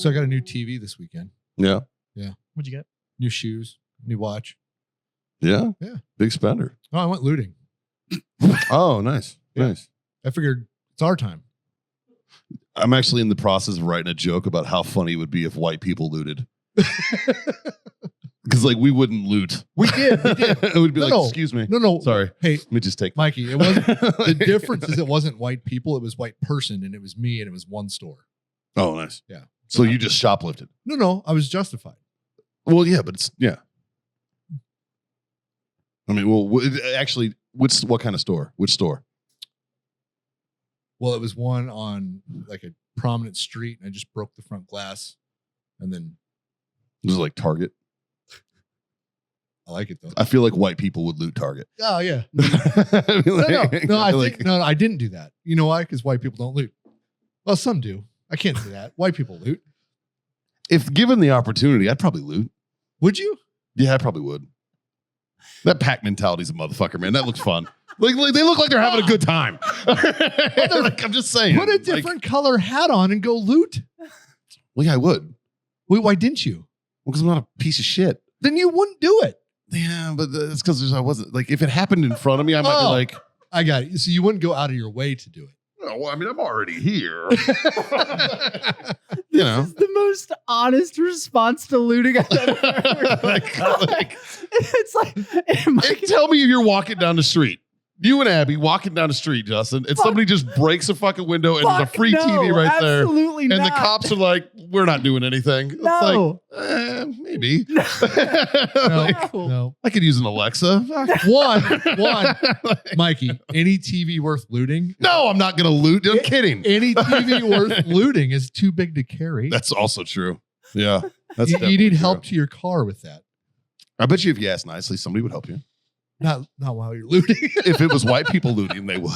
So I got a new TV this weekend. Yeah. What'd you get? New shoes, new watch. Yeah. Yeah. Big spender. Oh, I went looting. Oh, nice. Yeah. Nice. I figured it's our time. I'm actually in the process of writing a joke about how funny it would be if white people looted. Because like we wouldn't loot. We did. It would be excuse me. No. Sorry. Hey, Let me just take Mikey, it wasn't the difference is it wasn't white people, it was white person, and it was me, and it was one store. Oh, nice. Yeah. So you just shoplifted. No, I was justified. Well, yeah, but it's I mean, well, actually, what kind of store? Which store? Well, it was one on like a prominent street, and I just broke the front glass, and then Was it like Target? I like it though. I feel like white people would loot Target. Oh yeah. I mean, No, I didn't do that. You know why? Because white people don't loot. Well, some do. I can't say that. White people loot. If given the opportunity, I'd probably loot. Would you? Yeah, I probably would. That pack mentality's a motherfucker, man. That looks fun. Like they look like they're having a good time. Like, I'm just saying. Put a different color hat on and go loot. Well, yeah, I would. Wait, why didn't you? Well, because I'm not a piece of shit. Then you wouldn't do it. Yeah, but it's because I wasn't like if it happened in front of me, I might be like, I got it. So you wouldn't go out of your way to do it. oh, well, I mean, I'm already here. This is the most honest response to looting I've ever heard. It's like, Tell me you're walking down the street. You and Abby walking down the street, Justin, and somebody just breaks a fucking window and there's a free TV right there. Absolutely not. And the cops are like, we're not doing anything. No. It's like, maybe. No. I could use an Alexa. One. Mikey, any TV worth looting? No, I'm not going to loot. I'm kidding. Any TV worth looting is too big to carry. That's also true. Yeah. That's you definitely need true. help to your car with that. I bet you if you asked nicely, somebody would help you. Not while you're looting. If it was white people looting, they would.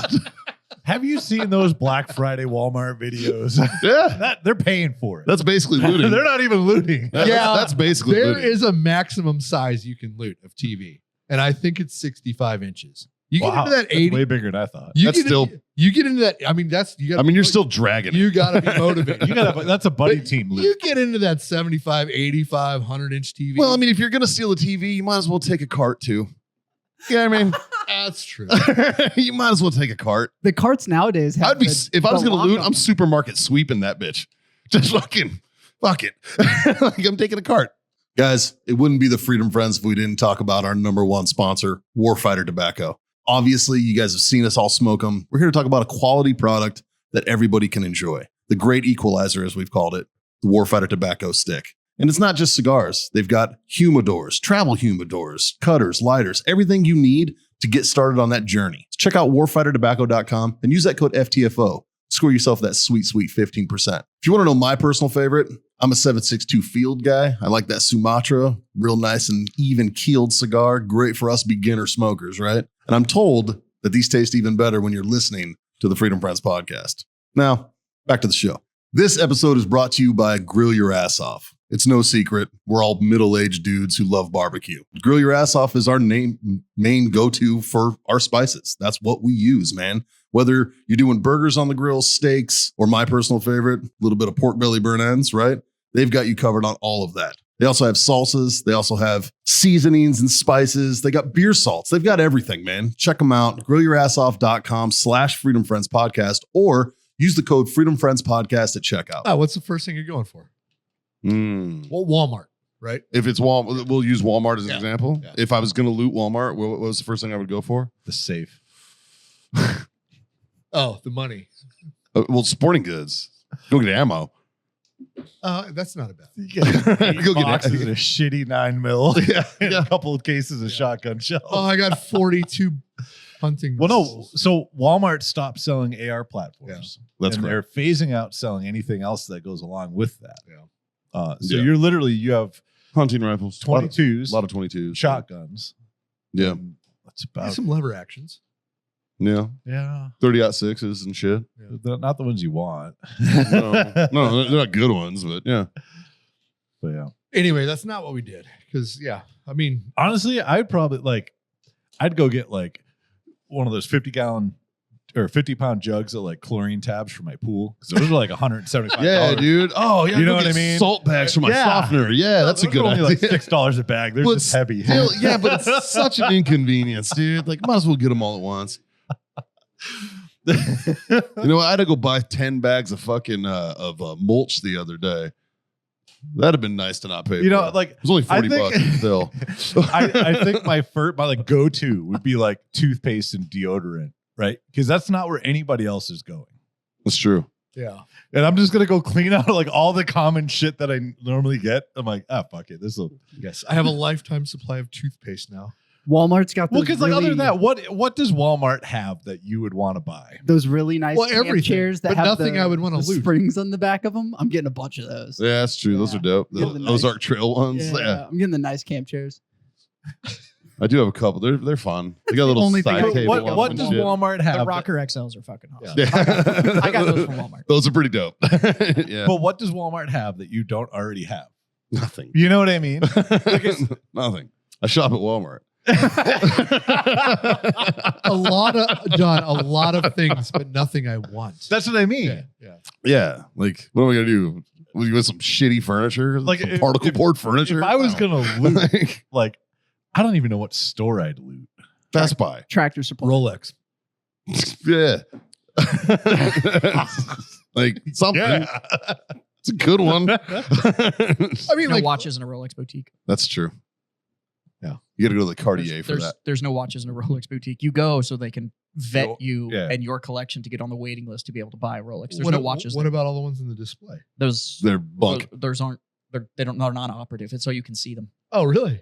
Have you seen those Black Friday Walmart videos? Yeah. They're paying for it. That's basically looting. They're not even looting. That's basically There looting. is a maximum size you can loot of TV, and I think it's 65 inches. You get into that 80. That's way bigger than I thought. You That's get still. you get into that. I mean, You're still dragging it. You got to be motivated. That's a buddy But team loot. You get into that 75, 85, 100-inch TV. Well, I mean, if you're going to steal a TV, you might as well take a cart too. Yeah, I mean, that's true. you might as well take a cart. the carts nowadays have I'd be if I was the going to loot, lock I'm supermarket sweeping that bitch. Just fucking fuck it. Like I'm taking a cart. Guys, it wouldn't be the Freedom Friends if we didn't talk about our number one sponsor, Warfighter Tobacco. Obviously, you guys have seen us all smoke them. We're here to talk about a quality product that everybody can enjoy. The great equalizer, as we've called it, the Warfighter Tobacco Stick. And it's not just cigars. They've got humidors, travel humidors, cutters, lighters, everything you need to get started on that journey. Check out warfightertobacco.com and use that code FTFO. Score yourself that sweet, sweet 15%. If you want to know my personal favorite, I'm a 762 Field guy. I like that Sumatra, real nice and even keeled cigar. Great for us beginner smokers, right? And I'm told that these taste even better when you're listening to the Freedom Friends podcast. Now, back to the show. This episode is brought to you by Grill Your Ass Off. It's no secret. We're all middle-aged dudes who love barbecue. Grill Your Ass Off is our main go-to for our spices. That's what we use, man. Whether you're doing burgers on the grill, steaks, or my personal favorite, a little bit of pork belly burn ends, right? They've got you covered on all of that. They also have salsas. They also have seasonings and spices. They got beer salts. They've got everything, man. Check them out. GrillYourAssOff.com/Freedom Friends Podcast, or use the code Freedom Friends Podcast at checkout. Oh, what's the first thing you're going for? Well, Walmart, right? If it's Walmart, we'll use Walmart as an Yeah. example. Yeah. If I was going to loot Walmart, what was the first thing I would go for? The safe. Oh, the money. Well, sporting goods. Go get ammo. That's not a bad. You get 8 Go get boxes it. of shitty 9mm. Yeah, And yeah. a couple of cases of shotgun shells. Oh, I got 42 hunting. Well, no. missiles. So Walmart stopped selling AR platforms. That's and correct. they're phasing out selling anything else that goes along with that. Yeah. So Yeah. you have Hunting rifles. 22s, A lot of 22s. shotguns. Yeah. And that's about Some lever actions. Yeah. yeah. 30-06s and shit. They're not the ones you want. No, they're not good ones, but yeah. But yeah. Anyway, that's not what we did. Because I mean, Honestly, I'd go get like one of those 50-gallon or 50-pound jugs of like chlorine tabs for my pool because those are like $175. Yeah, dude. Oh, yeah. You know go what get I mean? Salt bags for my Yeah. softener. Yeah, that's a Those good are only idea. like $6 a bag. They're But just heavy. still, yeah, but it's such an inconvenience, dude. Like, might as well get them all at once. You know, I had to go buy 10 bags of fucking mulch the other day. That'd have been nice to not pay. You know, for. like It was only I 40 think- bucks still. I think my like go-to would be like toothpaste and deodorant, right? Because that's not where anybody else is going. That's true. Yeah. And I'm just gonna go clean out like all the common shit that I normally get. I'm like, fuck it. This will. Yes. I have a lifetime supply of toothpaste now. Walmart's got Well, those because like other really, than that, what does Walmart have that you would want to buy? those really nice Well, camp everything, chairs that but have nothing the, I would wanna the lose. springs on the back of them. I'm getting a bunch of those. Yeah, that's true. Those Yeah. are dope. Yeah, the Those nice- Ozark Trail ones. Yeah. I'm getting the nice camp chairs. I do have a couple. They're fun. They got a little Only thing I side can table. think of. What and does shit. Walmart have? The Rocker XLs are fucking awesome. Yeah. I got those from Walmart. Those are pretty dope. Yeah. But what does Walmart have that you don't already have? Nothing. You know what I mean? Nothing. I shop at Walmart. A lot of things, but nothing I want. That's what I mean. yeah. Yeah. Yeah. Like, what am I gonna do? You want some shitty furniture? Like, Some if- particle if- board furniture? If I was No. gonna loot, Like, like, I don't even know what store I'd loot. Best Buy. Tractor Supply. Rolex. Yeah. Like something. It's a good one. I mean, No like, watches in a Rolex boutique. That's true. Yeah. You got to go to the Cartier for that. There's no watches in a Rolex boutique. You go so they can vet No, you yeah. and your collection to get on the waiting list to be able to buy a Rolex. There's what, no watches. What there. about all the ones in the display? Those? They're bunk. Those aren't. They're non-operative. It's so you can see them. Oh, really?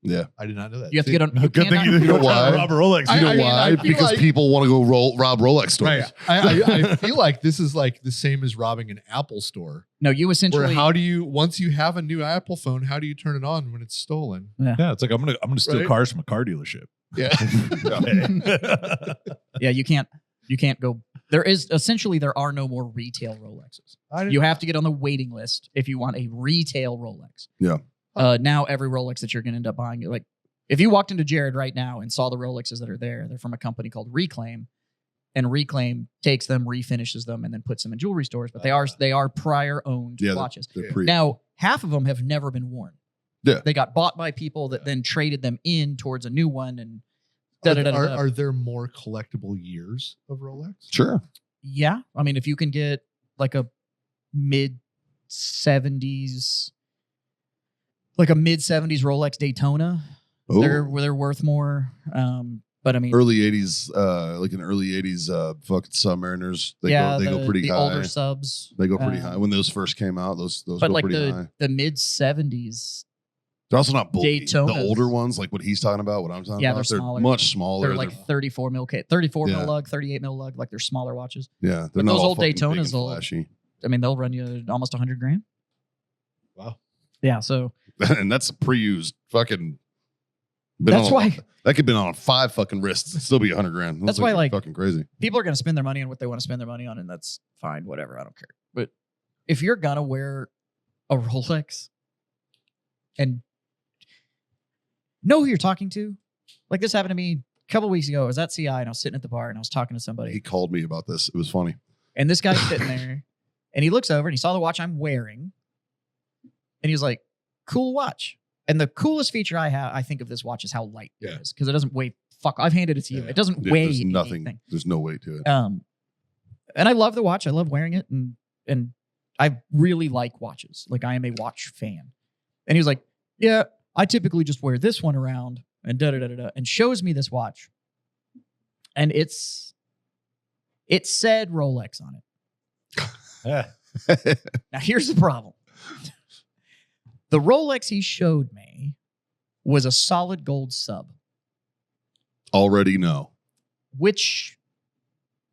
Yeah. I did not know that. You have to get on. You Good thing you cannot- didn't know go try to why? rob a Rolex. I- You know I mean, why? I feel Because like- people want to go rob Rolex stores. Right. I feel like this is like the same as robbing an Apple store. No, you Where essentially. how do you, once you have a new Apple phone, how do you turn it on when it's stolen? Yeah, it's like I'm gonna steal Right? cars from a car dealership. Yeah. Yeah, you can't go. There are no more retail Rolexes. I didn't- You have to get on the waiting list if you want a retail Rolex. Yeah. Now every Rolex that you're going to end up buying, like if you walked into Jared right now and saw the Rolexes that are there, they're from a company called Reclaim, and Reclaim takes them, refinishes them, and then puts them in jewelry stores. But they are prior owned Yeah, watches. They're pretty. Now half of them have never been worn. Yeah. They got bought by people that then traded them in towards a new one, and Are there more collectible years of Rolex? Sure. yeah. I mean, if you can get like a mid 70s Rolex Daytona, Oh. they're worth more. But I mean, Early 80s, like in early 80s, fucking Submariners, they go pretty the high. older subs. They go pretty high. When those first came out, those But go like pretty high. the mid 70s, They're also not bulky. Daytonas. The older ones, like what he's talking about, what I'm talking Yeah, about, they're they're smaller. much smaller. they're like 34 mil Yeah. lug, 38 mil lug, like they're smaller watches. yeah, they're but not those all old fucking big Daytonas and will- flashy. I mean, they'll run you almost $100,000. Wow. Yeah, so And that's a pre-used fucking. been that's on- why that could have been on 5 fucking wrists. It'd still be $100,000. That's why, like- fucking crazy. people are going to spend their money on what they want to spend their money on, and that's fine, whatever. I don't care. But if you're going to wear a Rolex and know who you're talking to, like this happened to me a couple weeks ago. I was at CI and I was sitting at the bar and I was talking to somebody. He called me about this. It was funny. And this guy's sitting there and he looks over and he saw the watch I'm wearing. And he was like, cool watch. And the coolest feature I think of this watch is how light Yeah. it is. Because it doesn't weigh I've handed it to you. Yeah. It doesn't Yeah, weigh there's nothing. anything. There's no weight to it. And I love the watch. I love wearing it. And I really like watches. Like I am a watch fan. And he was like, yeah, I typically just wear this one around and and shows me this watch. And it said Rolex on it. Now here's the problem. The Rolex he showed me was a solid gold sub, Already no. which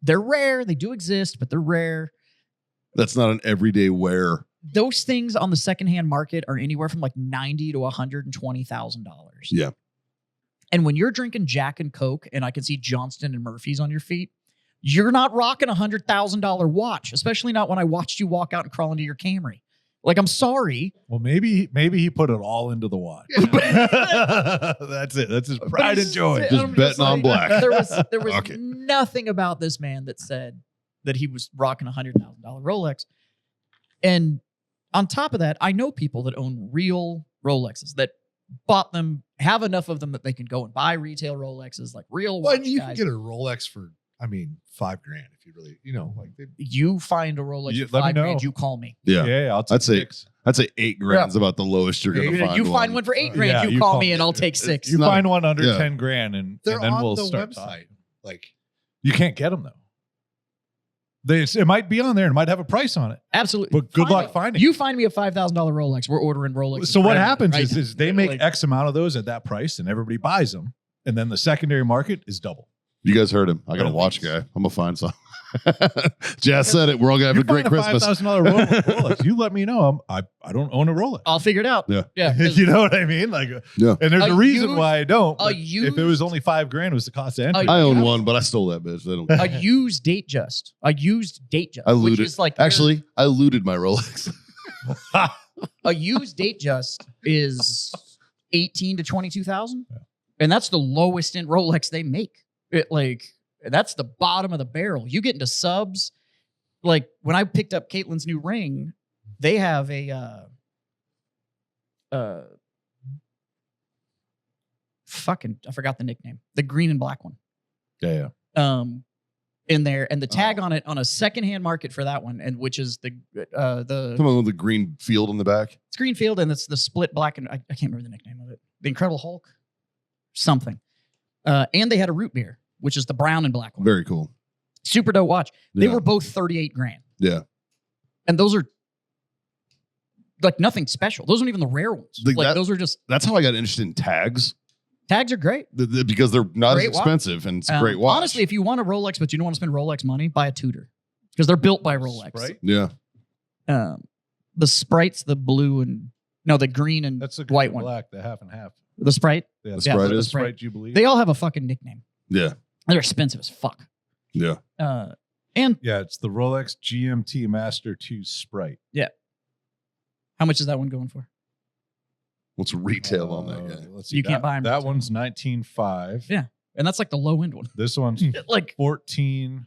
they're rare. They do exist, but they're rare. That's not an everyday wear. Those things on the secondhand market are anywhere from like $90,000 to $120,000. Yeah. And when you're drinking Jack and Coke and I can see Johnston and Murphy's on your feet, you're not rocking a $100,000 watch, especially not when I watched you walk out and crawl into your Camry. Like, I'm sorry. Well, maybe he put it all into the watch. That's it. That's his pride and joy. Just betting on black. There was Okay. nothing about this man that said that he was rocking a $100,000 Rolex. And on top of that, I know people that own real Rolexes that bought them, have enough of them that they can go and buy retail Rolexes, like real Well, watch you can guys. get a Rolex for, I mean, $5,000 if you really, You find a Rolex You- for let me $5,000, know. you call me. Yeah. I'll take I'd say 6. I'd say $8,000 is about the lowest you're gonna find. You find one for $8,000, Yeah, you you call call me me. and I'll take 6. You not- find one under yeah. $10,000 and they're then on we'll the start website. talking. Like, You can't get them though. It might be on there and it might have a price on it. Absolutely. But good Find luck me- finding You find me a $5,000 Rolex, we're ordering Rolex. So what happens right? is they make Like- X amount of those at that price and everybody buys them. And then the secondary market is double. You guys heard him. I got a At watch least. guy. I'm gonna find some. Jazz said it. We're all gonna have a great Christmas. $5,000 Rolex. You let me know. I don't own a Rolex. I'll figure it out. Yeah. Yeah. 'cause You know what I mean? Like, Yeah. and there's A a reason used- why I don't. a but if it was only $5,000, it was the cost of entry. I own one, but I stole that bitch. They don't. a used date just. A used date just. I which looted. is like Actually, I looted my Rolex. a used date just is 18 to 22,000. Yeah. And that's the lowest end Rolex they make. That's the bottom of the barrel. You get into subs. Like when I picked up Caitlin's new ring, they have a I forgot the nickname. The green and black one. Yeah. In there, and the tag on it on a secondhand market for that one, and which is the Come on with the green field in the back. it's Greenfield, and it's the split black and I can't remember the nickname of it. The Incredible Hulk, something. And they had a root beer, which is the brown and black one. Very cool. Super dope watch. They Yeah. were both $38,000, Yeah. and those are like nothing special. Those aren't even the rare ones. Like Like that- those are just That's how I got interested in tags tags are great. because they're not Great as watch. expensive and it's a great watch. Honestly, if you want a Rolex but you don't want to spend Rolex money, buy a Tudor because they're built by Rolex. Sprite? Yeah. The Sprite's the blue and no, the green and That's a white one. black, the half and half. The Sprite. Yeah, Sprite the is? Sprite Jubilee. They all have a fucking nickname. Yeah. They're expensive as fuck. Yeah. And Yeah, it's the Rolex GMT Master 2 Sprite. how much is that one going for? What's retail on that guy? Let's You can't buy 'em That retail. one's 19.5. Yeah. And that's like the low end one. This one's Like 14,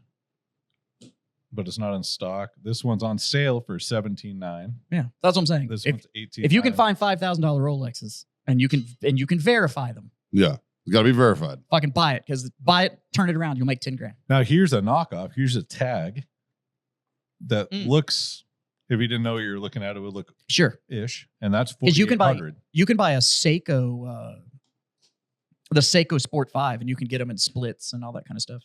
but it's not in stock. This one's on sale for 17.9. yeah, that's what I'm saying. This If, one's 18. if you can find $5,000 Rolexes and you can verify them, Yeah. It's got to be verified. fucking buy it because buy it, turn it around, you'll make $10,000. Now here's a knockoff. Here's a tag that Mm. looks. If you didn't know what you were looking at, it would look Sure, ish, and that's because you can buy 4,800. a Seiko, the Seiko Sport 5, and you can get them in splits and all that kind of stuff.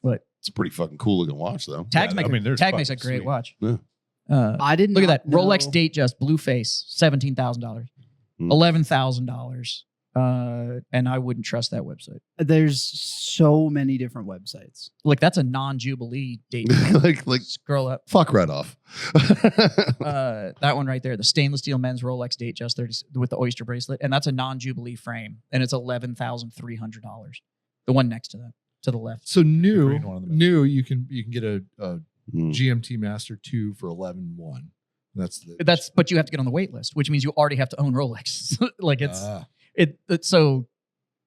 But It's a pretty fucking cool looking watch, though. tags Yeah, make I mean, they're tag makes a fucking great sweet. watch. Yeah. I didn't Look at that know- Rolex date just blue face, $17,000, Mm. $11,000, and I wouldn't trust that website. There's so many different websites. Like that's a non-Jubilee date. like, Scroll up. fuck right off. That one right there, the stainless steel men's Rolex date just 30 with the oyster bracelet, and that's a non-Jubilee frame, and it's $11,300. The one next to that, to the left. so new, green one in the middle. you can get a Mm. GMT Master 2 for 11,100. But you have to get on the wait list, which means you already have to own Rolex. Like it's Ah. so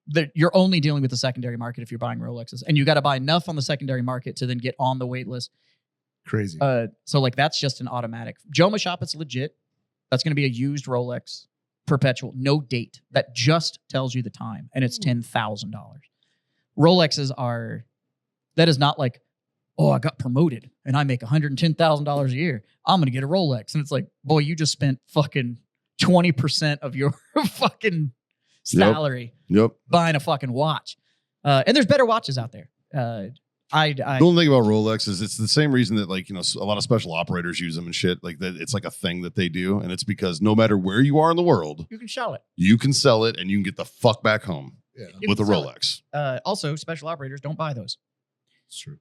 that you're only dealing with the secondary market if you're buying Rolexes, and you got to buy enough on the secondary market to then get on the wait list. Crazy. So like that's just an automatic. Joma Shop, it's legit. That's going to be a used Rolex, perpetual, no date. That just tells you the time, and it's $10,000. Rolexes are. That is not like, oh, I got promoted and I make $110,000 a year. I'm going to get a Rolex, and it's like, boy, you just spent fucking 20% of your fucking salary Yep. buying a fucking watch. And there's better watches out there. The only thing about Rolex is it's the same reason that, like, you know, a lot of special operators use them and shit. Like that, it's like a thing that they do, and it's because no matter where you are in the world, you can sell it. you can sell it and you can get the fuck back home Yeah, You with a can sell it. Rolex. Also, special operators don't buy those it's true.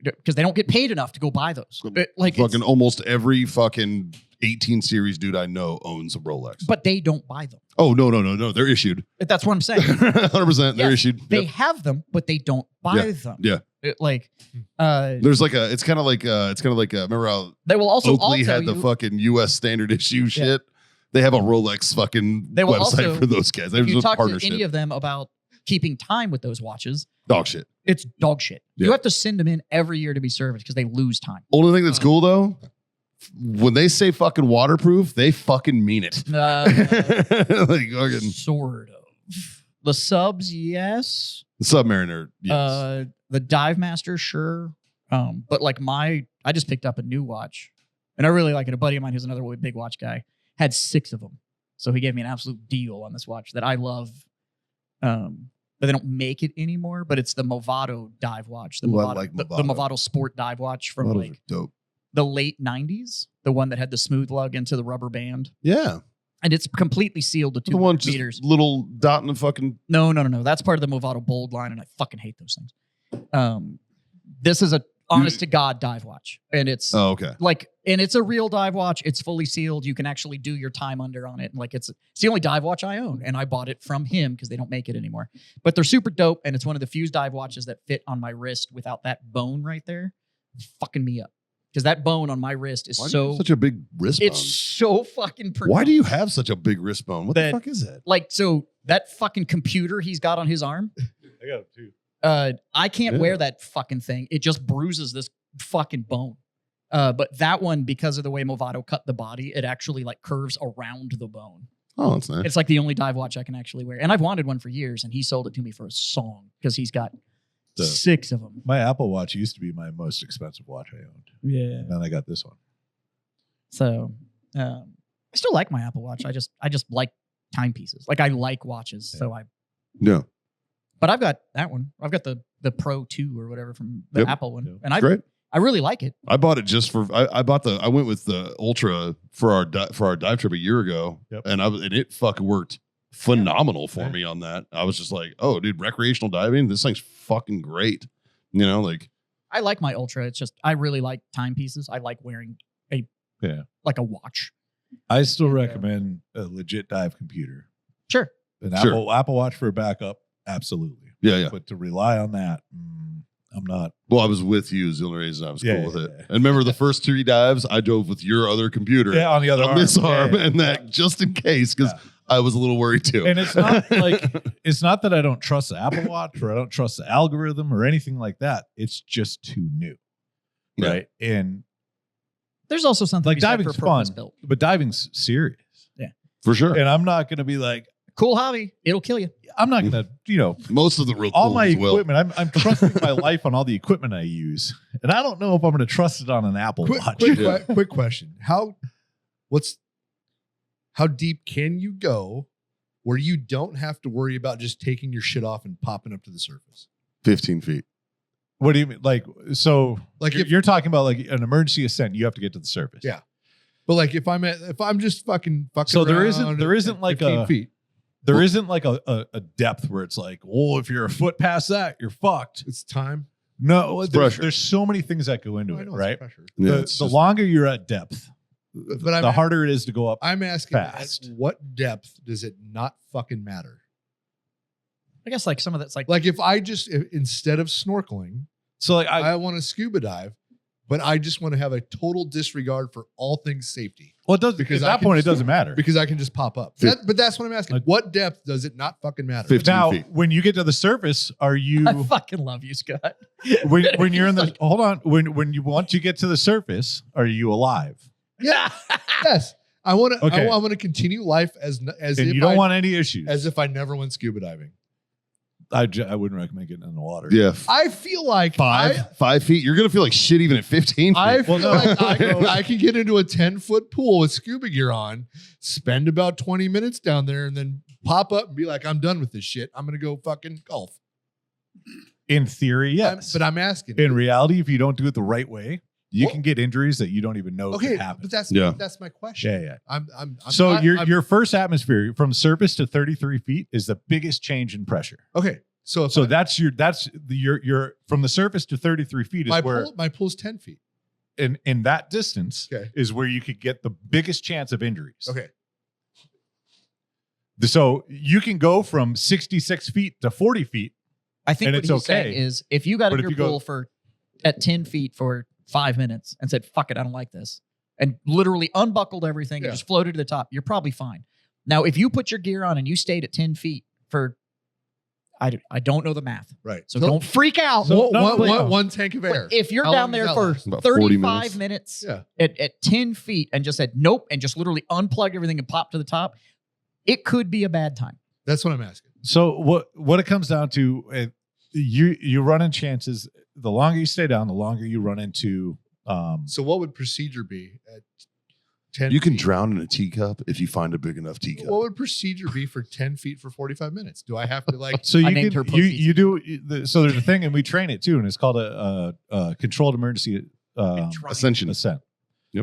because they don't get paid enough to go buy those. Like, Fucking almost every fucking 18 series dude I know owns a Rolex. but they don't buy them. Oh, no. They're issued. That's what I'm saying. 100%. They're Yes, issued. They Yep. have them, but they don't buy them. Yeah. There's like it's kind of like remember how they will also all Oakley tell had the you, fucking US standard issue shit? They have a Rolex fucking They will website also- for those guys. There's if you a talk to partnership. any of them about keeping time with those watches, Dog shit. It's dog shit. Yeah. You have to send them in every year to be serviced because they lose time. Only thing that's cool though, when they say fucking waterproof, they fucking mean it. Like fucking Sort of. The subs, yes. the Submariner. Yes. The Dive Master, sure. But like I just picked up a new watch, and I really like it. A buddy of mine who's another big watch guy had 6 of them, so he gave me an absolute deal on this watch that I love. But they don't make it anymore. But it's the Movado dive watch. The Ooh, I Movado, like the Movado. Movado Sport dive watch from Those like are dope. the late 90s. The one that had the smooth lug into the rubber band, Yeah. and it's completely sealed to The one 200 just meters. little dot in the fucking. No. That's part of the Movado Bold line, and I fucking hate those things. This is a honest to God dive watch, and it's Oh, okay. and it's a real dive watch. It's fully sealed. You can actually do your time under on it. And like it's the only dive watch I own, and I bought it from him because they don't make it anymore. But they're super dope, and it's one of the few dive watches that fit on my wrist without that bone right there, fucking me up. Because that bone on my wrist is Why do you have so such a big wrist bone? it's so fucking. Why do you have such a big wrist bone? What the That- fuck is that? like so that fucking computer he's got on his arm? I got it too. I can't Yeah. wear that fucking thing. It just bruises this fucking bone. But that one, because of the way Movado cut the body, it actually like curves around the bone. Oh, that's nice. It's like the only dive watch I can actually wear. And I've wanted one for years, and he sold it to me for a song because he's got So- 6 of them. My Apple Watch used to be my most expensive watch I owned. Yeah. And then I got this one. So I still like my Apple Watch. I just like timepieces. Like I like watches. So Yeah. but I've got that one. I've got the Pro 2 or whatever from the Yep. Apple one. Yep. And Great. I really like it. I bought it just for I went with the Ultra for our dive trip a year ago, Yep. and it fucking worked phenomenal for Yeah. me on that. I was just like, oh, dude, recreational diving, this thing's fucking great. You know, like I like my Ultra. It's just I really like timepieces. I like wearing a watch. I still recommend a legit dive computer. Sure. An Sure. Apple Watch for a backup, absolutely. yeah. But to rely on that, I'm not. Well, I was with you is the only reason I was Yeah, cool with yeah, it. yeah. And remember the first 3 dives, I drove with your other computer Yeah, on the other on arm. this arm, Yeah, and yeah. that just in case, because Yeah. I was a little worried too. And it's not like it's not that I don't trust the Apple Watch or I don't trust the algorithm or anything like that. It's just too new, Yeah. right? And There's also something like to be said diving's for fun, purpose-built. but diving's serious. For sure. And I'm not going to be like, Cool hobby. It'll kill you. I'm not going to, Most of the real all cool my ones will. equipment. I'm trusting my life on all the equipment I use, and I don't know if I'm going to trust it on an Apple Watch. Quick question. How deep can you go where you don't have to worry about just taking your shit off and popping up to the surface? 15 feet. What do you mean? Like, so Like you're talking about like an emergency ascent, you have to get to the surface. Yeah. But like if I'm just fucking So there around isn't at like 15 feet. There isn't like a depth where it's like, oh, if you're a foot past that, you're fucked. It's time. No, pressure. there's so many things that go into I it, know it's right? pressure. Yeah, The it's just- longer you're at depth, But the harder it is to go up. I'm asking fast. at what depth does it not fucking matter? I guess like some of that's like Like if instead of snorkeling, So like I want to scuba dive, but I just want to have a total disregard for all things safety well, it does because at I that can point it just- doesn't matter. because I can just pop up. But that's what I'm asking. Like- What depth does it not fucking matter? 15 Now, feet. when you get to the surface, are you I fucking love you, Scott. when you're in the hold on when you want to get to the surface, are you alive? Yeah. Yes. I want to. Okay. I want to continue life as And if you don't want any issues. as if I never went scuba diving. I wouldn't recommend getting in the water. Yeah. I feel like 5 feet. You're going to feel like shit even at 15 feet. I feel no. like I can get into a 10-foot pool with scuba gear on, spend about 20 minutes down there, and then pop up and be like, I'm done with this shit. I'm going to go fucking golf. In theory, yes. But I'm asking. In reality, if you don't do it the right way, you can get injuries that you don't even know Okay, could happen. but that's Yeah. that's my question. Yeah. I'm So not- your first atmosphere from surface to 33 feet is the biggest change in pressure. okay. So if So I- that's your from the surface to 33 feet is where my pool's 10 feet. in that distance Okay. is where you could get the biggest chance of injuries. Okay. So you can go from 66 feet to 40 feet. I think And what it's he's saying okay. is if you got But in if your you go- pool for at 10 feet for 5 minutes and said, fuck it, I don't like this, and literally unbuckled everything Yeah. and just floated to the top, you're probably fine. Now, if you put your gear on and you stayed at 10 feet for, I don't know the math, Right. so don't freak out. So- One tank of air. But if you're How down long there does that for last? About 40 35 minutes Yeah. at 10 feet and just said nope and just literally unplugged everything and popped to the top, it could be a bad time. That's what I'm asking. So what it comes down to, you run in chances. The longer you stay down, the longer you run into. So what would procedure be at 10 You can feet? drown in a teacup if you find a big enough teacup. What would procedure be for 10 feet for 45 minutes? Do I have to like, So I you named her can pussies. you do so there's a thing, and we train it too, and it's called a controlled emergency Ascension. ascent.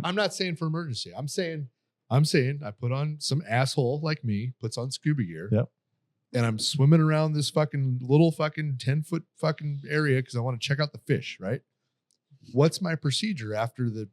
I'm not saying for emergency. I'm saying I put on some asshole like me, puts on scuba gear. Yep. And I'm swimming around this fucking little fucking 10-foot fucking area because I want to check out the fish, right? What's my procedure after the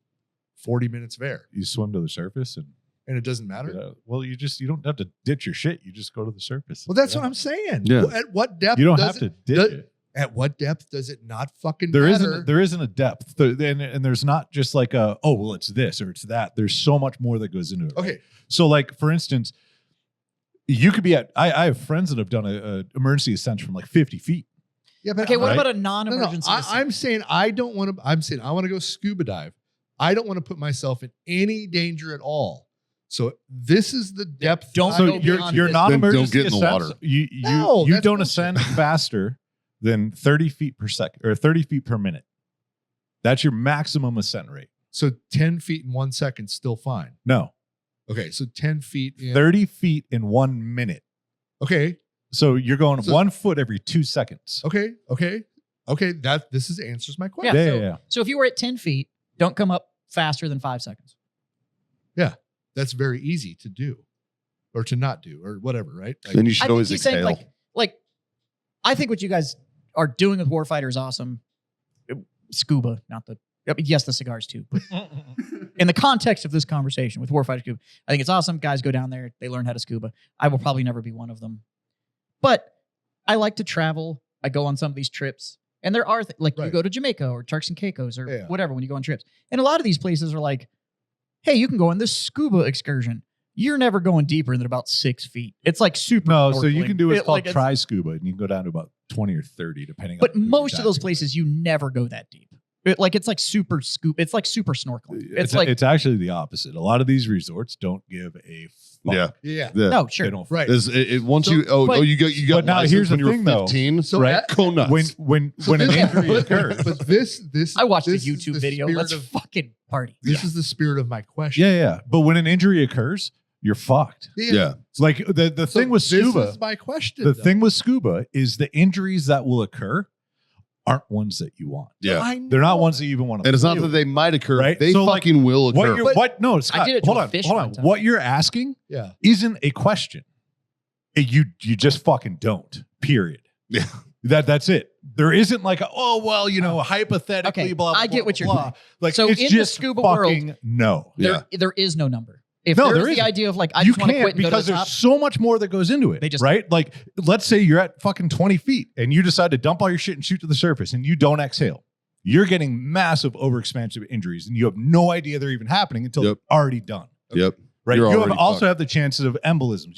40 minutes of air? You swim to the surface and And it doesn't matter? well, you don't have to ditch your shit. You just go to the surface. Well, that's what I'm saying. Yeah. At what depth? You don't does have to it- ditch does- it. At what depth does it not fucking There matter? isn't a depth, and there's not just like it's this or it's that. There's so much more that goes into it. Okay. So, like for instance, you could be at. I have friends that have done a emergency ascent from like 50 feet. Yeah, but Okay, what Right. about a No, non-emergency? I'm saying I don't want to. I'm saying I want to go scuba dive. I don't want to put myself in any danger at all. So this is the depth. Don't I- go So you're beyond you're this. not Then don't emergency get in the ascents, water. No, You that's don't bullshit. ascend faster than 30 feet per second or 30 feet per minute. That's your maximum ascent rate. So 10 feet in 1 second, still fine. No, Okay, so 10 feet in 30 feet in 1 minute. Okay, So you're going So- 1 foot every 2 seconds. okay. That answers my Yeah, question. Yeah. So if you were at 10 feet, don't come up faster than 5 seconds. That's very easy to do, or to not do, or whatever, right? Like, Then you should I think always he's saying exhale. like I think what you guys are doing with Warfighter is awesome. Scuba, not the yes, the cigars too. But in the context of this conversation with Warfighter Scuba, I think it's awesome. Guys go down there, they learn how to scuba. I will probably never be one of them, but I like to travel. I go on some of these trips, and there are you Right. go to Jamaica or Turks and Caicos or Yeah. whatever when you go on trips, and a lot of these places are like, hey, you can go on this scuba excursion. You're never going deeper than about 6 feet. It's like super. No, so you snorkeling. can do what's It- called like, it's- tri scuba, and you can go down to about 20 or 30, depending. But on who you're most of those diving places, you never go that deep. It's like super scoop. It's like super snorkeling. with. It's like it's actually the opposite. A lot of these resorts don't give a fuck. Yeah. yeah, Yeah. no, They sure. don't. right. Once So- you but- you got but now licensed here's the when you were thing, though. 15. So right? Go nuts. When So an this- injury but- occurs. But this I watched this the is YouTube the video. spirit Let's of- fucking party. This is the spirit of my question. Yeah. But when an injury occurs, you're fucked. Yeah. It's like the So thing with scuba. This is my question. The though. thing with scuba is the injuries that will occur aren't ones that you want. Yeah. I They're not know. ones that you even want to. And it's not play that with. they might occur. Right? They So, like, fucking will What occur. you're no, Scott, did it to hold a on, fish hold one on. time. What you're asking Yeah. isn't a question. You just fucking don't. Period. Yeah. That's it. There isn't like hypothetically, Okay, blah blah. I get blah, what you're blah. saying. Like So it's in the just scuba fucking no. There is no number. If No, there's there the isn't. idea of like I You just want to can't quit and go to because the there's top, so much more that goes into it. They just- right? Like, let's say you're at fucking 20 feet and you decide to dump all your shit and shoot to the surface and you don't exhale. You're getting massive overexpansive injuries and you have no idea they're even happening until Yep. they're already done. Yep. Right. You're You already also fucked. have the chances of embolisms.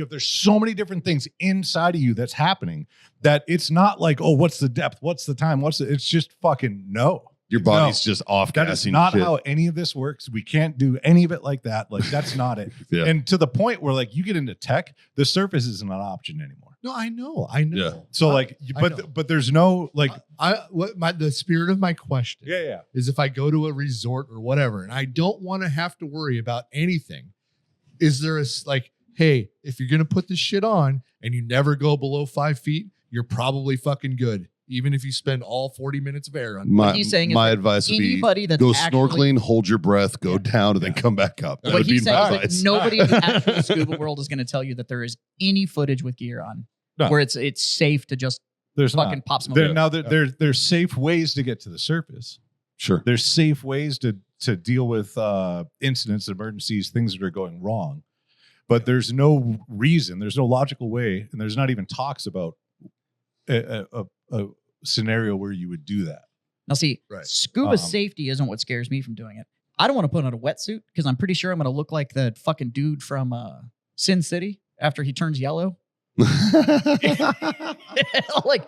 There's so many different things inside of you that's happening that it's not like, oh, what's the depth? What's the time? It's just fucking no. Your body's just off That is gassing not shit. how any of this works. We can't do any of it like that. Like, that's not it. Yeah. And to the point where, like, you get into tech, the surface isn't an option anymore. No, I know. Yeah. So, I- like, I know. but there's no like, the spirit of my question yeah. is if I go to a resort or whatever and I don't want to have to worry about anything, is there hey, if you're gonna put this shit on and you never go below 5 feet, you're probably fucking good, even if you spend all 40 minutes of air on. My, he's saying is my that advice would be anybody that's go actually, snorkeling, hold your breath, go down, and then come back up. That What would be he's my saying is advice. that nobody in the actual scuba world is going to tell you that there is any footage with gear on No. where it's safe to just There's fucking not. pop smoke. There's safe ways to get to the surface. Sure. There's safe ways to deal with incidents, emergencies, things that are going wrong. But there's no reason, there's no logical way, and there's not even talks about a scenario where you would do that. Now, see, Right. scuba Um, safety isn't what scares me from doing it. I don't want to put on a wetsuit because I'm pretty sure I'm going to look like the fucking dude from Sin City after he turns yellow. Like,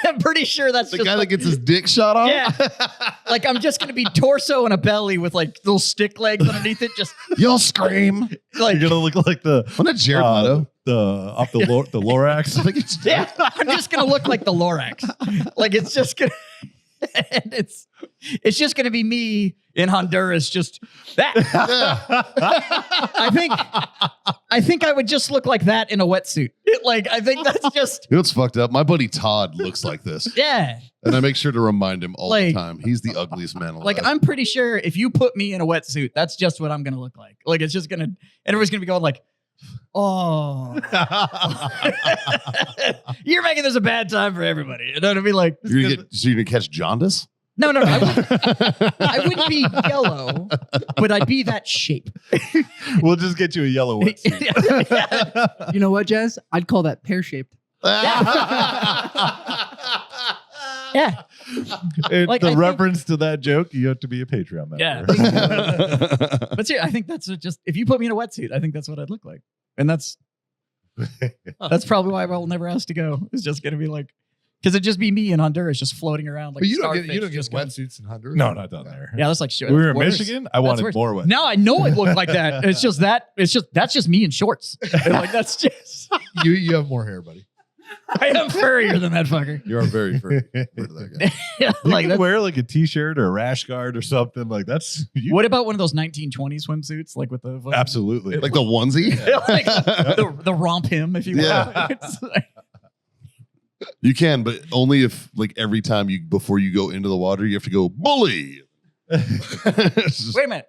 I'm pretty sure that's The just guy like, that gets his dick shot off? Yeah. Like, I'm just gonna be torso and a belly with like little stick legs underneath it. Just You'll scream. like, You're gonna look like the Wasn't it Jared Leto? the off the Lorax. I think it's yeah, I'm just gonna look like the Lorax. Like, it's just gonna, and it's just gonna be me in Honduras. Just that. I think I would just look like that in a wetsuit. Like, I think that's just, You know what's fucked up? My buddy Todd looks like this. yeah. And I make sure to remind him all the Like- time. He's the ugliest man alive. Like, I'm pretty sure if you put me in a wetsuit, that's just what I'm gonna look like. Like, it's just gonna, and everybody's gonna be going like, oh, you're making this a bad time for everybody. And I'd be like, you're gonna catch jaundice? no. I wouldn't be yellow, but I'd be that shape. We'll just get you a yellow wetsuit. You know what, Jazz? I'd call that pear-shaped. Yeah. And Like, the I think- reference to that joke, you have to be a Patreon member. Yeah. But see, I think that's just, if you put me in a wetsuit, I think that's what I'd look like. And that's probably why I will never ask to go. It's just going to be like, because it'd just be me in Honduras just floating around like But a you don't starfish. get just going- wetsuits in Honduras. No, not down there. Yeah, that's like shit. We were in Worse. Michigan. I That's wanted worse. more wet. Now I know it looked like that. That's just me in shorts. And like, that's just, You have more hair, buddy. I am furrier than that fucker. You are very furry for that guy. Yeah, You like can that's, wear like a t-shirt or a rash guard or something like that's. You, what about one of those 1920s swimsuits, like with the fucking- absolutely. Like the onesie? like the romp him, if you will. Yeah. It's like- You can, but only if like every time before you go into the water, you have to go bully. It's just- wait a minute.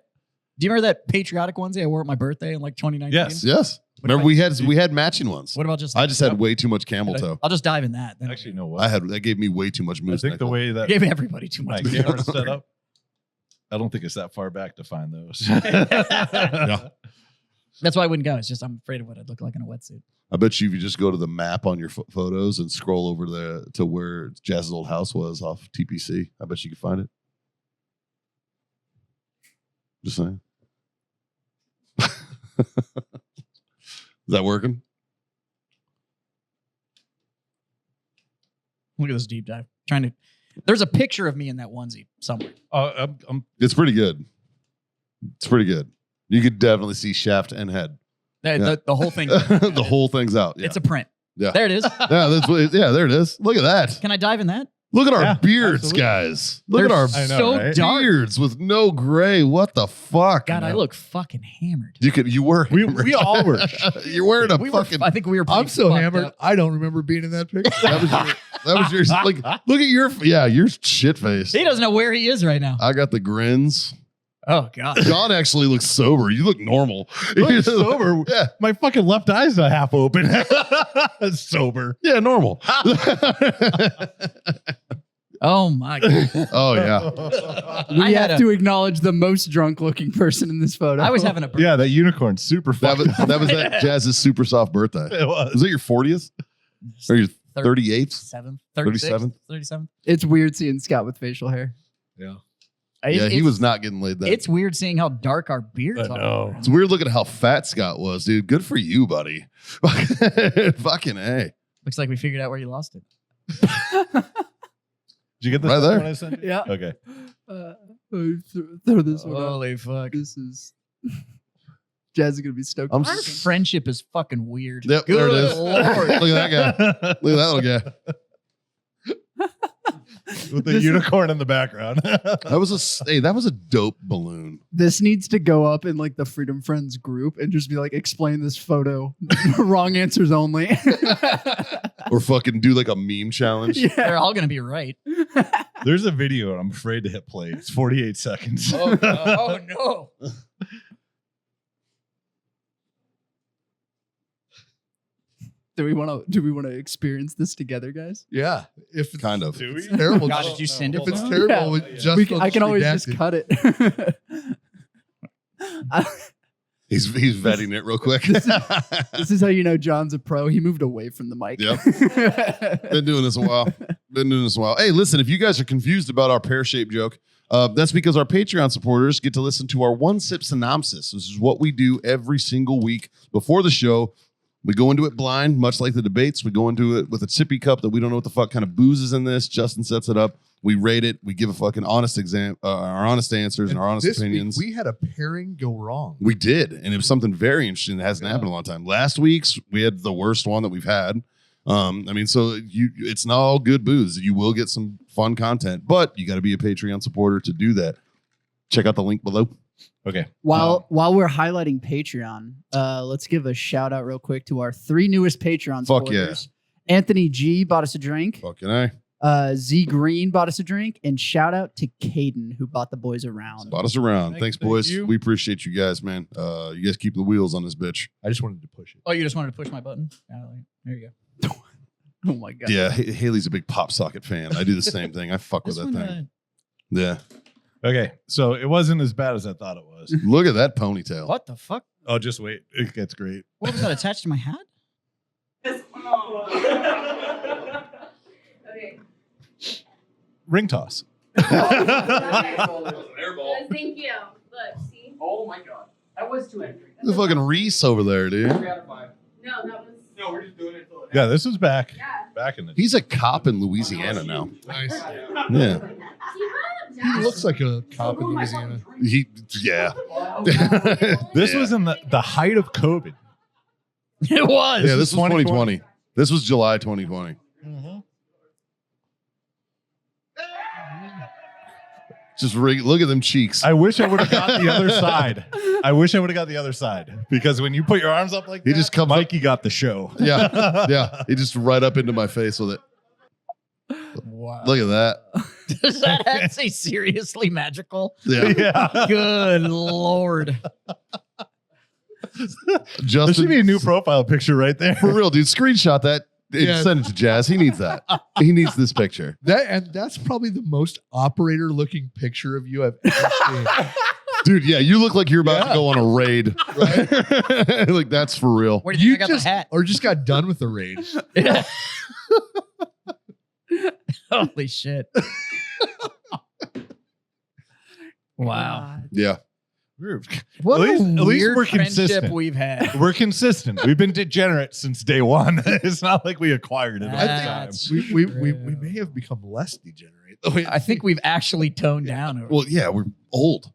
Do you remember that patriotic onesie I wore at my birthday in like 2019? Yes. yes. What Remember about- we had matching ones. What about just? I just had way too much camel toe. I'll just dive in that. Then. Actually, no. What? That gave me way too much I moose. think the way I that gave everybody too my much. camera's set up, I don't think it's that far back to find those. Yeah. That's why I wouldn't go. It's just I'm afraid of what I'd look like in a wetsuit. I bet you if you just go to the map on your photos and scroll over to where Jazz's old house was off TPC, I bet you could find it. Just saying. Is that working? Look at this deep dive. Trying to. There's a picture of me in that onesie somewhere. I'm It's pretty good. It's pretty good. You could definitely see shaft and head. The whole thing. The whole thing's out. Yeah. It's a print. Yeah. There it is. Yeah, that's what there it is. Look at that. Can I dive in that? Look at our Yeah, beards, absolutely. guys. Look at They're our I know, so right? dark. beards with no gray. What the fuck? God, I look fucking hammered. You were hammered. we all were. You're wearing a We were, fucking I think we were. I'm pretty so fucked hammered. up. I don't remember being in that picture. that was yours. Like, look at your shit face. He doesn't know where he is right now. I got the grins. Oh God. John actually looks sober. You look normal. Look sober. Yeah. My fucking left eye's not half open. Sober. Yeah, normal. Oh my God. Oh yeah. We I had have to acknowledge the most drunk-looking person in this photo. I was having a. Yeah, that unicorn super That fucked was that Jazz's super soft birthday. It was. Was it your 40th? Or your 38th? 37th, 37th? 37th. It's weird seeing Scott with facial hair. Yeah. Yeah, he was not getting laid that. It's weird seeing how dark our beards I are. know. It's weird looking at how fat Scott was, dude. Good for you, buddy. Fucking A. Looks like we figured out where you lost it. Did you get this Right there. when I sent you? Yeah. Okay. Throw this one up. Holy fuck. This is Jazz is gonna be stoked. I'm Our s- friendship is fucking weird. Yep, Good there it is. Lord. Look at that guy. Look at that little guy. With the This is- unicorn in the background. That was a dope balloon. This needs to go up in like the Freedom Friends group and just be like, explain this photo. Wrong answers only. Or fucking do like a meme challenge. Yeah. They're all going to be right. There's a video and I'm afraid to hit play. It's 48 seconds. Oh, no. Do we want to experience this together, guys? Yeah. If it's Kind of. Do we? terrible, God, just- did you send it? if it's to terrible, Yeah. with just I can always just redacted. cut it. He's vetting it real quick. This is how you know John's a pro. He moved away from the mic. Yep. Been doing this a while. Hey, listen, if you guys are confused about our pear-shaped joke, that's because our Patreon supporters get to listen to our one sip synopsis. This is what we do every single week before the show. We go into it blind, much like the debates. We go into it with a sippy cup that we don't know what the fuck kind of booze is in this. Justin sets it up. We rate it. We give a fucking honest our honest answers and our honest this opinions. Week, we had a pairing go wrong. We did, and it was something very interesting that hasn't happened in a long time. Last week's we had the worst one that we've had. I mean, so it's not all good booze. You will get some fun content, but you got to be a Patreon supporter to do that. Check out the link below. Okay. While we're highlighting Patreon, let's give a shout out real quick to our 3 newest Patreon Fuck supporters. Yeah. Anthony G bought us a drink. Fucking A. Z Green bought us a drink, and shout out to Caden who bought the boys around. Bought us around. Thanks, boys. you. We appreciate you guys, man. You guys keep the wheels on this bitch. I just wanted to push it. Oh, you just wanted to push my button? There you go. Oh my god. Yeah, Haley's a big Pop Socket fan. I do the same thing. I fuck with This that one, thing. Yeah. Okay. So it wasn't as bad as I thought it was. Look at that ponytail. What the fuck? Oh, just wait. It gets great. What was that attached to my hat? Okay. Ring toss. Thank you. Look, see? Oh my god. That was 2 entries. The fucking Reese over there, dude. 3 out of 5. No, that was. No, we're just doing it till it Yeah, this was back. Yeah. Back in the He's a cop in Louisiana now. Nice. Yeah. He looks like a cop in Louisiana. Yeah. This Yeah. was in the height of COVID. It was. Yeah, this was 2020. 2020. This was July 2020. Just look at them cheeks. I wish I would have got the other side. I wish I would have got the other side because when you put your arms up like He that, just comes up- Mikey got the show. Yeah. Yeah. He just right up into my face with it. Wow. Look at that. Does that hat say seriously magical? Yeah. Yeah. Good lord. There Justin, should be a new profile picture right there. for real, dude. Screenshot that and Yeah. send it to Jazz. He needs that. He needs this picture. That's probably the most operator looking picture of you I've ever seen. Dude, yeah, you look like you're about to go on a raid. Right? Like, that's for real. Where did you You think I got just the hat? or just got done with the raid. Holy shit. Wow. Yeah. What At least- a at least weird we're friendship consistent. we've had. We're consistent. We've been degenerate since day one. It's not like we acquired it over That's- time. We may have become less degenerate. I think we've actually toned down. Well, yeah, we're old.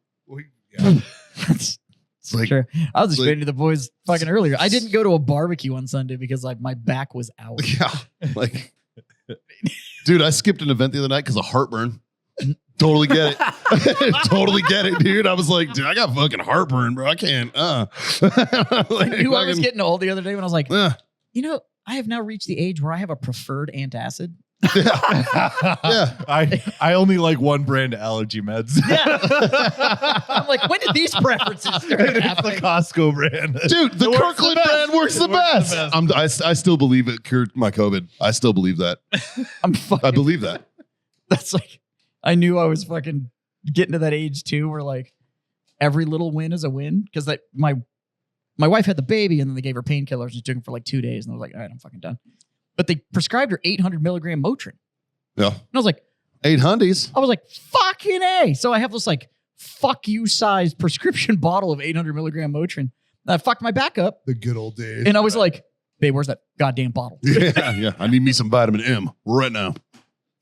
Yeah. That's It's like, true. I was like- explaining to the boys fucking earlier. I didn't go to a barbecue on Sunday because like my back was out. yeah, like, dude, I skipped an event the other night because of heartburn. Totally get it. Totally get it, dude. I was like, dude, I got fucking heartburn, bro. I can't. I knew I was getting old the other day when I was like, you know, I have now reached the age where I have a preferred antacid. Yeah. I only like one brand of allergy meds. I'm like, when did these preferences start It's the happening? Costco brand. Dude, the It works Kirkland the best. brand works the It works best. the best. I still believe it cured my COVID. I still believe that. I'm I fucking. believe that. That's like, I knew I was fucking getting to that age too, where like every little win is a win. Because that my wife had the baby and then they gave her painkillers and she took them for like 2 days and I was like, all right, I'm fucking done. But they prescribed her 800 milligram Motrin. Yeah. And I was like, 800s. fucking A. So I have this like fuck you size prescription bottle of 800 milligram Motrin. And I fucked my back up The good old days. and I was like, babe, where's that goddamn bottle? Yeah, yeah. I need me some vitamin M right now.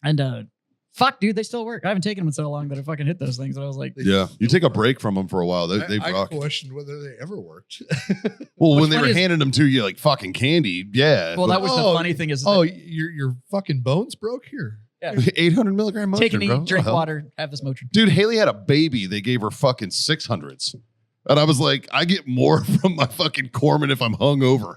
And fuck, dude, they still work. I haven't taken them in so long that I fucking hit those things. And I was like, Yeah. You take a break from them for a while. They I rock. questioned whether they ever worked. Well, when What's they were funny is- handing them to you like fucking candy, yeah. well, that was Oh, the funny thing is Oh, your fucking bones broke here. 800 milligram Motrin, take an bro. eat, drink What the hell? water, have this Motrin. Dude, Haley had a baby. They gave her fucking 600s. And I was like, I get more from my fucking Corman if I'm hungover.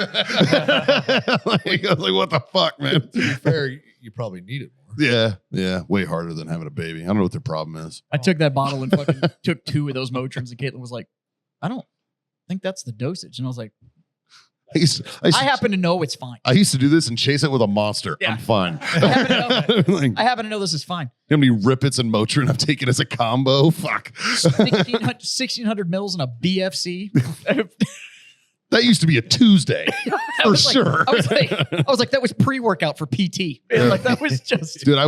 Like, I was like, what the fuck, man? To be fair, you probably need it more. Yeah, yeah. Way harder than having a baby. I don't know what their problem is. I took that bottle and fucking took 2 of those Motrins, and Caitlin was like, I don't think that's the dosage. And I was like, I used I happen to know it's fine. I used to do this and chase it with a monster. Yeah. I'm fine. Like, I happen to know this is fine. how many Rippets and Motrin I've taken as a combo? Fuck. 1600 mils in a BFC. That used to be a Tuesday for sure. I was like, that was pre-workout for PT. And like that was just Dude,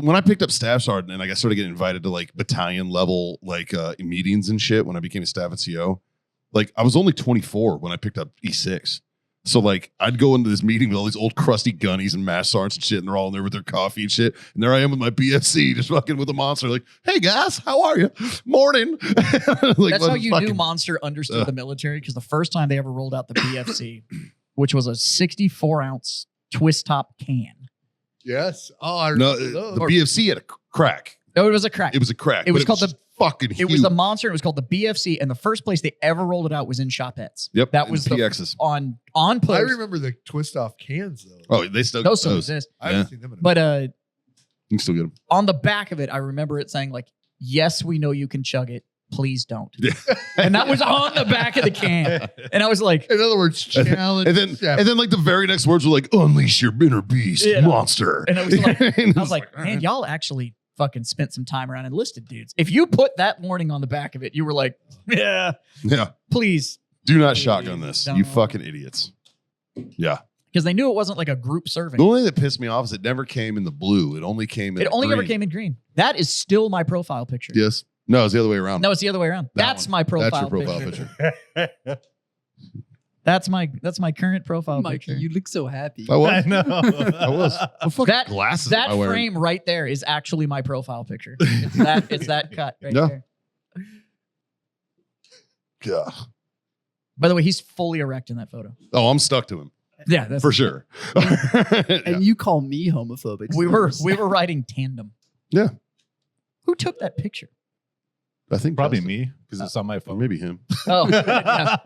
when I picked up staff sergeant and I started getting invited to like battalion level like meetings and shit when I became a staff at CO, like I was only 24 when I picked up E6. So like I'd go into this meeting with all these old crusty gunnies and mass sergeants and shit, and they're all in there with their coffee and shit. And there I am with my BFC, just fucking with a monster. Like, hey guys, how are you? Morning. Like, That's how you knew Monster understood the military, because the first time they ever rolled out the BFC, which was a 64-ounce twist top can. Yes. Oh, I No, remember those. the BFC had a crack. No, it was a crack. It was a crack. It was but called just fucking huge. It was the Monster. It was called the BFC, and the first place they ever rolled it out was in Shopettes. Yep. That and was PXs. on I post. remember the twist off cans though. Oh, they still Those still exist. I haven't seen them in a But You can still get them. on the back of it, I remember it saying like, "Yes, we know you can chug it. Please don't." Yeah. And that was on the back of the can. And I was like, In other words, challenge. And then like the very next words were like, unleash your inner beast, Yeah. monster. And I was like, And I was like, man, y'all actually fucking spent some time around enlisted dudes. If you put that warning on the back of it, you were like, yeah, yeah. please. Do not shotgun this. You Don't. fucking idiots. Yeah. Because they knew it wasn't like a group serving. The only thing that pissed me off is it never came in the blue. It only came in It only ever green. came in green. That is still my profile picture. Yes. No, it's the other way around. No, it's the other way around. That That's one. my profile, That's your profile picture. picture. That's my current profile Mikey, picture. you look so happy. I was. know. I was. What fucking That- glasses That am I wearing? frame right there is actually my profile picture. It's that cut right Yeah. there. God. By the way, he's fully erect in that photo. Oh, I'm stuck to him Yeah, that's for sure. And you call me homophobic. We were riding tandem. Yeah. Who took that picture? I think Probably Justin. me, because it's on my Or phone. maybe him. Oh, yeah.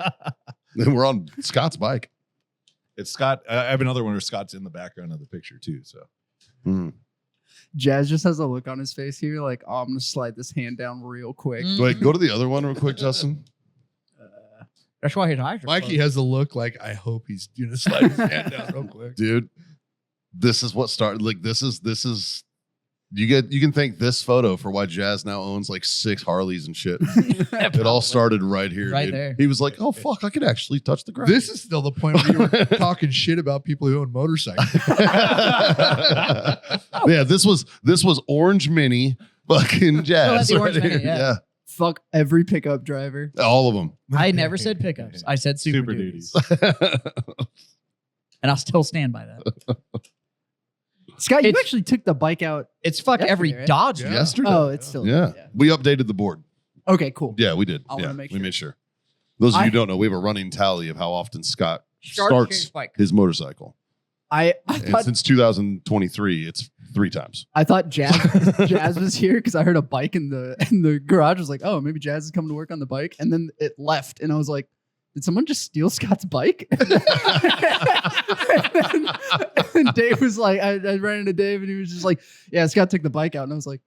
And we're on Scott's bike. It's Scott. I have another one where Scott's in the background of the picture too. So Jazz just has a look on his face here, like, oh, I'm gonna slide this hand down real quick. Mm. Wait, go to the other one real quick, Justin. That's why his eyes are Mikey closed. has a look like I hope he's gonna slide his hand down real quick. Dude, this is what started. Like, this is you can thank this photo for why Jazz now owns like 6 Harleys and shit. It all started right here. Right dude. there. He was like, oh fuck, I could actually touch the ground. This is still the point where you were talking shit about people who own motorcycles. Yeah, this was Orange Mini fucking Jazz. the Orange right Mini, here. yeah. Fuck every pickup driver. All of them. I never said pickups. I said super duties. And I'll still stand by that. Scott, you It's- actually took the bike out. It's fuck Yesterday, every right? Dodge. Yeah. Yesterday. Oh, it's still Yeah. We updated the board. Okay, cool. Yeah, we did. I wanna Yeah, make we sure. made sure. Those of you I- who don't know, we have a running tally of how often Scott Starts starts his bike. his motorcycle. I And thought since 2023, it's 3 times. Jazz was here because I heard a bike in the garage. I was like, oh, maybe Jazz is coming to work on the bike, and then it left, and I was like, did someone just steal Scott's bike? and Dave was like, I ran into Dave, and he was just like, yeah, Scott took the bike out, and I was like,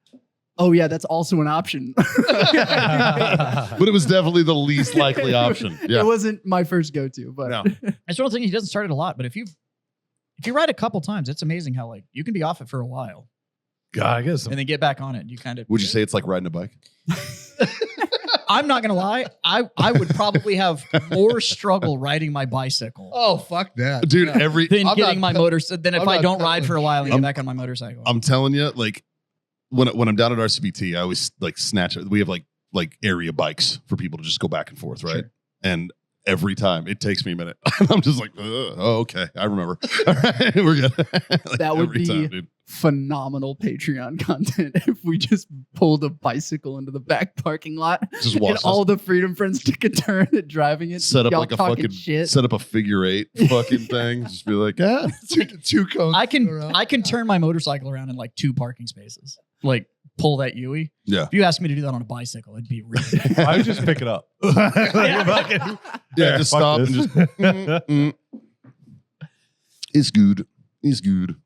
oh yeah, that's also an option. But it was definitely the least likely option. Yeah. It wasn't my first go-to, but No. That's one thing he doesn't start it a lot, but if you ride a couple times, it's amazing how like you can be off it for a while God, I guess. and then get back on it. And you kind of Would you say it's like riding a bike? I'm not gonna lie. I would probably have more struggle riding my bicycle Oh, fuck that. Dude, Yeah. every than I'm getting not my motor. Than if I'm I not don't ride telling- for a while and I'm- get back on my motorcycle. I'm telling you, like when I'm down at RCBT, I always like snatch it. We have like area bikes for people to just go back and forth, right? Sure. And every time it takes me a minute. I'm just like, oh, okay, I remember. All right, we're good. Like, That would every be- time, dude. phenomenal Patreon content if we just pulled a bicycle into the back parking lot Just and watch all the Freedom Friends took a turn at driving it. set up y'all like a talking fucking shit. set up a figure 8 fucking thing. Just be like, ah, two cones. I can around. I can turn my motorcycle around in like 2 parking spaces. Like pull that Yui. Yeah. If you asked me to do that on a bicycle, it'd be really. I would just pick it up. yeah, just fuck stop this. and just. It's good. It's good.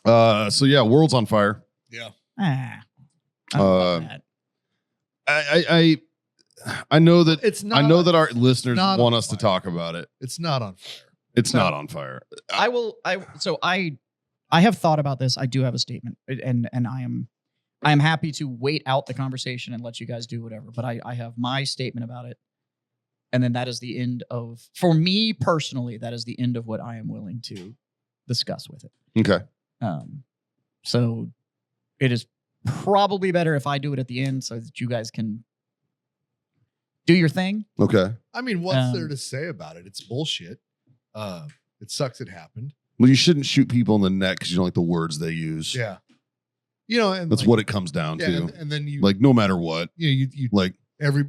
So yeah, world's on fire. I don't Uh, love that. I know that It's not. I know that our listeners not want on us to fire. talk about it. It's not on fire. It's not on fire. I have thought about this. I do have a statement, and I am happy to wait out the conversation and let you guys do whatever. But I have my statement about it, and then that is the end of, for me personally, that is the end of what I am willing to discuss with it. Okay. So it is probably better if I do it at the end so that you guys can do your thing. Okay. I mean, what's Um, there to say about it? It's bullshit. It sucks it happened. Well, you shouldn't shoot people in the neck because you don't like the words they use. Yeah. You know, and That's like, what it comes down yeah, to. and then you Like, no matter what, you like, every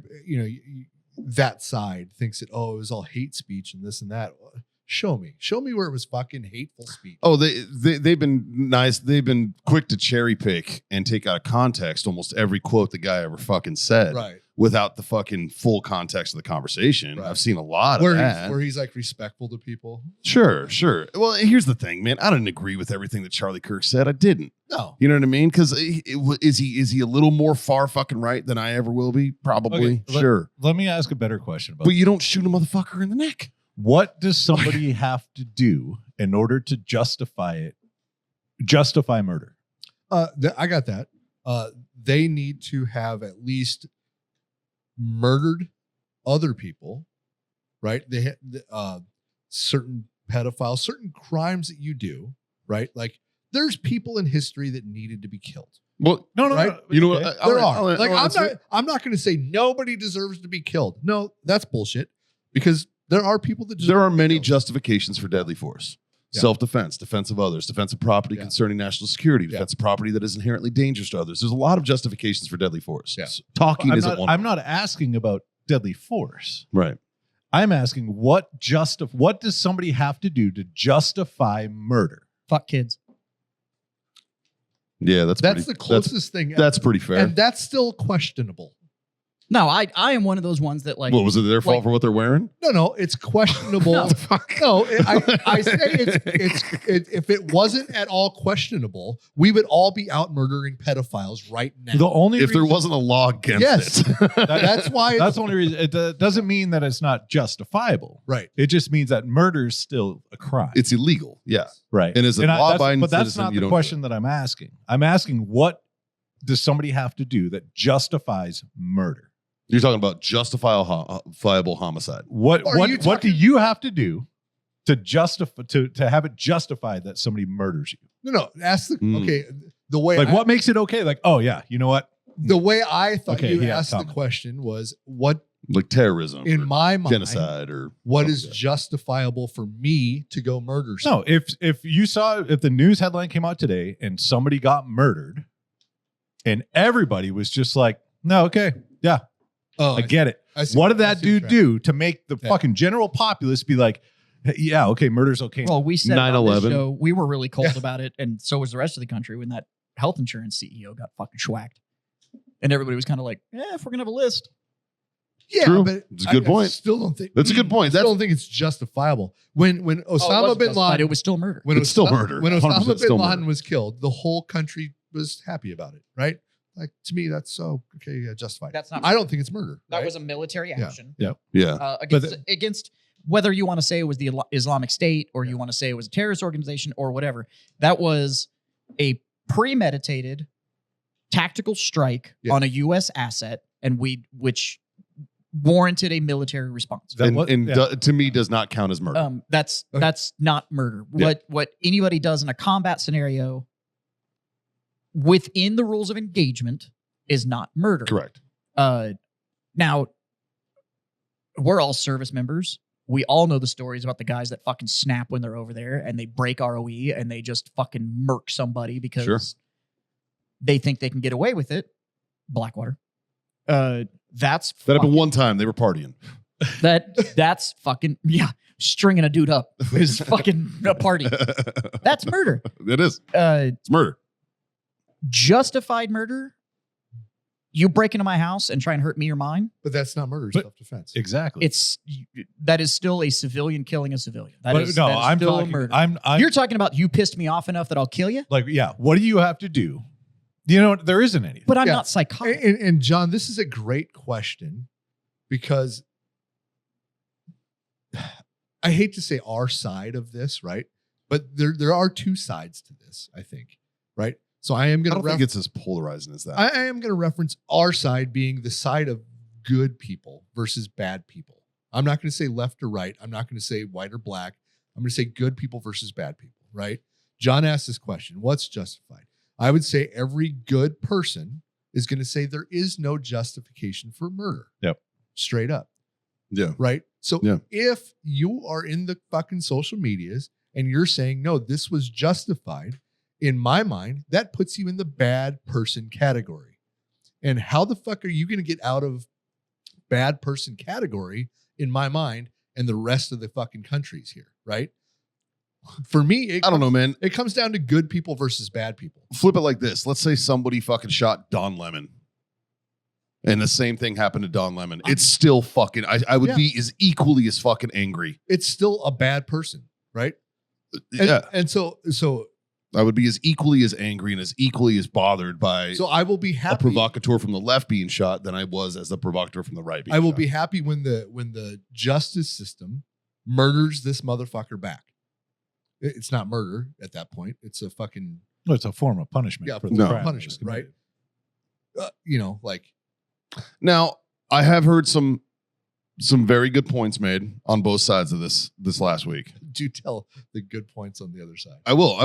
that side thinks that, oh, it was all hate speech and this and that. Show me where it was fucking hateful speech. oh, they've been nice. They've been quick to cherry pick and take out of context almost every quote the guy ever fucking said, Right. without the fucking full context of the conversation. Right. I've seen a lot Where of he's, that. where he's like respectful to people. Sure. Well, here's the thing, man. I didn't agree with everything that Charlie Kirk said. I didn't. No. You know what I mean? Because is he a little more far fucking right than I ever will be? Probably. Okay, Sure. Let me ask a better question about But you don't shoot a motherfucker in the neck. what does somebody have to do in order to justify murder? I got that. They need to have at least murdered other people, right? They certain pedophiles, certain crimes that you do, right? Like there's people in history that needed to be killed. Well, No, Right? you know okay. what? There are. I'm not going to say nobody deserves to be killed. No, that's bullshit. Because there are people that deserve There are to be many killed. justifications for deadly force. Yeah. Self-defense, defense of others, defense of property Yeah. concerning national security, Yeah. defense of property that is inherently dangerous to others. There's a lot of justifications for deadly force. Yeah. Talking I'm isn't not, one. I'm not asking about deadly force. Right. I'm asking what does somebody have to do to justify murder? Fuck kids. Yeah, that's That's pretty, the closest thing. That's pretty fair. And that's still questionable. No, I am one of those ones that like what was it? Their fault like- for what they're wearing? No, it's questionable. No. No, I say if it wasn't at all questionable, we would all be out murdering pedophiles right now. The only If there reason- wasn't a law against Yes. it. That's why. that's the only reason. It doesn't mean that it's not justifiable. Right. It just means that murder is still a crime. It's illegal. Yeah. right. And as a that's- law-abiding but that's citizen, not you the don't do question that I'm asking. I'm asking what does somebody have to do that justifies murder? You're talking about justifiable homicide. What Are you what do talking- you have to do to justify to have it justified that somebody murders you? No. Ask the Mm. okay. The way Like what makes it okay? Like, oh yeah, you know what? the way I thought Okay, you he has asked the comment. question was what Like terrorism. in or my mind genocide or what something is like that. justifiable for me to go murder someone. No, if the news headline came out today and somebody got murdered and everybody was just like, no, okay, yeah, Oh, I get it. I see- What did I that see the dude trend. do to make the Yeah. fucking general populace be like, hey, yeah, okay, murder's okay? well, we said on this 9/11. show, we were really cold Yeah. about it, and so was the rest of the country when that health insurance CEO got fucking schwacked. And everybody was kind of like, if we're gonna have a list. Yeah, True. but It's a good I point. still don't think That's a good point. I That's don't think it's justifiable. When Oh, it Osama wasn't bin justified, Laden it was still murder. when It's still Osama- murder. When 100% Osama bin still Laden murder. was killed, the whole country was happy about it, right? Like to me, that's so okay, yeah, justified. That's not. I don't think it's murder. That right? was a military Yeah. action yeah. against whether you want to say it was the Islamic State or you want to say it was a terrorist organization or whatever. That was a premeditated tactical strike Yeah. on a U.S. asset, and which warranted a military response. That was- yeah. To me does not count as murder. That's Okay. that's not murder. Yeah. What anybody does in a combat scenario within the rules of engagement is not murder. Correct. Now, we're all service members. We all know the stories about the guys that fucking snap when they're over there and they break ROE and they just fucking murk somebody because Sure. they think they can get away with it. Blackwater. That's That fucking, happened one time. They were partying. that's fucking stringing a dude up is fucking a party. That's murder. It is. It's murder. Justified murder. You break into my house and try and hurt me or mine. But that's not murder, it's But- self-defense. Exactly. That is still a civilian killing a civilian. That But is no, that is I'm still talking. a murder. I'm You're talking about you pissed me off enough that I'll kill you, like, yeah. What do you have to do? You know, there isn't anything. but I'm Yeah. not psychotic. And John, this is a great question because I hate to say our side of this, right? But there are two sides to this, I think, right? So I am I going don't to think it's as polarizing as that. I am going to reference our side being the side of good people versus bad people. I'm not going to say left or right. I'm not going to say white or black. I'm going to say good people versus bad people, right? John asked this question, what's justified? I would say every good person is going to say there is no justification for murder. Yep. Straight up, yeah. right? So Yeah. if you are in the fucking social medias and you're saying, no, this was justified, in my mind, that puts you in the bad person category. And how the fuck are you going to get out of bad person category in my mind and the rest of the fucking countries here, right? For me, I don't know, man. it comes down to good people versus bad people. Flip it like this. Let's say somebody fucking shot Don Lemon. And the same thing happened to Don Lemon. It's still fucking, I would Yeah. be as equally as fucking angry. It's still a bad person, right? Yeah. And so I would be as equally as angry and as equally as bothered by I will be a happy. provocateur from the left being shot than I was as the provocateur from the right being I will shot. be happy when the justice system murders this motherfucker back. It's not murder at that point. It's a fucking Well, it's a form of punishment. Yeah, for the no. crime that punishment, was right? committed. Like Now, I have heard some very good points made on both sides of this last week. do tell the good points on the other side. I will.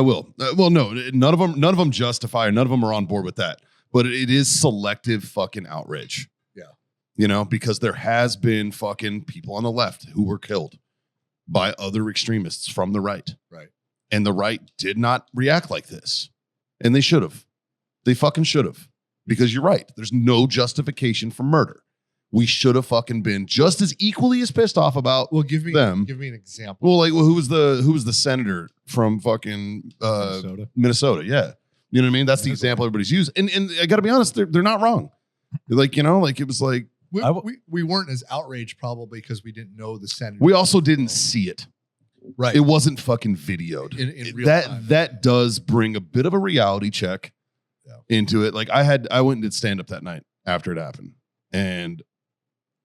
Well, no, none of them justify, or none of them are on board with that. But it is selective fucking outrage. Yeah. Because there has been fucking people on the left who were killed by other extremists from the right. Right. And the right did not react like this. And they should have. They fucking should have. Because you're right. There's no justification for murder. We should have fucking been just as equally as pissed off about. Well, give me them. Give me an example. Well, who was the senator from fucking Minnesota? Yeah. You know what I mean? That's the example everybody's used. And I got to be honest, they're not wrong. It was like, We weren't as outraged probably because we didn't know the senator. we also didn't see it. right. It wasn't fucking videoed. In real time. That does bring a bit of a reality check Yeah. into it. Like I went and did stand up that night after it happened, and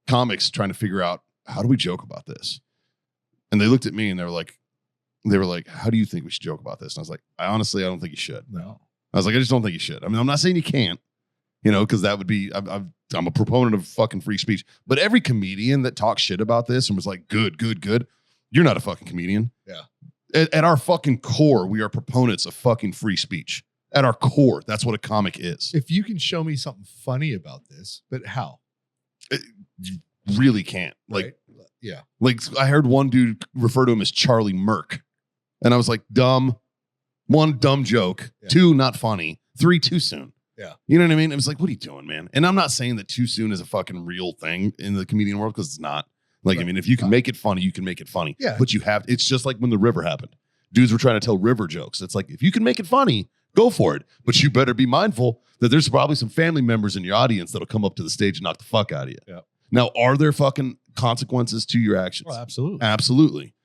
comics trying to figure out how do we joke about this, and they looked at me and they were like, how do you think we should joke about this? And I was like, I don't think you should. No. I was like, I just don't think you should. I mean, I'm not saying you can't, because that would be, I'm a proponent of fucking free speech. But every comedian that talks shit about this and was like, good, you're not a fucking comedian. Yeah. At our fucking core, we are proponents of fucking free speech. At our core, that's what a comic is. If you can show me something funny about this, but how? You really can't. Like, Right? Yeah. like I heard one dude refer to him as Charlie Merck. And I was like, dumb. One, dumb joke. Yeah. Two, not funny. Three, too soon. Yeah. You know what I mean? It was like, what are you doing, man? And I'm not saying that too soon is a fucking real thing in the comedian world, because it's not. Like, Right. I mean, if you can make it funny, you can make it funny. Yeah. But it's just like when the river happened. Dudes were trying to tell river jokes. It's like, if you can make it funny, go for it. But you better be mindful that there's probably some family members in your audience that'll come up to the stage and knock the fuck out of you. Yeah. Now, are there fucking consequences to your actions? Well, absolutely. Absolutely.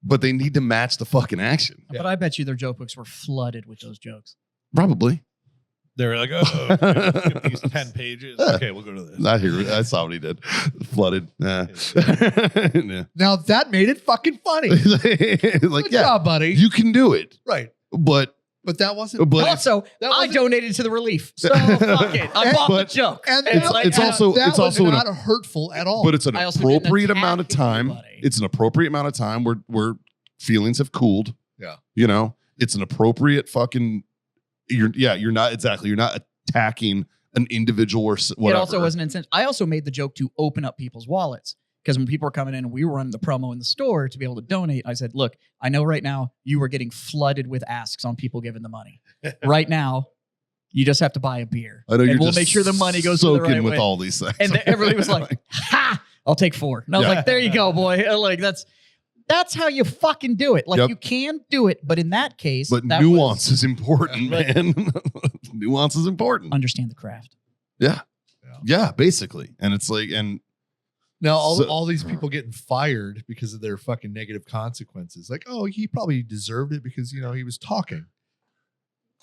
But they need to match the fucking action. Yeah. But I bet you their joke books were flooded with those jokes. Probably. They were like, oh, get these 10 pages. Okay, we'll go to this. I saw what he did. Flooded. Yeah. Yeah. Now that made it fucking funny. Like, Good yeah, job, buddy. you can do it. Right. But That wasn't. But Also, that I wasn't- donated to the relief. So fuck it. I bought the But- joke. and it's- that- it's and also- that it's was also not hurtful at all. but it's an I also didn't appropriate attack amount of time. anybody. It's an appropriate amount of time where feelings have cooled. Yeah. It's an appropriate fucking you're not attacking an individual or whatever. It also wasn't incentive. I also made the joke to open up people's wallets, because when people were coming in and we were running the promo in the store to be able to donate, I said, look, I know right now you were getting flooded with asks on people giving the money. Right now, you just have to buy a beer. I know and you're we'll just make sure the money goes to the soaking right with way. all these things. And everybody was like, ha, I'll take 4. And I was Yeah. like, there you go, boy. Like, that's how you fucking do it. Like, Yep. you can do it, but in that case, But that nuance was- is important, Right. man. Nuance is important. understand the craft. Yeah, basically. And it's like, and now So- all these people getting fired because of their fucking negative consequences. Like, oh, he probably deserved it because he was talking.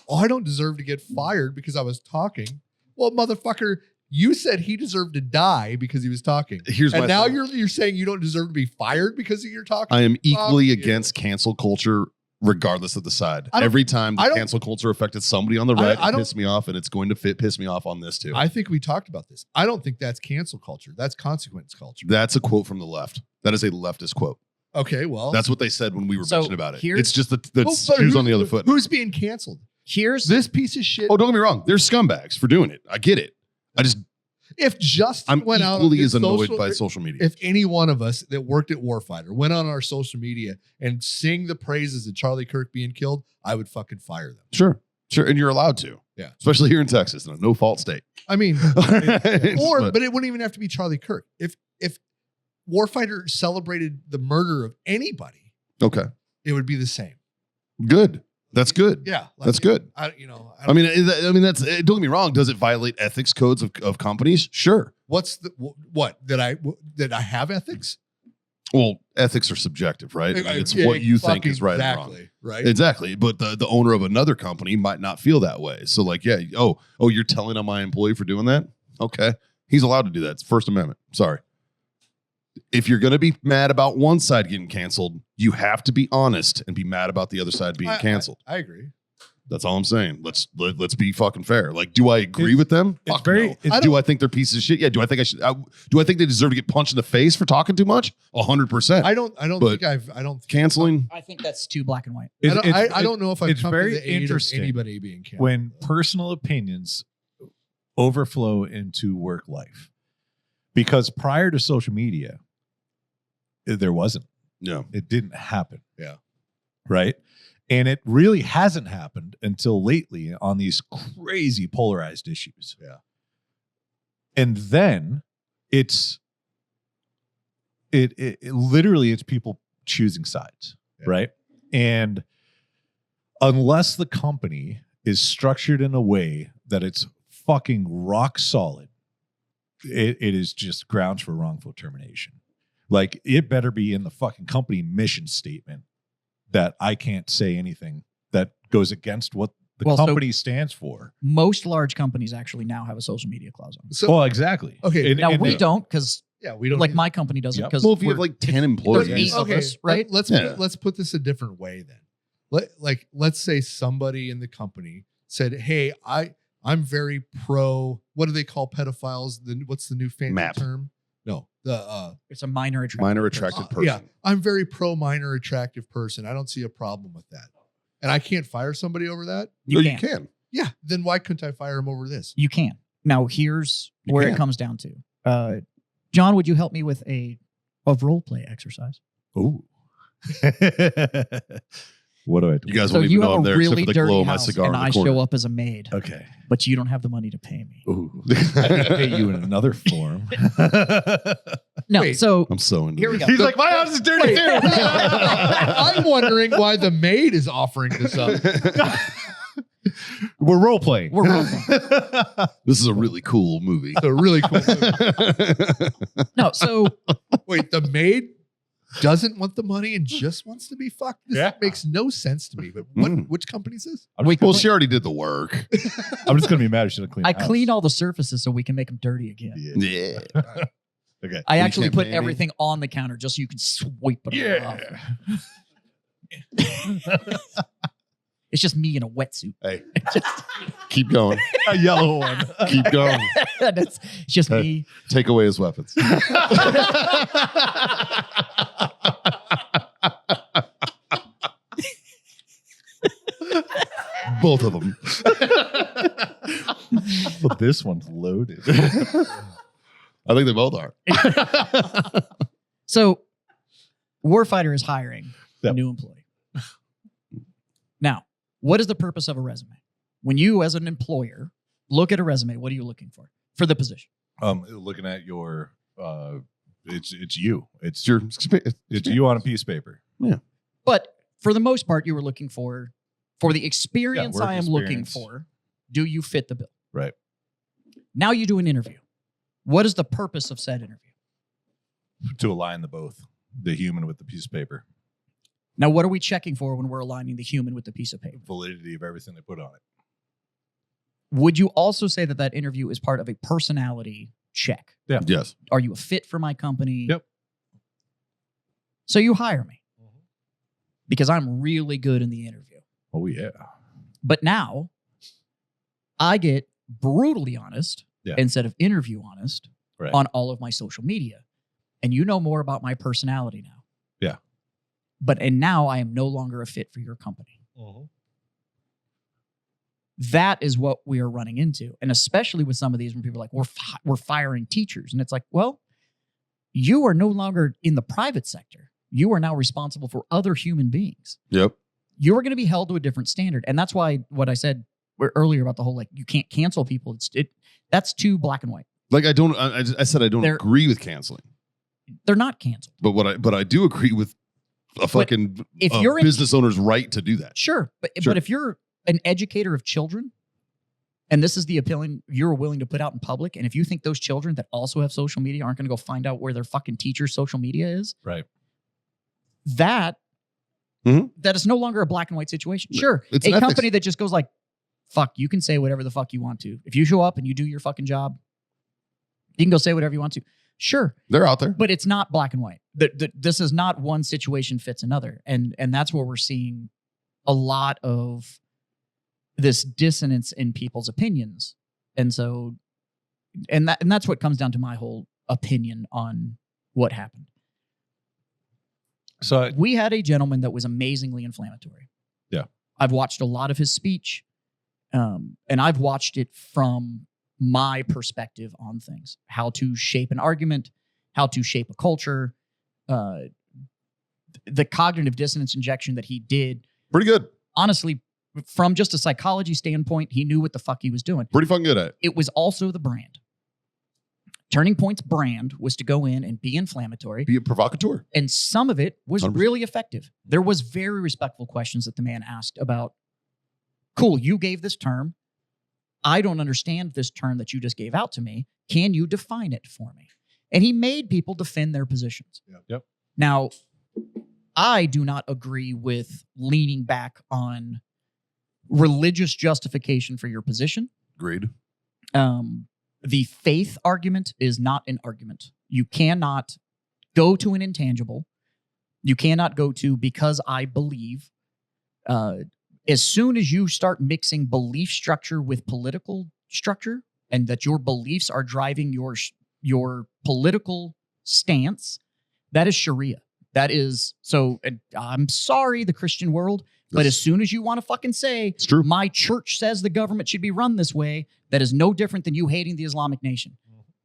Oh, I don't deserve to get fired because I was talking. Well, motherfucker, you said he deserved to die because he was talking. here's my And now thing. you're saying you don't deserve to be fired because of your talking. I am equally Fuck you. against cancel culture, regardless of the side. I don't- Every time I the don't- cancel culture affected somebody on the I- right, I it don't- pissed me off, and it's going to piss me off on this too. I think we talked about this. I don't think that's cancel culture. That's consequence culture. That's a quote from the left. That is a leftist quote. Okay, well, That's what they said when we were So mentioning about it. here's- It's just the Well, but shoes on the other foot. Who's being canceled? Here's This piece of shit. Oh, don't get me wrong. There's scumbags for doing it. I get it. If Justin I'm went out on equally his as annoyed social- by social media. if any one of us that worked at Warfighter went on our social media and sing the praises of Charlie Kirk being killed, I would fucking fire them. Sure. And you're allowed to. Yeah. Especially here in Texas, in a no-fault state. I mean, But but it wouldn't even have to be Charlie Kirk. If Warfighter celebrated the murder of anybody, okay, it would be the same. good. That's good. Yeah, That's good. I I mean, that's. Don't get me wrong. Does it violate ethics codes of companies? Sure. what's the what did I have ethics? Well, ethics are subjective, right? It's Yeah, what you think is right and wrong. exactly, right? Exactly. But the owner of another company might not feel that way. So like, yeah, oh, you're telling on my employee for doing that? Okay. He's allowed to do that. It's First Amendment. Sorry. If you're going to be mad about one side getting canceled, you have to be honest and be mad about the other side being canceled. I agree. That's all I'm saying. Let's be fucking fair. Like, do I agree with them? it's Fuck very- no. it's- Do I think they're pieces of shit? Yeah. Do I think I should? Do I think they deserve to get punched in the face for talking too much? 100%. I don't But think I don't Canceling. I think that's too black and white. I don't know if I've it's come to very the aid of interesting anybody being canceled. when personal opinions overflow into work life. Because prior to social media, there wasn't. Yeah. It didn't happen. Yeah. Right. And it really hasn't happened until lately on these crazy polarized issues. Yeah. And then it literally it's people choosing sides. Yeah. Right. And unless the company is structured in a way that it's fucking rock solid, it is just grounds for wrongful termination. Like, it better be in the fucking company mission statement that I can't say anything that goes against what the Well, so- company stands for. Most large companies actually now have a social media clause on. So Well, exactly. Okay, And- Now and we they- don't, because yeah, we don't like need- my company doesn't. Yep. Because Well, if you have like 10 employees, there's 8 of us, right? Let's let's put this a different way then. Let's say somebody in the company said, "Hey, I'm very pro. What do they call pedophiles? What's the new fancy MAP. term? No, the it's a minor attractive. minor attracted person. yeah, I'm very pro minor attractive person. I don't see a problem with that, and I can't fire somebody over that. You No, can. you can. Yeah, then why couldn't I fire him over this? You can. Now here's You where can. it comes down to. John, would you help me with a role play exercise? Ooh. What do I do? You guys So won't even you know have I'm a there except really for the dirty glow of my house, cigar and in the I corner. show up as a maid, Okay. but you don't have the money to pay me. Ooh. I can pay you in another form. No, Wait. so I'm so into here we it. go. He's like, my house is dirty Wait. too. I'm wondering why the maid is offering this up. We're role playing. We're role playing. This is a really cool movie. It's a really cool movie. No, so Wait, the maid doesn't want the money and just wants to be fucked? This Yeah. makes no sense to me. But which company is this? Well, she already did the work. I'm just gonna be mad if she doesn't clean. I the house. clean all the surfaces so we can make them dirty again. Yeah. Yeah. Okay. I You actually can't put pay me? everything on the counter just so you can sweep it off. It's just me in a wetsuit. Hey, keep going. A yellow one. Keep going. It's just me. Take away his weapons. Both of them. Well, this one's loaded. I think they both are. So, Warfighter is hiring a Yep. new employee. Now, what is the purpose of a resume? When you, as an employer, look at a resume, what are you looking for the position? Looking at your, it's you. It's It's you on a piece of paper. But for the most part, you were looking for the experience work I am looking experience. for. Do you fit the bill? Right. Now you do an interview. What is the purpose of said interview? To align the human with the piece of paper. Now, what are we checking for when we're aligning the human with the piece of paper? Validity of everything they put on it. Would you also say that interview is part of a personality check? Yeah. Yes. Are you a fit for my company? Yep. So you hire me because I'm really good in the interview. Oh yeah. But now I get brutally honest Yeah. instead of interview honest Right. on all of my social media. And you know more about my personality now. Yeah. And now I am no longer a fit for your company. That is what we are running into. And especially with some of these when people are like, we're firing teachers. And it's like, well, you are no longer in the private sector. You are now responsible for other human beings. Yep. You are going to be held to a different standard. And that's why what I said earlier about the whole, like, you can't cancel people. That's too black and white. Like I said I don't agree with canceling. They're not canceled. But I do agree with a fucking if you're business owner's right to do that. Sure. But if you're an educator of children, and this is the opinion you're willing to put out in public, and if you think those children that also have social media aren't going to go find out where their fucking teacher's social media is, Right. That is no longer a black and white situation. Sure. It's a an company ethics. that just goes like, fuck, you can say whatever the fuck you want to. If you show up and you do your fucking job, you can go say whatever you want to. Sure. They're out there. But it's not black and white. This is not one situation fits another. And that's where we're seeing a lot of this dissonance in people's opinions. And so, and that's what comes down to my whole opinion on what happened. So We had a gentleman that was amazingly inflammatory. Yeah. I've watched a lot of his speech, and I've watched it from my perspective on things, how to shape an argument, how to shape a culture, the cognitive dissonance injection that he did. Pretty good. Honestly, from just a psychology standpoint, he knew what the fuck he was doing. Pretty fucking good at it. It was also the brand. Turning Point's brand was to go in and be inflammatory. Be a provocateur. And some of it was 100%. really effective. There was very respectful questions that the man asked about, cool, you gave this term. I don't understand this term that you just gave out to me. Can you define it for me? And he made people defend their positions. Yep. Now, I do not agree with leaning back on religious justification for your position. Agreed. The faith argument is not an argument. You cannot go to an intangible. You cannot go to because I believe. As soon as you start mixing belief structure with political structure, and that your beliefs are driving your political stance, that is Sharia. That is so. And I'm sorry, the Christian world, but as soon as you want to fucking say, It's true. my church says the government should be run this way, that is no different than you hating the Islamic nation.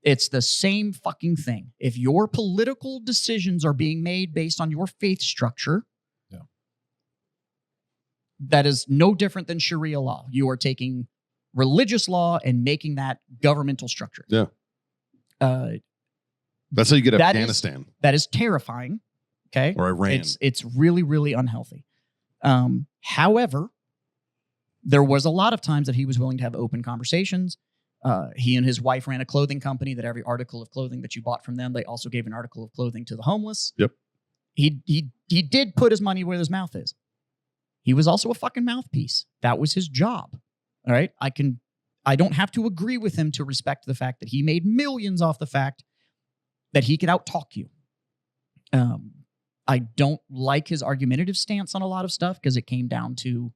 It's the same fucking thing. If your political decisions are being made based on your faith structure, that is no different than Sharia law. You are taking religious law and making that governmental structure. Yeah. That's how you get that Afghanistan That is terrifying. Okay. or Iran. It's really, really unhealthy. However, there was a lot of times that he was willing to have open conversations. He and his wife ran a clothing company that every article of clothing that you bought from them, they also gave an article of clothing to the homeless. Yep. He did put his money where his mouth is. He was also a fucking mouthpiece. That was his job. All right. I don't have to agree with him to respect the fact that he made millions off the fact that he could out-talk you. I don't like his argumentative stance on a lot of stuff because it came down to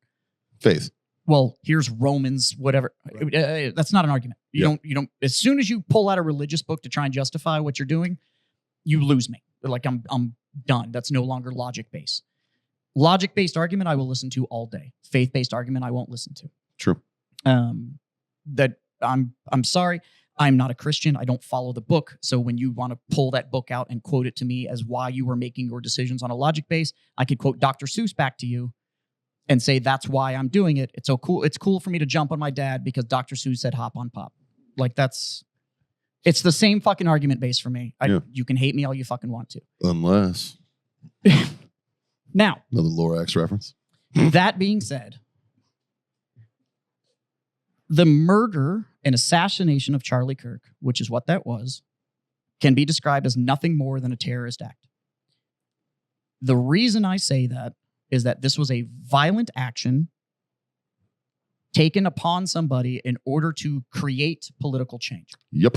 Faith. well, here's Romans, whatever. That's not an argument. You don't. As soon as you pull out a religious book to try and justify what you're doing, you lose me. Like I'm done. That's no longer logic based. Logic based argument I will listen to all day. Faith based argument I won't listen to. True. That I'm sorry. I'm not a Christian. I don't follow the book. So when you want to pull that book out and quote it to me as why you were making your decisions on a logic base, I could quote Dr. Seuss back to you and say that's why I'm doing it. It's so cool. It's cool for me to jump on my dad because Dr. Seuss said hop on pop. Like it's the same fucking argument base for me. You can hate me all you fucking want to. Unless. Now, Another Lorax reference. that being said, the murder and assassination of Charlie Kirk, which is what that was, can be described as nothing more than a terrorist act. The reason I say that is that this was a violent action taken upon somebody in order to create political change. Yep.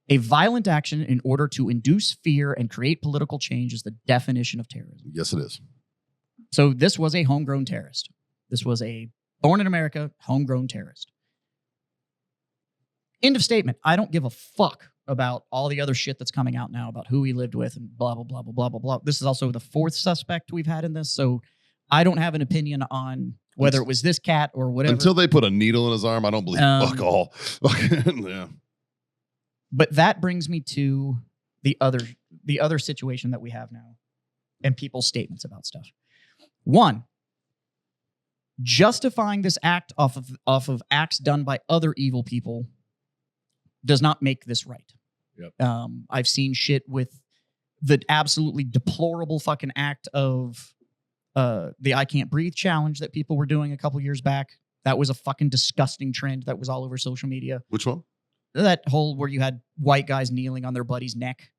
A violent action in order to induce fear and create political change is the definition of terrorism. Yes, it is. So this was a homegrown terrorist. This was a born in America, homegrown terrorist. End of statement. I don't give a fuck about all the other shit that's coming out now about who he lived with and blah, blah, blah, blah, blah, blah, blah. This is also the fourth suspect we've had in this. So I don't have an opinion on whether it was this cat or whatever. Until they put a needle in his arm, I don't believe fuck all. Yeah. But that brings me to the other situation that we have now and people's statements about stuff. One, justifying this act off of acts done by other evil people does not make this right. Yep. I've seen shit with the absolutely deplorable fucking act of the I Can't Breathe challenge that people were doing a couple years back. That was a fucking disgusting trend that was all over social media. Which one? That whole where you had white guys kneeling on their buddy's neck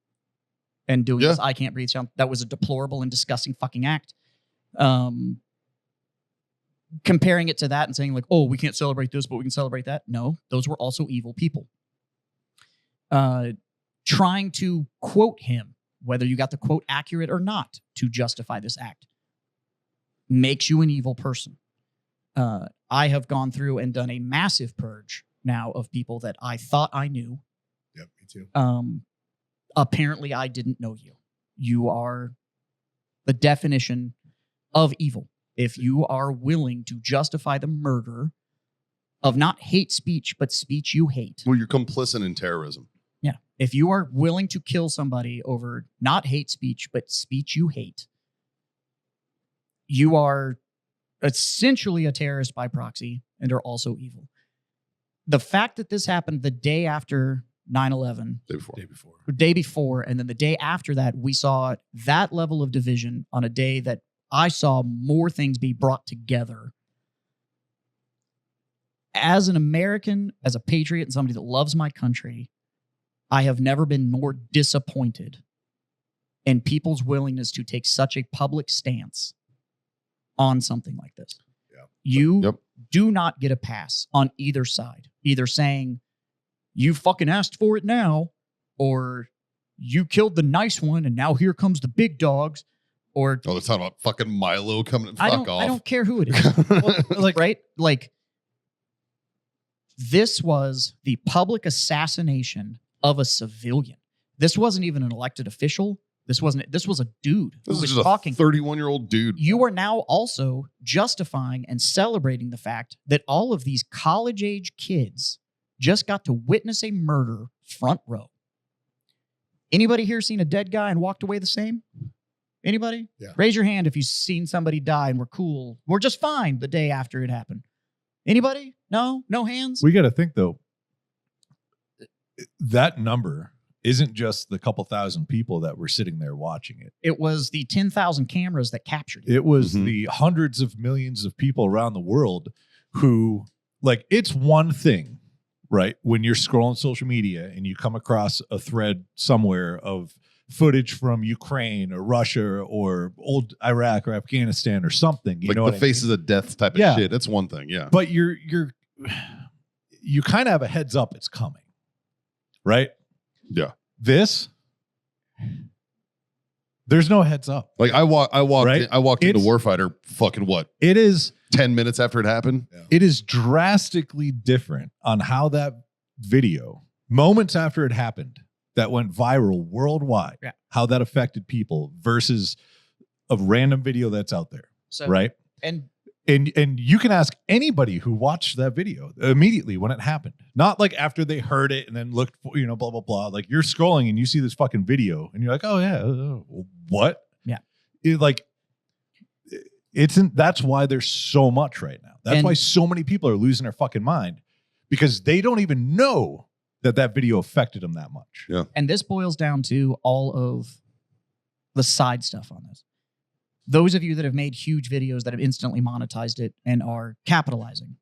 and doing this I Can't Breathe challenge. That was a deplorable and disgusting fucking act. Comparing it to that and saying like, oh, we can't celebrate this, but we can celebrate that. No, those were also evil people. Trying to quote him, whether you got the quote accurate or not, to justify this act makes you an evil person. I have gone through and done a massive purge now of people that I thought I knew. Yep, me too. Apparently, I didn't know you. You are the definition of evil. If you are willing to justify the murder of not hate speech, but speech you hate. Well, you're complicit in terrorism. Yeah. If you are willing to kill somebody over not hate speech, but speech you hate, you are essentially a terrorist by proxy and are also evil. The fact that this happened the day after 9/11, Day before. day before, and then the day after that, we saw that level of division on a day that I saw more things be brought together. As an American, as a patriot, and somebody that loves my country, I have never been more disappointed in people's willingness to take such a public stance on something like this. Yeah. You do not get a pass on either side. Either saying, you fucking asked for it now, or you killed the nice one and now here comes the big dogs. Or they're talking about fucking Milo coming and fuck off. I don't care who it is. Well, like, right? Like, this was the public assassination of a civilian. This wasn't even an elected official. This was a dude who This was is just talking. a 31-year-old dude. You are now also justifying and celebrating the fact that all of these college-age kids just got to witness a murder front row. Anybody here seen a dead guy and walked away the same? Anybody? Yeah. Raise your hand if you've seen somebody die and we're cool. We're just fine the day after it happened. Anybody? No? No hands? We got to think, though, that number isn't just the couple thousand people that were sitting there watching it. It was the 10,000 cameras that captured it. It was Mhm. the hundreds of millions of people around the world who, like, it's one thing, right? When you're scrolling social media and you come across a thread somewhere of footage from Ukraine or Russia or old Iraq or Afghanistan or something, you Like know the what I faces mean? of death type of Yeah. shit. That's one thing. Yeah. But you kind of have a heads up it's coming, right? Yeah. This, there's no heads up. Like I walked Right? I walked into It's- Warfighter fucking what? It is 10 minutes after it happened? It is drastically different on how that video, moments after it happened, that went viral worldwide, how that affected people versus a random video that's out there, So, right? And And you can ask anybody who watched that video immediately when it happened, not like after they heard it and then looked, blah, blah, blah. Like you're scrolling and you see this fucking video and you're like, oh yeah, what? Yeah. That's why there's so much right now. That's why so many people are losing their fucking mind because they don't even know that video affected them that much. Yeah. And this boils down to all of the side stuff on this. Those of you that have made huge videos that have instantly monetized it and are capitalizing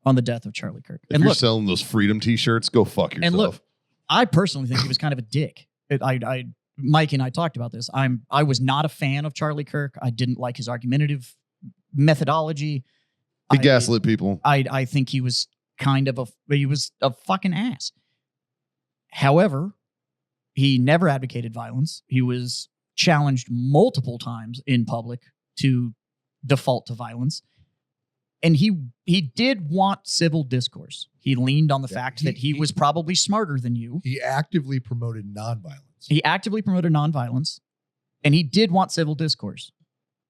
on the death of Charlie Kirk. If And you're look, selling those freedom t-shirts, go fuck yourself. and look, I personally think he was kind of a dick. Mike and I talked about this. I was not a fan of Charlie Kirk. I didn't like his argumentative methodology. He gaslit people. I think he was he was a fucking ass. However, he never advocated violence. He was challenged multiple times in public to default to violence. And he did want civil discourse. He leaned on the fact that he was probably smarter than you. He actively promoted nonviolence. He actively promoted nonviolence, and he did want civil discourse.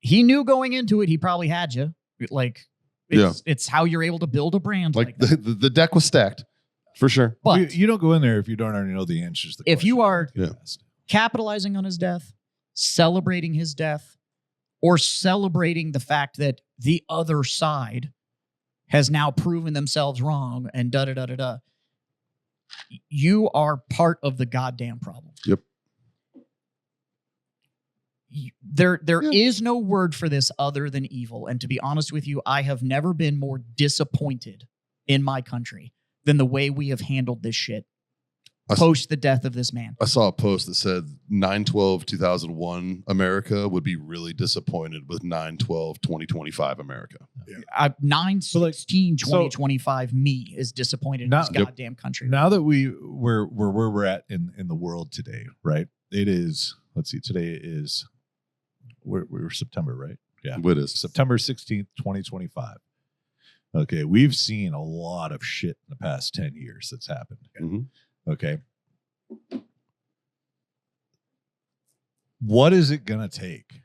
He knew going into it, he probably had you. Like, It's how you're able to build a brand like Like that. the deck was stacked for sure. But you don't go in there if you don't already know the answers. To the if you questions are that get asked. capitalizing on his death, celebrating his death, or celebrating the fact that the other side has now proven themselves wrong and da-da-da-da-da, you are part of the goddamn problem. Yep. There is no word for this other than evil. And to be honest with you, I have never been more disappointed in my country than the way we have handled this shit post the death of this man. I saw a post that said 9/12/2001 America would be really disappointed with 9/12/2025 America. 9/16/2025 me is disappointed in this goddamn country. Now that we're where we're at in the world today, right? It is. Let's see. Today is we're September, right? Yeah, It is. September 16th, 2025. Okay, we've seen a lot of shit in the past 10 years that's happened. Mhm. Okay. What is it going to take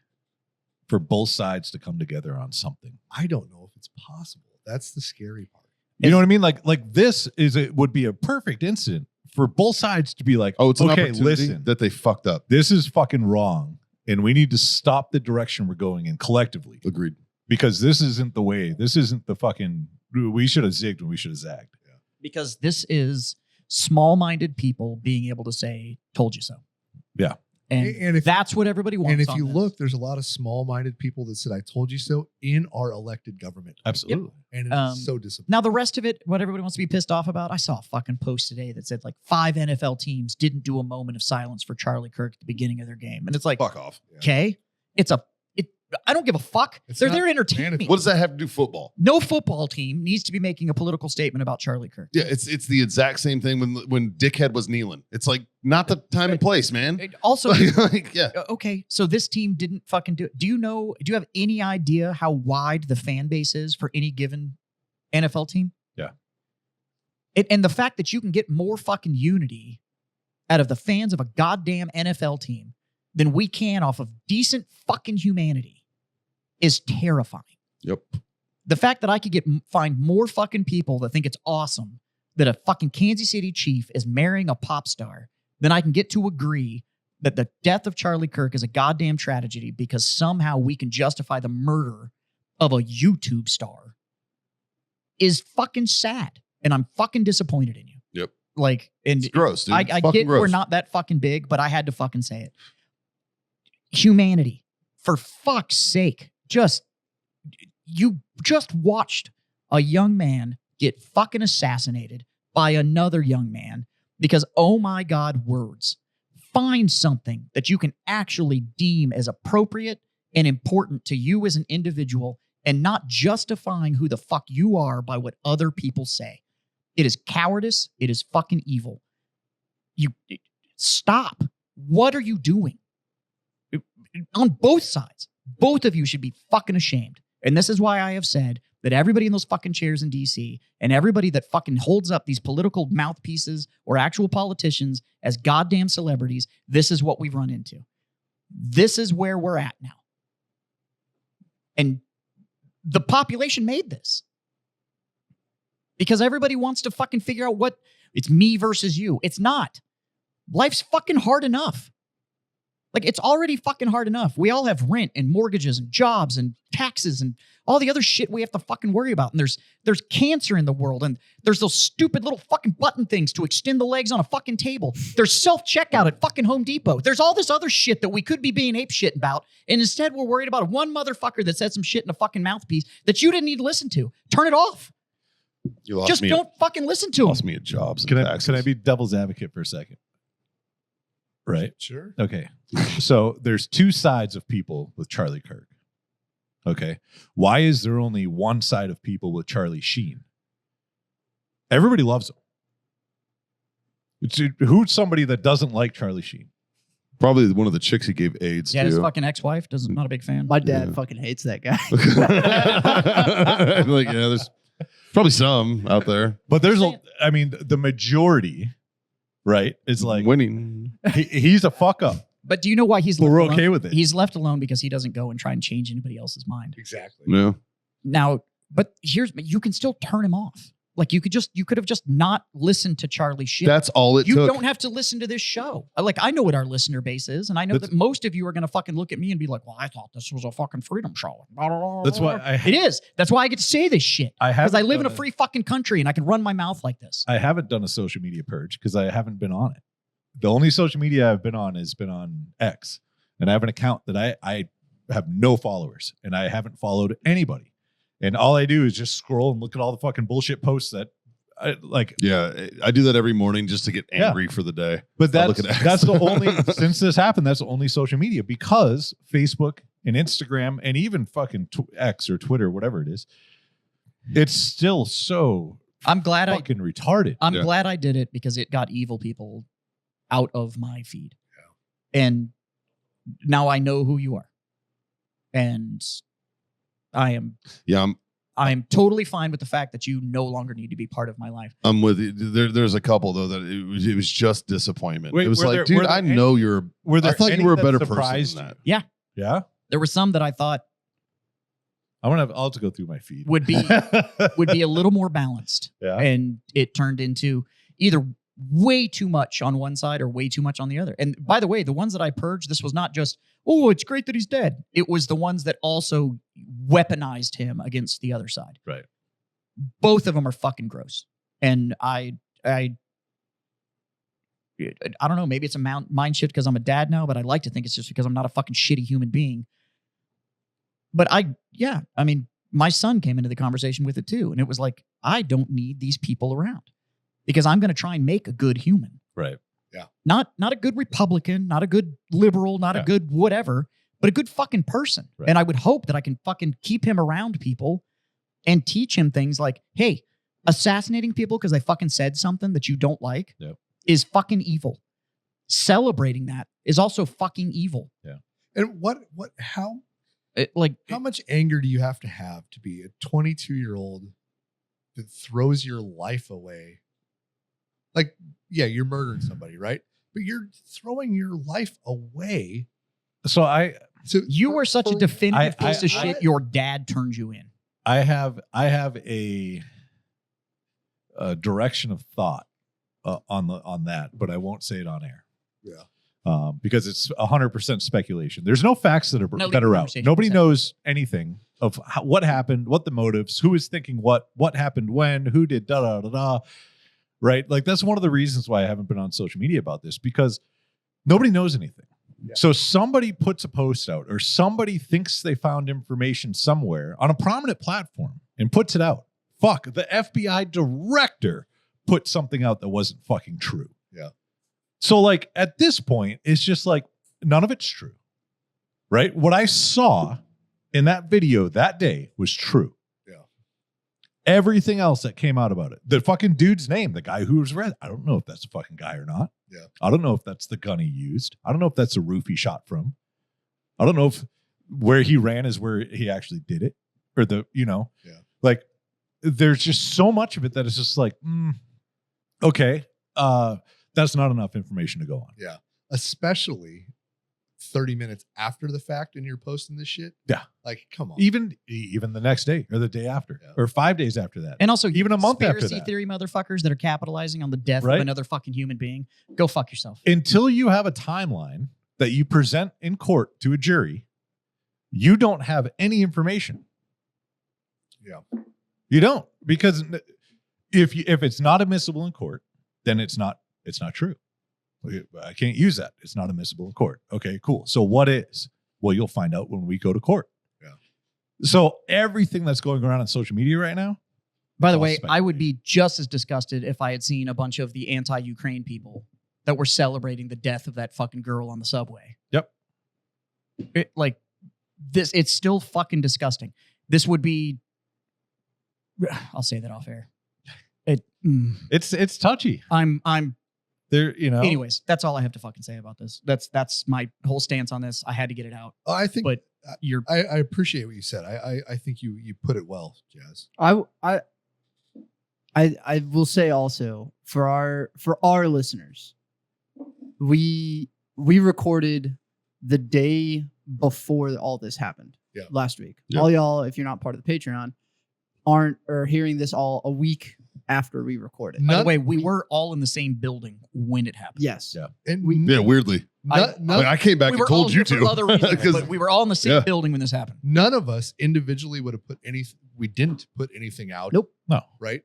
for both sides to come together on something? I don't know if it's possible. That's the scary part. You know what I mean? Like this would be a perfect incident for both sides to be like, Oh, it's an okay, opportunity listen, that they fucked up. this is fucking wrong. And we need to stop the direction we're going in collectively Agreed. because this isn't the way. This isn't the fucking, we should have zigged when we should have zagged. Because this is small-minded people being able to say, told you so. Yeah. And if that's what everybody wants. and if on you this. look, there's a lot of small-minded people that said "I told you so" in our elected government, Absolutely. and it's so disappointing. Now, the rest of it, what everybody wants to be pissed off about, I saw a fucking post today that said like 5 NFL teams didn't do a moment of silence for Charlie Kirk at the beginning of their game. And it's like, Fuck off. okay, I don't give a fuck. It's They're not- there entertaining man, me. What does that have to do with football? No football team needs to be making a political statement about Charlie Kirk. Yeah, it's the exact same thing when Dickhead was kneeling. It's like not the time and place, man. It also, Like, yeah. okay, so this team didn't fucking do it. Do you have any idea how wide the fan base is for any given NFL team? Yeah. And the fact that you can get more fucking unity out of the fans of a goddamn NFL team than we can off of decent fucking humanity is terrifying. Yep. The fact that I could find more fucking people that think it's awesome that a fucking Kansas City Chief is marrying a pop star than I can get to agree that the death of Charlie Kirk is a goddamn tragedy because somehow we can justify the murder of a YouTube star is fucking sad. And I'm fucking disappointed in you. Yep. Like, and It's gross, dude. I It's get fucking gross. we're not that fucking big, but I had to fucking say it. Humanity, for fuck's sake, you just watched a young man get fucking assassinated by another young man because, oh my God, words. Find something that you can actually deem as appropriate and important to you as an individual and not justifying who the fuck you are by what other people say. It is cowardice. It is fucking evil. Stop. What are you doing? On both sides, both of you should be fucking ashamed. And this is why I have said that everybody in those fucking chairs in DC and everybody that fucking holds up these political mouthpieces or actual politicians as goddamn celebrities, this is what we've run into. This is where we're at now. And the population made this. Because everybody wants to fucking figure out what it's me versus you. It's not. Life's fucking hard enough. Like, it's already fucking hard enough. We all have rent and mortgages and jobs and taxes and all the other shit we have to fucking worry about. And there's cancer in the world. And there's those stupid little fucking button things to extend the legs on a fucking table. There's self-checkout at fucking Home Depot. There's all this other shit that we could be being ape shit about. And instead, we're worried about one motherfucker that said some shit in a fucking mouthpiece that you didn't need to listen to. Turn it off. You lost Just me. don't fucking listen to him. Lost me at jobs. And Can taxes. I be devil's advocate for a second? Right. Sure. Okay. So there's two sides of people with Charlie Kirk. Okay. Why is there only one side of people with Charlie Sheen? Everybody loves him. Who's somebody that doesn't like Charlie Sheen? Probably one of the chicks he gave AIDS Yeah, his to. fucking ex-wife not a big fan. My dad Yeah. fucking hates that guy. Like, yeah, there's probably some out there But there's the majority, right? Is like winning. he's a fuck up. But do you know why he's But left we're alone? okay with it. He's left alone because he doesn't go and try and change anybody else's mind. Exactly. Yeah. Now, But you can still turn him off. Like you could have just not listened to Charlie's shit. That's all it You took. don't have to listen to this show. Like, I know what our listener base is, and I know that most of you are going to fucking look at me and be like, well, I thought this was a fucking freedom show. That's why It is. That's why I get to say this shit. Because I haven't live in a done free fucking country and I can run my mouth like this. I haven't done a social media purge because I haven't been on it. The only social media I've been on has been on X, and I have an account that I have no followers, and I haven't followed anybody. And all I do is just scroll and look at all the fucking bullshit posts that I like. Yeah, I do that every morning just to get angry for the day. But I look at X. that's the only, since this happened, that's the only social media, because Facebook and Instagram and even fucking X or Twitter, whatever it is, it's still so I'm glad fucking retarded. I'm glad I did it because it got evil people out of my feed. Yeah. And now I know who you are. And I am totally fine with the fact that you no longer need to be part of my life. I'm with you. There's a couple though that it was just disappointment. Wait, it was were like, there- dude, were there I any- know you're. Were there I thought any you were a that better surprised person than that. Yeah. Yeah. There were some that I thought I'll have to go through my feed. would be a little more balanced. Yeah. And it turned into either way too much on one side or way too much on the other. And by the way, the ones that I purged, this was not just, oh, it's great that he's dead. It was the ones that also weaponized him against the other side. Right. Both of them are fucking gross. And I don't know, maybe it's a mind shift because I'm a dad now, but I like to think it's just because I'm not a fucking shitty human being. But I mean, my son came into the conversation with it too. And it was like, I don't need these people around because I'm going to try and make a good human. Right. Yeah. Not a good Republican, not a good liberal, not a good whatever, but a good fucking person. Right. And I would hope that I can fucking keep him around people and teach him things like, hey, assassinating people because they fucking said something that you don't like is fucking evil. Celebrating that is also fucking evil. Yeah. And how How much anger do you have to be a 22-year-old that throws your life away? Like, yeah, you're murdering somebody, right? But you're throwing your life away. So you were such a definitive piece of I- shit. Your dad turned you in. I have a direction of thought on that, but I won't say it on air. Yeah. Because it's 100% speculation. There's no facts that are leave that the are out. conversation Nobody aside. knows anything of what happened, what the motives, who is thinking what happened when, who did da da da da. Right? Like that's one of the reasons why I haven't been on social media about this, because nobody knows anything. Yeah. So somebody puts a post out or somebody thinks they found information somewhere on a prominent platform and puts it out. Fuck, the FBI director put something out that wasn't fucking true. Yeah. So like at this point, it's just like none of it's true. Right? What I saw in that video that day was true. Yeah. Everything else that came out about it. The fucking dude's name, the guy who was red. I don't know if that's a fucking guy or not. Yeah. I don't know if that's the gun he used. I don't know if that's a roof he shot from. I don't know if where he ran is where he actually did it. Or like there's just so much of it that it's just like, okay, that's not enough information to go on. Yeah. Especially 30 minutes after the fact and you're posting this shit. Yeah. Like, come on. Even the next day or the day after or 5 days after that. And also, even a month after conspiracy that. theory motherfuckers that are capitalizing on the death Right? of another fucking human being. Go fuck yourself. Until you have a timeline that you present in court to a jury, you don't have any information. Yeah. You don't, because if it's not admissible in court, then it's not true. I can't use that. It's not admissible in court. Okay, cool. So what is? Well, you'll find out when we go to court. Yeah. So everything that's going around on social media right now. By the all way, I would speculation. be just as disgusted if I had seen a bunch of the anti-Ukraine people that were celebrating the death of that fucking girl on the subway. Yep. It's still fucking disgusting. This would be, I'll say that off air. It's touchy. I'm There, anyways, that's all I have to fucking say about this. That's my whole stance on this. I had to get it out. I think, But I appreciate what you said. I think you put it well, Jazz. I will say also for our listeners, we recorded the day before all this happened. Yeah. Last week. Yeah. All y'all, if you're not part of the Patreon, are hearing this all a week after we record it. By the way, we were all in the same building when it happened. Yes. Yeah. And Yeah, weirdly. I came back We and were told all you here for to. other reasons, 'Cause- but we were all in the same Yeah. building when this happened. none of us individually would have put we didn't put anything out. Nope. No. Right?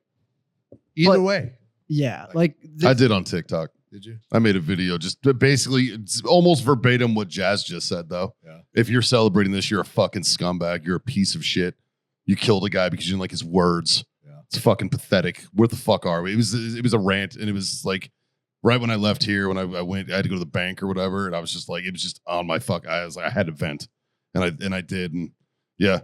Either But- way. Yeah. Like I did on TikTok. Did you? I made a video just basically it's almost verbatim what Jazz just said, though. Yeah. If you're celebrating this, you're a fucking scumbag. You're a piece of shit. You killed a guy because you didn't like his words. Yeah. It's fucking pathetic. Where the fuck are we? It was a rant, and it was like right when I left here, when I went, I had to go to the bank or whatever, and I was just like, it was just on my fuck. I was like, I had to vent, and I did, and yeah.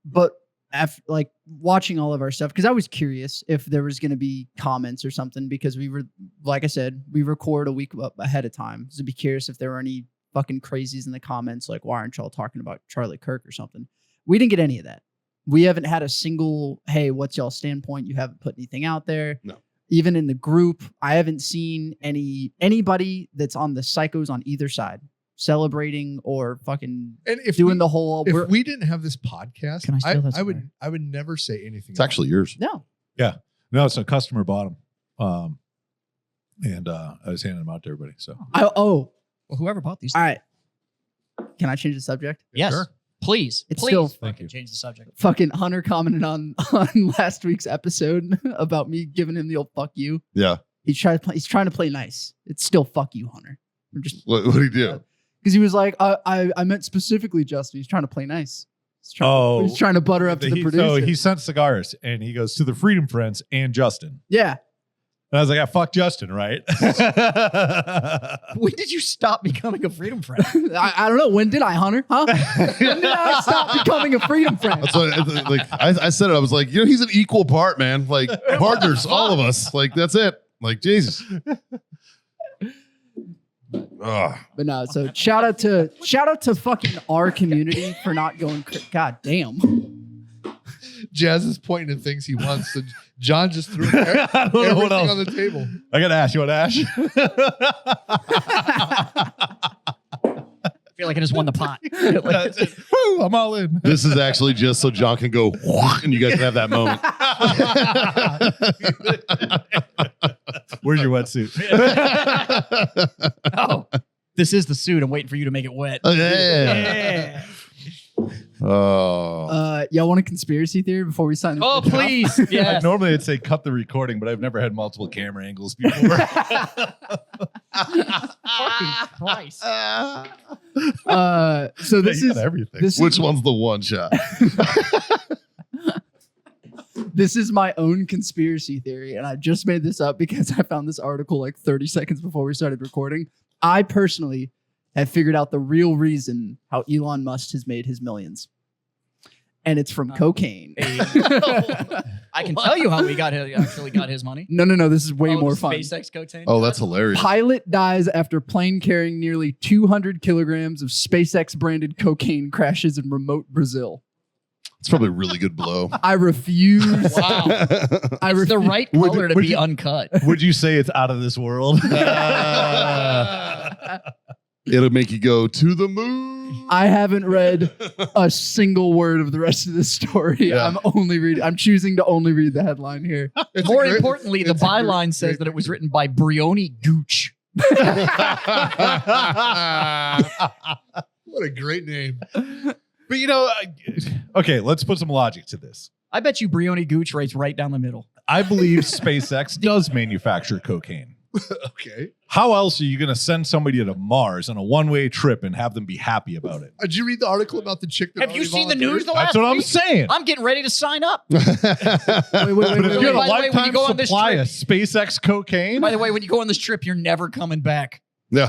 but after like watching all of our stuff, because I was curious if there was going to be comments or something, because we were, like I said, we record a week ahead of time. So be curious if there were any fucking crazies in the comments, like, why aren't y'all talking about Charlie Kirk or something? We didn't get any of that. We haven't had a single, hey, what's y'all's standpoint? You haven't put anything out there. No. Even in the group, I haven't seen anybody that's on the psychos on either side celebrating or fucking And if doing the whole. if we didn't have this podcast, Can I steal that I would square? I would never say anything. It's actually yours. No. No, it's a customer bought them. And I was handing them out to everybody. So Oh, Well, whoever bought these, all right. Can I change the subject? yes, Sure. please, It's please, still- Thank fucking you. change the subject. Fucking Hunter commented on last week's episode about me giving him the old fuck you. Yeah. He's trying to play nice. It's still fuck you, Hunter. I'm just What did he do? because he was like, I meant specifically Justin. He's trying to play nice. He's trying to butter up to the So producer. he sent cigars, and he goes to the Freedom Friends and Justin. Yeah. And I was like, I fuck Justin, right? When did you stop becoming a freedom friend? I don't know. When did I, Hunter? Huh? When did I stop becoming a freedom friend? That's what like I said it. I was like, he's an equal part, man. Like partners, all of us. Like that's it. Like Jesus. Ugh. But no, so shout out to fucking our community for not going. God damn. Jazz is pointing at things he wants. So John just threw I don't know everything what else. on the table. I got Ash. You want Ash? I feel like I just won the pot. That's it. Woo, I'm all in. This is actually just so John can go and you guys can have that moment. Where's your wetsuit? Oh, this is the suit. I'm waiting for you to make it wet. Yeah. Oh. Y'all want a conspiracy theory before we sign? Oh, the job? please. Yes. Normally I'd say cut the recording, but I've never had multiple camera angles before. Fucking Christ. So this You is got everything. Which one's the one shot? this is my own conspiracy theory, and I just made this up because I found this article like 30 seconds before we started recording. I personally have figured out the real reason how Elon Musk has made his millions, and it's from cocaine. I can tell you how we actually got his money. No, this is way Oh, more the fun. SpaceX cocaine. Oh, that's hilarious. Pilot dies after plane carrying nearly 200 kilograms of SpaceX branded cocaine crashes in remote Brazil. It's probably a really good blow. I refuse. Wow. I It's the refuse. right color to would be you- uncut. Would you say it's out of this world? It'll make you go to the moon. I haven't read a single word of the rest of this story. Yeah. I'm choosing to only read the headline here. More importantly, the it's a great- byline says great that it was written by Brioni Gooch. What a great name. But okay, let's put some logic to this. I bet you Brioni Gooch writes right down the middle. I believe SpaceX does manufacture cocaine. Okay. How else are you going to send somebody to Mars on a one-way trip and have them be happy about it? Did you read the article about the chick that Have you already seen the news the That's last what I'm week? saying. I'm getting ready to sign up. Wait, But if you had a By the way, when lifetime you go on this supply trip- of SpaceX cocaine, By the way, when you go on this trip, you're never coming back. Yeah.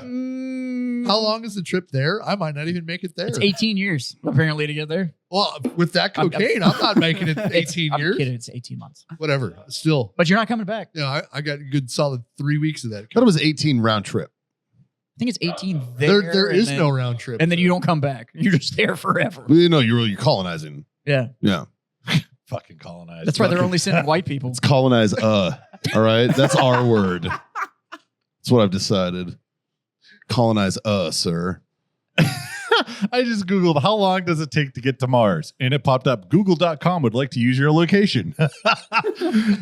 How long is the trip there? I might not even make it there. It's 18 years, apparently, to get there. Well, with that cocaine, I'm not making it 18 I'm years. kidding, it's 18 months. Whatever. Still, But you're not coming back. I got a good solid 3 weeks of that. I thought it was 18 round trip. I think it's 18 there. There and is then- no round trip. And then you don't come back. You're just there forever. Well, you're colonizing. Yeah. Yeah. fucking colonized. That's why they're only sending white people. It's colonize. All right. That's our word. That's what I've decided. Colonize, sir. I just Googled how long does it take to get to Mars? And it popped up Google.com would like to use your location.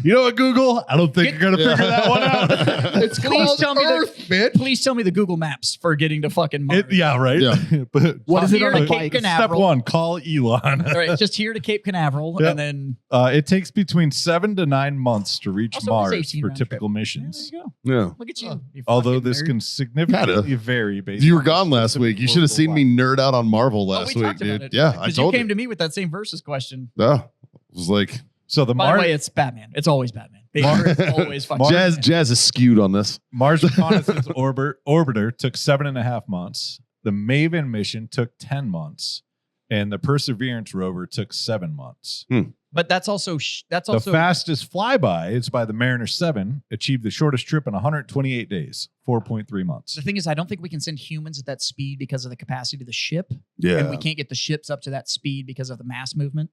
You know what, Google? I don't think you're going to figure that one out. It's Please called tell me that- Earth, bitch. Please tell me the Google Maps for getting to fucking Mars. Yeah, right. Yeah. But What is it Here on to a Cape bike? Canaveral. step one, call Elon. All right, just here to Cape Canaveral, Yep. and then It takes between 7 to 9 months to reach Also, it was Mars 18 for round typical trip. missions. there you go. Yeah. Look at you. Oh. you Although fucking this nerd. can significantly vary based You were on gone the last specific week. You should have seen me orbital nerd out on Marvel Oh, last we week, talked about dude. it. Yeah, I Because you told came you. to me with that same versus question. Yeah. It was like So the By the way, Mars it's Batman. It's always Batman. It's always fucking Jazz Batman. Jazz is skewed on this. Mars Reconnaissance Orbiter took 7.5 months. The Maven mission took 10 months. And the Perseverance rover took 7 months. But that's also The fastest flyby is by the Mariner 7, achieved the shortest trip in 128 days, 4.3 months. the thing is, I don't think we can send humans at that speed because of the capacity of the ship, Yeah. and we can't get the ships up to that speed because of the mass movement.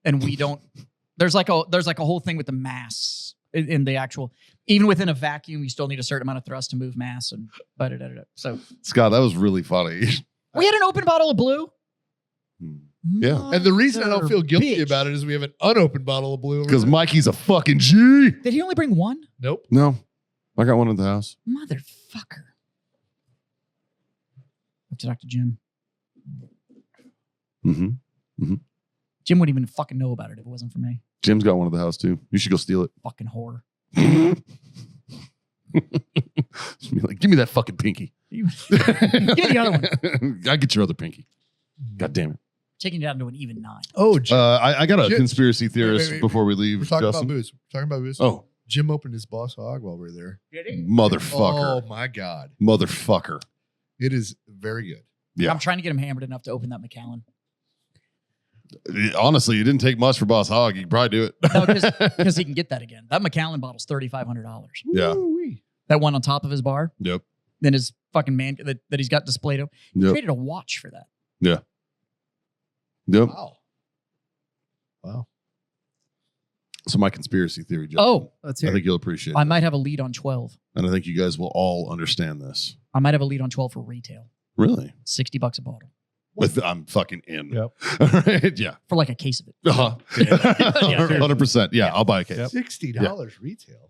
And we don't. There's like a whole thing with the mass in the actual. Even within a vacuum, you still need a certain amount of thrust to move mass and So Scott, that was really funny. we had an open bottle of blue. Yeah. And the reason I don't feel guilty Bitch. about it is we have an unopened bottle of blue. over Because there. Mikey's a fucking G. Did he only bring one? Nope. No. I got one at the house. Motherfucker. Up to Dr. Jim. Mm-hmm. Jim wouldn't even fucking know about it if it wasn't for me. Jim's got one at the house too. You should go steal it. Fucking whore. Just be like, give me that fucking pinky. Give me the other one. I get your other pinky. God damn it. Taking it down to an even 9. Oh, I got a Jim- conspiracy theorist wait. before we leave, we're talking Justin. about booze. We're talking about booze. Oh, Jim opened his Boss Hog while we were there. motherfucker. Oh my God. Motherfucker. It is very good. Yeah. I'm trying to get him hammered enough to open that Macallan. Honestly, it didn't take much for Boss Hog. You could probably do it. No, because he can get that again. That Macallan bottle's $3,500. Yeah. Woo-wee. That one on top of his bar. Yep. Then his fucking man that he's got displayed. He Yep. traded a watch for that. Yep. Wow. Wow. So my conspiracy theory, Justin, Oh, Let's I hear. think you'll appreciate I it. might have a lead on 12. And I think you guys will all understand this. I might have a lead on 12 for retail. Really? $60 a bottle I'm fucking in. Yep. All right. Yeah. for like a case of it. Uh-huh. 100%. Yeah, I'll buy a case. Yep. $60 retail.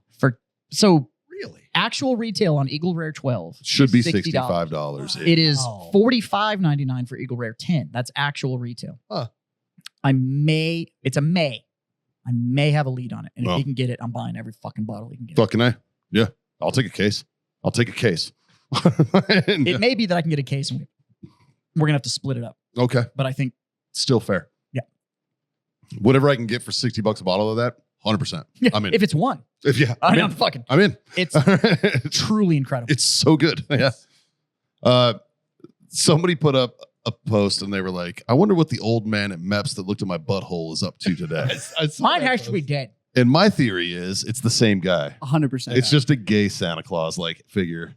So Really? actual retail on Eagle Rare 12 Should be is $60. $65. It is Wow. $45.99 for Eagle Rare 10. That's actual retail. Huh. It's a May. I may have a lead on it. And if Well. he can get it, I'm buying every fucking bottle he can get. Fucking A. Yeah. I'll take a case. I'll take a case. It may be that I can get a case and we're going to have to split it up. Okay. But I think Still fair. Yeah. Whatever I can get for $60 a bottle of that, 100%. I'm in. if it's one, I'm fucking, I'm in. it's truly incredible. It's so good. Yeah. Somebody put up a post and they were like, I wonder what the old man at MEPS that looked at my butthole is up to today. I saw Mine that has to be post. dead. And my theory is it's the same guy. 100%. It's just a gay Santa Claus like figure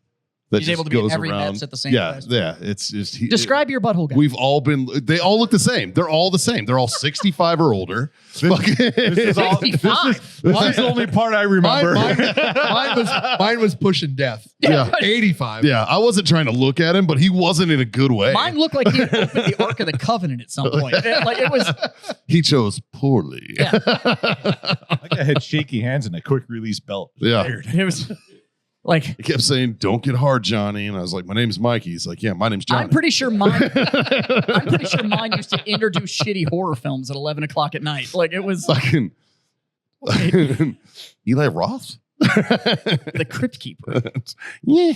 that He's just able to be goes at every around. Meps at the same Yeah, place. yeah. It's just Describe your butthole guy. We've all been. They all look the same. They're all the same. They're all 65 or older. This is all. This is the only part I remember. Mine was pushing death. Yeah. 85. Yeah, I wasn't trying to look at him, but he wasn't in a good way. Mine looked like he had opened the Ark of the Covenant at some point. It was. He chose poorly. Yeah. Like I had shaky hands and a quick release belt. Yeah. Weird. It was like He kept saying, "Don't get hard, Johnny," and I was like, "My name's Mikey." He's like, "Yeah, my name's Johnny." I'm pretty sure mine used to introduce shitty horror films at 11 o'clock at night. Like it was Fucking Eli Roth. the Crypt Keeper. Yeah.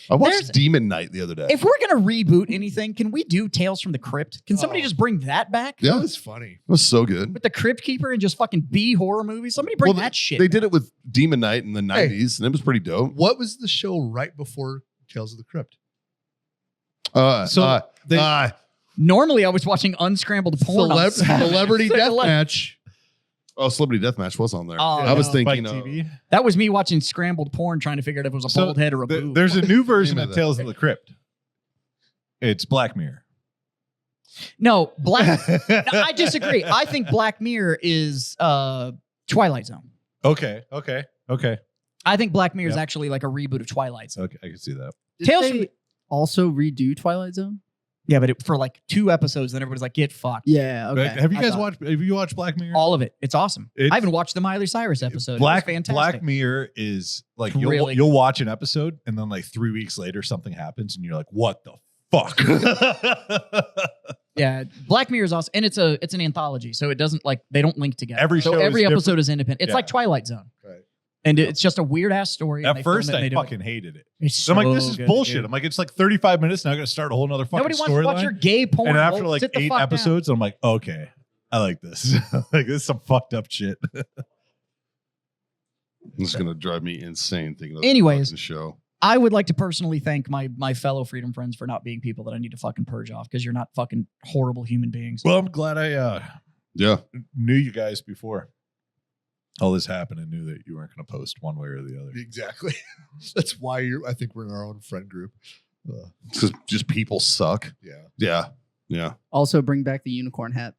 I watched There's- Demon Knight the other day. If we're gonna reboot anything, can we do Tales from the Crypt? Can somebody Oh. just bring that back? Yeah, That it was funny. was so good. With the Crypt Keeper and just fucking B horror movies? Somebody bring Well, that shit. They did it with Demon Knight in the Hey. 90s, and it was pretty dope. What was the show right before Tales of the Crypt? Normally I was watching unscrambled porn. on Celebrity Deathmatch. Celebrity Deathmatch was on there. Oh, I was no. thinking Spike of TV. That was me watching scrambled porn trying to figure out if it was a So, bald head or a boob. There's a new version Name of of that. Tales of the Crypt. It's Black Mirror. No, Black. No, I disagree. I think Black Mirror is Twilight Zone. Okay. I think Black Mirror is Yep. actually like a reboot of Twilight Zone. Okay. I can see that. Did Tales they- from the- also redo Twilight Zone? Yeah, but for like 2 episodes, then everybody's like, get fucked. Yeah. Okay. Have you I guys thought- watched? Have you watched Black Mirror? All of it. It's awesome. It's- I haven't watched the Miley Cyrus episode. Black It was fantastic. Black Mirror is like Really you'll watch an episode and then like 3 weeks later something happens and you're like, what the fuck? Yeah, Black Mirror is awesome, and it's an anthology, so it doesn't like they don't link together. Every so show is every episode different. is independent. It's Yeah. like Twilight Zone, Right. and it's just a weird ass story. and At they film first, it and I they do it. fucking hated it. It's So I'm like, this so is good, bullshit. dude. I'm like, it's like 35 minutes now. I got to start a whole nother fucking Nobody wants to watch your storyline. gay porn. And after Well, like sit the 8 fuck down. episodes, I'm like, okay, I like this. Like this is some fucked up shit. This is gonna drive me insane thinking of Anyways. the show. I would like to personally thank my fellow freedom friends for not being people that I need to fucking purge off because you're not fucking horrible human beings. Well, I'm glad I Yeah. knew you guys before all this happened and knew that you weren't going to post one way or the other. Exactly. That's why I think we're in our own friend group. Because just people suck. Yeah. Yeah. Yeah. Also, bring back the unicorn hat.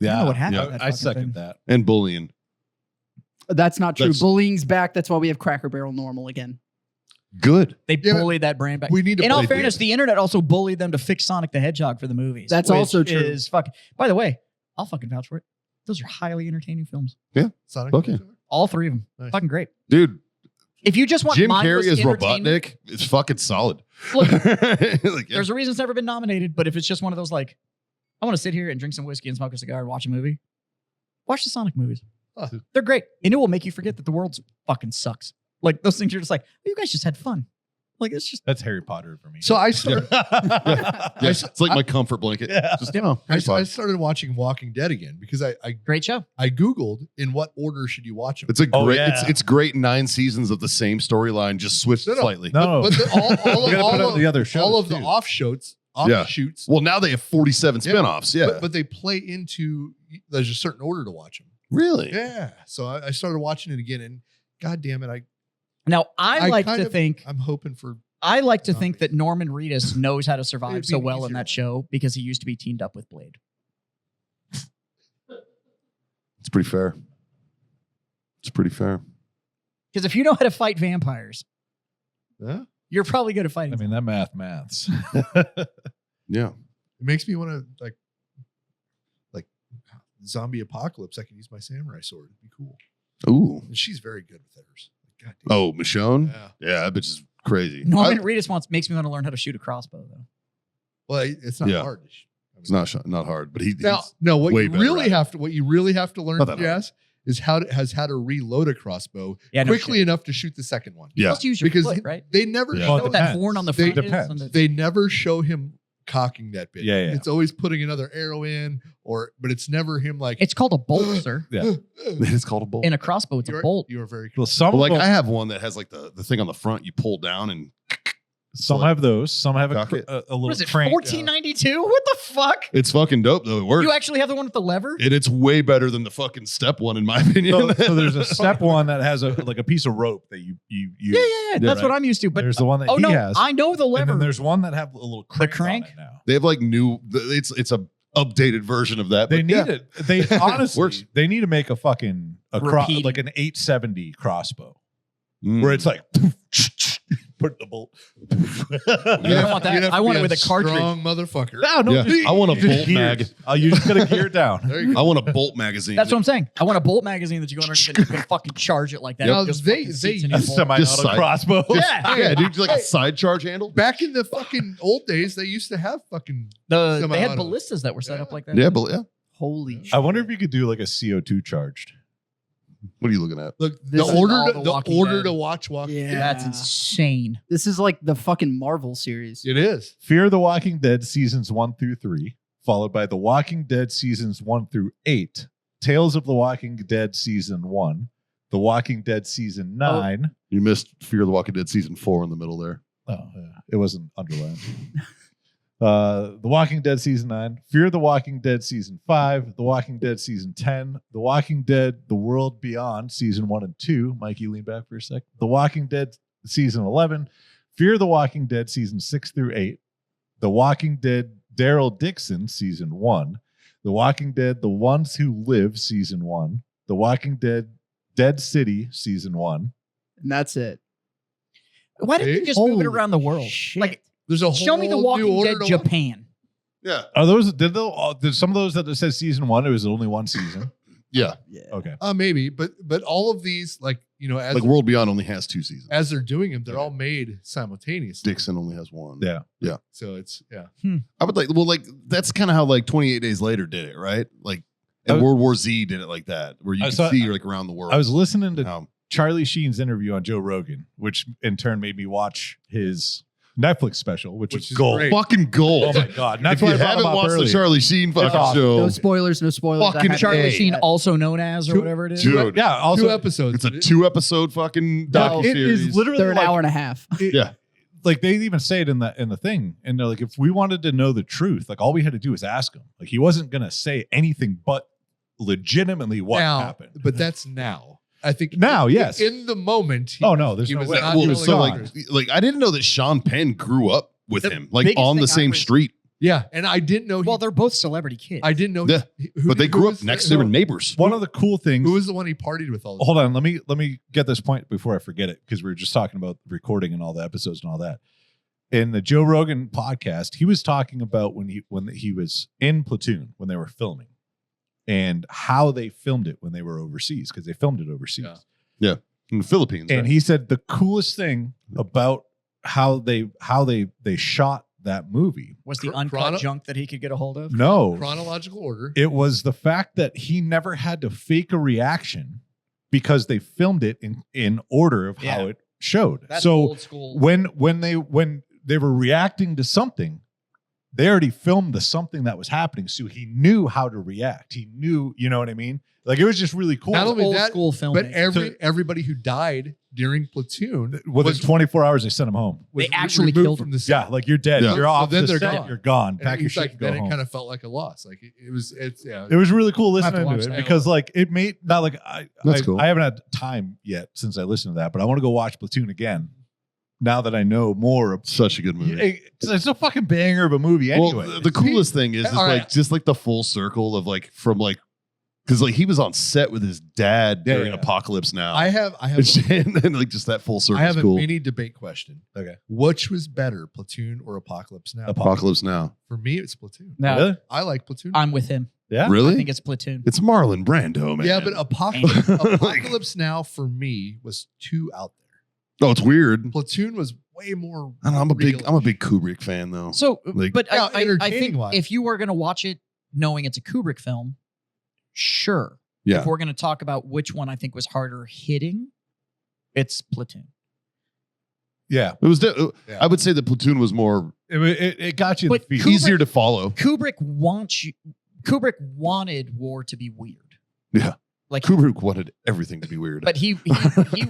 I don't know what happened yeah, to that I fucking second thing. that. And bullying. That's not true. That's- Bullying's back. That's why we have Cracker Barrel normal again. Good. They Yeah, but bullied that brand back. We need to In all play fairness, dead. the internet also bullied them to fix Sonic the Hedgehog for the movies. That's which also true. Is fucking. By the way, I'll fucking vouch for it. Those are highly entertaining films. Sonic. Okay. All 3 of them. Nice. Fucking great. Dude, If you just want Jim mindless Carrey as entertainment- Robotnik, it's fucking solid. Look, Like, yeah. there's a reason it's never been nominated, but if it's just one of those like, I want to sit here and drink some whiskey and smoke a cigar and watch a movie, watch the Sonic movies. Huh. They're great. And it will make you forget that the world fucking sucks. Like those things you're just like, oh, you guys just had fun. Like it's just That's Harry Potter for me. So I started. Yeah, it's like my comfort blanket. Yeah. Just, you know, I Harry Potter. started watching Walking Dead again because I great show. Googled in what order should you watch them. It's a Oh, great. yeah. It's great 9 seasons of the same storyline, just switched No, no. slightly. no, But the, all you gotta put out the other shows all of the too. offshoots, Yeah. offshoots. Well, now they have 47 Yeah. spinoffs. Yeah, But they play into. There's a certain order to watch them. really. Yeah. So I started watching it again, and God damn it, Now I like kind to of- think I'm hoping for. I like to Zombie. think that Norman Reedus knows how to survive It'd be so an well in easier that one. show because he used to be teamed up with Blade. It's pretty fair. It's pretty fair. Because if you know how to fight vampires, Yeah. you're probably good at fighting. I mean, that maths. Yeah. It makes me want to like zombie apocalypse. I can use my samurai sword. It'd be cool. Ooh. And she's very good with hers. God damn. Oh, Michonne. Yeah. Yeah, that bitch is crazy. Norman Reedus makes me want to learn how to shoot a crossbow though. Well, it's not Yeah. hard. It's not hard, but he. Now, he's- no. What way you better really at it. have to, what you really have to learn, Not that hard. Jazz, is how to reload a crossbow Yeah, no quickly shit. enough to shoot the second one. You're Yeah. supposed to use your Because foot, right? they never Yeah. show Well, it That depends. horn on the They- front is depends. and the- they never show him cocking that bitch. Yeah, yeah. It's always putting another arrow in, but it's never him like. It's called a bolt, sir. Yeah. It's called a bolt. In a crossbow, it's a bolt. You are very Well, some Well, of like them, I have one that has like the thing on the front you pull down and some have those. Some have Cock it. a little What is it? crank. 1492? What the fuck? it's fucking dope though. It works. You actually have the one with the lever? And it's way better than the fucking step one in my opinion. So there's a step one that has a piece of rope that you use. Yeah. That's right. what I'm used to. But There's the one that oh he no, has. I know the and lever. then there's one that have a little crank, crank? on it now. They have like new. It's a updated version of that. They but need yeah. it. They honestly Works. they need to make a fucking Repeat. like an 870 crossbow Mm. where it's like put the bolt. I want that. You'd have I to want be it with a cartridge. Strong motherfucker. No, Yeah. just- I want a just bolt gears. mag. You just gotta gear it down. There you go. I want a bolt magazine. That's what I'm saying. I want a bolt magazine that you go underneath and you can fucking charge it like that. Now, It just they- fucking seats in they- your A bolt. semi-auto Just side- crossbow. Yeah. yeah, dude, like Hey. a side charge handle. Back in the fucking old days, they used to have fucking. They had Semi-auto. ballistas that were set up like that. Yeah, but yeah. Holy shit. I wonder if you could do like a CO2 charged. What are you looking at? Look, This the is order all to, The the Walking order Dead. to watch Walking Yeah. Dead. That's insane. This is like the fucking Marvel series. It is. Fear the Walking Dead seasons 1 through 3, followed by The Walking Dead seasons 1 through 8, Tales of the Walking Dead season 1, The Walking Dead season 9. You missed Fear the Walking Dead season 4 in the middle there. Oh, yeah. It wasn't underlined. The Walking Dead season 9, Fear the Walking Dead season 5, The Walking Dead season 10, The Walking Dead The World Beyond season 1 and 2. Mikey, lean back for a sec. The Walking Dead season 11, Fear the Walking Dead season 6 through 8, The Walking Dead Daryl Dixon season 1, The Walking Dead The Ones Who Live season 1, The Walking Dead Dead City season 1. And that's it. Why didn't you just move it Holy around the world? shit. Like There's a whole Show me the new Walking order Dead to- Japan. Yeah. Are those did some of those that it says season 1? It was only one season. Yeah. Okay. Maybe, but all of these, like, you know, as Like World Beyond only has 2 seasons. as they're doing them, they're all made simultaneously. Dixon only has 1. Yeah. So it's I would like that's kind of how like 28 Days Later did it, right? Like and I- World War Z did it like that, where you I can saw- see like around the world. I was listening to Um, Charlie Sheen's interview on Joe Rogan, which in turn made me watch his Netflix special, which Which is is gold. great. fucking gold. Oh my god! And that's If you why I brought haven't him up watched earlier. the Charlie Sheen fucking awesome. show, No spoilers. No spoilers. I Fucking had to Charlie Hey. Sheen, that. also known as or Two- whatever it is. dude, Yeah. Also, 2 episodes. it's a 2-episode fucking no, it docuseries. is literally They're an like, hour and a half. Yeah. like they even say it in the thing, and they're like, if we wanted to know the truth, like all we had to do was ask him. Like he wasn't gonna say anything but legitimately what now, happened. but that's now. I think Now, yes. in the moment. Oh, no, there's he no was way. not Well, telling so the like, truth. like I didn't know that Sean Penn grew up with The him, like biggest on the thing I same was- street. Yeah, and I didn't know. Well, they're both celebrity kids. I didn't know. Yeah, who- But they who grew was up next the- door neighbors. One of the cool things. Who was the one he partied with all the Hold on, let me get this point before I forget it, because we were just talking about recording and all the episodes and all that. In the Joe Rogan podcast, he was talking about when he was in Platoon when they were filming, and how they filmed it when they were overseas, because they filmed it overseas. Yeah. In the Philippines. And right? he said the coolest thing about how they shot that movie. was the Chrono- uncut junk that he could get a hold of. No, chronological order. it was the fact that he never had to fake a reaction because they filmed it in order of how Yeah. it showed. That's so old school. when they were reacting to something, they already filmed the something that was happening, so he knew how to react. He knew, you know what I mean? Like it was just really cool. Not only old that, school filming. but everybody who died during Platoon Within 24 hours, they sent him home. was They actually removed killed from him. the set. Yeah, like you're dead. Yeah. You're So off then the they're set. gone. You're gone. And Pack your it's shit like, and go then it home. kind of felt like a loss. Like it's yeah. It was really cool I have to listening to watch it that. because like it made not like That's cool. I haven't had time yet since I listened to that, but I want to go watch Platoon again now that I know more. Such a good movie. It's a fucking banger of a movie anyway. Well, the coolest thing is All right. like just like the full circle of like from like because like he was on set with his dad Yeah, during yeah. Apocalypse Now. I have and like just that full circle. I have is a cool. mini debate question. Okay. Which was better, Platoon or Apocalypse Now? Apocalypse Now. For me, it's Platoon. No, Really? I like Platoon. I'm with him. Yeah. Really? I think it's Platoon. It's Marlon Brando, man. Yeah, but Apocalypse Now for me was too out there. oh, it's weird. Platoon was way more. I don't know, I'm a real. big Kubrick fan though. So, Like- but Yeah, I think entertaining-wise. if you were going to watch it knowing it's a Kubrick film, sure. Yeah. If we're going to talk about which one I think was harder hitting, it's Platoon. Yeah. It was. Yeah. I would say that Platoon was more It got you in But the feet. Kubrick- easier to follow. Kubrick wanted war to be weird. Yeah. Like, Kubrick wanted everything to be weird. but he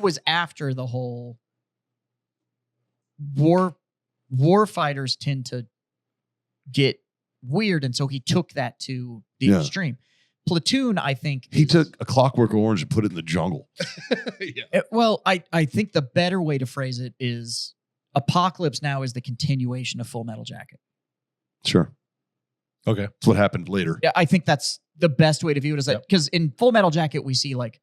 was after the whole war fighters tend to get weird, and so he took that to the Yeah. extreme. Platoon, I think he is- took a Clockwork Orange and put it in the jungle. Yeah. well, I think the better way to phrase it is Apocalypse Now is the continuation of Full Metal Jacket. Sure. Okay. That's what happened later. Yeah, I think that's the best way to view it. Is that because in Full Metal Jacket we see like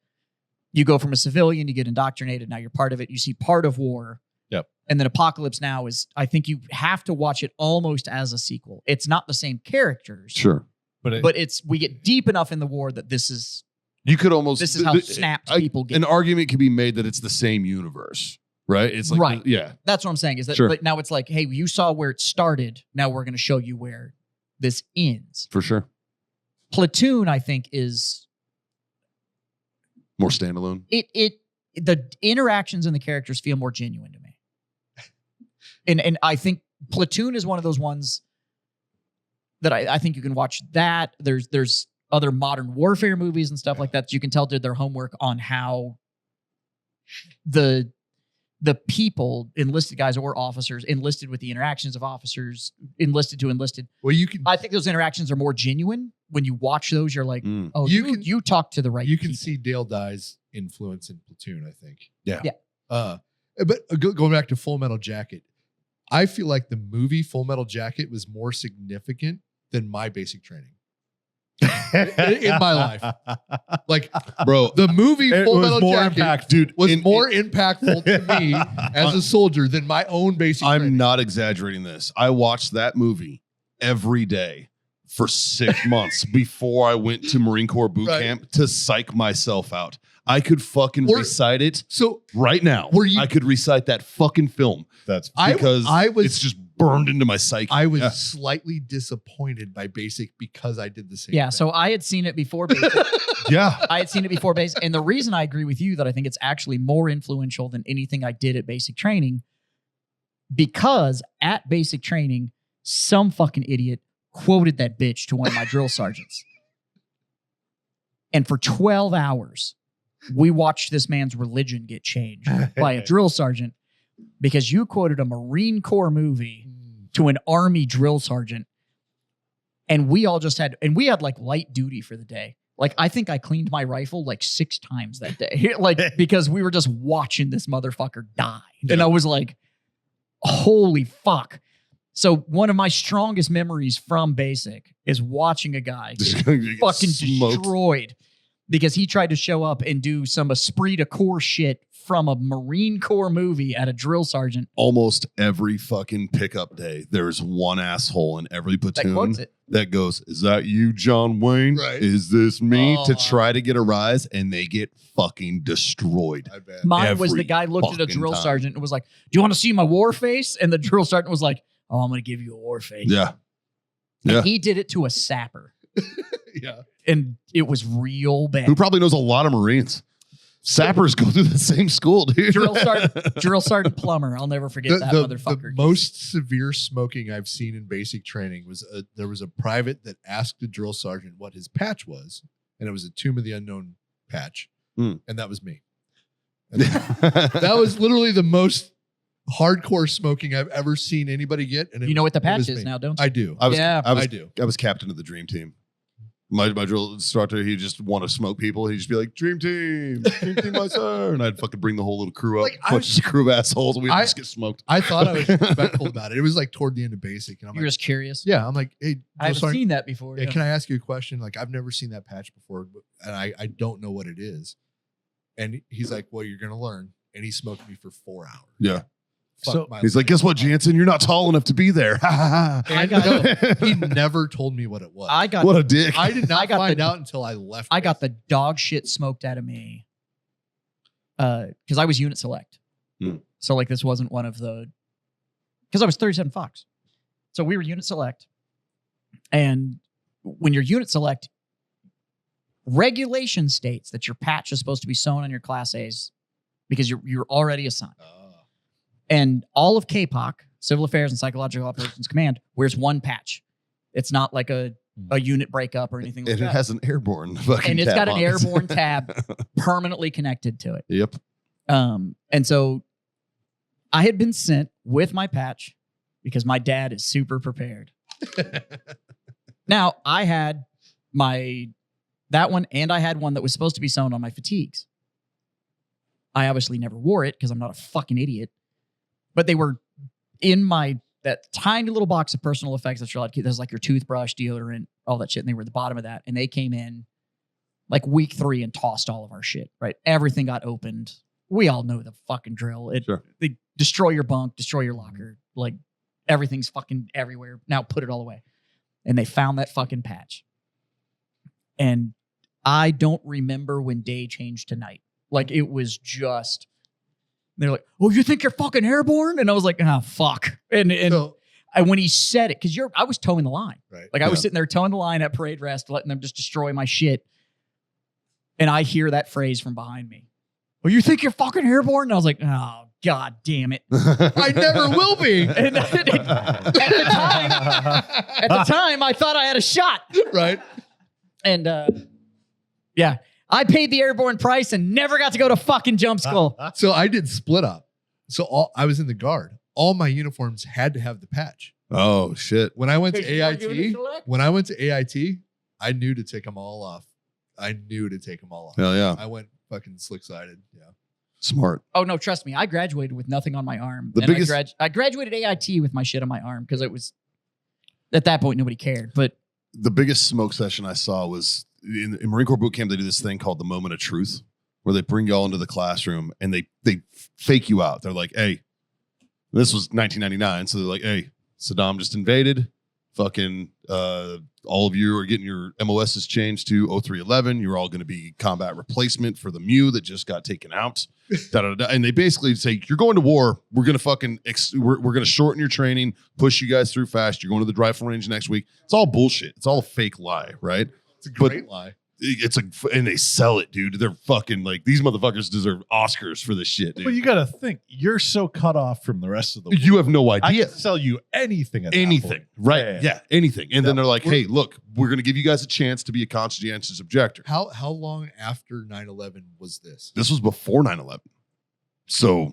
you go from a civilian, you get indoctrinated, now you're part of it. You see part of war. Yep. And then Apocalypse Now is, I think you have to watch it almost as a sequel. It's not the same characters, Sure. But but we get deep enough in the war that this is You could almost. This is how snapped people get. An argument could be made that it's the same universe, right? It's like, Right. yeah. That's what I'm saying. Is that Sure. but now it's like, hey, you saw where it started. Now we're going to show you where this ends. For sure. Platoon, I think, is More standalone. the interactions and the characters feel more genuine to me. And I think Platoon is one of those ones that I think you can watch that. There's other modern warfare movies and stuff like that you can tell did their homework on how the people, enlisted guys or officers, enlisted with the interactions of officers, enlisted to enlisted. Well, you can I think those interactions are more genuine. When you watch those, you're like, Mm. oh, You can- you talk to the right you can people. see Dale Dye's influence in Platoon. I think. Yeah. Yeah. But going back to Full Metal Jacket, I feel like the movie Full Metal Jacket was more significant than My Basic Training. in my life. Like Bro, the movie It Full was Metal more Jacket, impactful. dude, was in- more impactful to me as a soldier than my own basic I'm training. not exaggerating this. I watched that movie every day for 6 months before I went to Marine Corps boot Right. camp to psych myself out. I could fucking Were- recite it So right now. Were you- I could recite that fucking film That's because I was it's just burned into my psyche. I was Yeah. slightly disappointed by basic because I did the same. Yeah, thing. so I had seen it before basic. Yeah. I had seen it before basic. And the reason I agree with you that I think it's actually more influential than anything I did at basic training, because at basic training, some fucking idiot quoted that bitch to one of my drill sergeants. And for 12 hours, we watched this man's religion get changed by a drill sergeant because you quoted a Marine Corps movie to an Army drill sergeant. And we all just had, and we had like light duty for the day. Like, I think I cleaned my rifle like 6 times that day, like, because we were just watching this motherfucker die. And I was like, holy fuck. So one of my strongest memories from basic is watching a guy get fucking destroyed because he tried to show up and do some esprit de corps shit from a Marine Corps movie at a drill sergeant. Almost every fucking pickup day, there's one asshole in every That platoon quotes it. that goes, "Is that you, John Wayne? Right. Is this me?" Oh. To try to get a rise, and they get fucking destroyed. I bet. Mine was Every the guy looked at a fucking drill time. sergeant and was like, "Do you want to see my war face?" And the drill sergeant was like, "Oh, I'm going to give you a war face." Yeah. And Yeah. he did it to a sapper. Yeah. And it was real bad. Who probably knows a lot of Marines. Sappers go through the same school, dude. Drill sergeant plumber. I'll never forget that motherfucker. The most severe smoking I've seen in basic training was there was a private that asked a drill sergeant what his patch was, and it was a Tomb of the Unknown patch, Mm. and that was me. And that was literally the most hardcore smoking I've ever seen anybody get. And you know what the it was patch is me. now, don't you? I do. I was, Yeah, I was, I do. I was captain of the dream team. My drill instructor, he just want to smoke people. He'd just be like, dream team, my sir. And I'd fucking bring the whole little crew up, Like, I bunch was- of crew of assholes, and we'd I- just get smoked. I thought I was respectful about it. It was like toward the end of basic, and I'm You're like, just curious. yeah, I'm like, hey, I haven't sergeant, seen that before. yeah, yeah. can I ask you a question? Like, I've never seen that patch before, and I don't know what it is. And he's like, well, you're gonna learn. And he smoked me for 4 hours. Yeah. Fuck So- my He's like, guess what, Jansen? You're not tall enough to be there. And no, he never told me what it was. I got What a dick. I did not I got find the- out until I left. I got the dog shit smoked out of me. Because I was unit select. Hmm. So like this wasn't one of the, because I was 37 Fox. So we were unit select. And when you're unit select, regulation states that your patch is supposed to be sewn on your class A's because you're already assigned. And all of KPOC, Civil Affairs and Psychological Operations Command, wears one patch. It's not like a unit breakup or anything like And it that. has an airborne fucking And it's tab got an on it. airborne tab permanently connected to it. Yep. And so I had been sent with my patch because my dad is super prepared. Now I had that one, and I had one that was supposed to be sewn on my fatigues. I obviously never wore it because I'm not a fucking idiot, but they were in that tiny little box of personal effects that you're allowed to keep. There's like your toothbrush, deodorant, all that shit. And they were at the bottom of that. And they came in like week 3 and tossed all of our shit, right? Everything got opened. We all know the fucking drill. Sure. They destroy your bunk, destroy your locker. Like everything's fucking everywhere. Now put it all away. And they found that fucking patch. And I don't remember when day changed to night. Like it was just, they're like, "Oh, you think you're fucking airborne?" And I was like, "Oh, fuck." And So, when he said it, because I was towing the line. right. Like I was Yeah. sitting there towing the line at parade rest, letting them just destroy my shit. And I hear that phrase from behind me. "Well, you think you're fucking airborne?" And I was like, "Oh, God damn it." I never will be. And at the time, I thought I had a shot. Right. And yeah, I paid the airborne price and never got to go to fucking jump school. So I did split up. So I was in the guard. All my uniforms had to have the patch. Oh, shit. When I went to Because you were unit AIT, select? when I went to AIT, I knew to take them all off. I knew to take them all off. Hell yeah. I went fucking slick-sided. Yeah. Smart. Oh no, trust me. I graduated with nothing on my arm. The And biggest- I graduated AIT with my shit on my arm because it was at that point nobody cared. But the biggest smoke session I saw was in Marine Corps boot camp. They do this thing called the moment of truth, where they bring you all into the classroom and they fake you out. They're like, hey, this was 1999. So they're like, hey, Saddam just invaded. Fucking all of you are getting your MOSs changed to 0311. You're all going to be combat replacement for the MEU that just got taken out. Da, da, da. And they basically say, you're going to war. We're going to fucking, we're going to shorten your training, push you guys through fast. You're going to the rifle range next week. It's all bullshit. It's all a fake lie, right? It's a great lie. It's and they sell it, dude. They're fucking like, these motherfuckers deserve Oscars for this shit, dude. But you got to think, you're so cut off from the rest of the world. You have no I idea. can sell you anything. At that Anything, point. right? Yeah, anything. And then they're like, We're- hey, look, we're going to give you guys a chance to be a conscientious objector. How long after 9/11 was this? This was before 9/11. So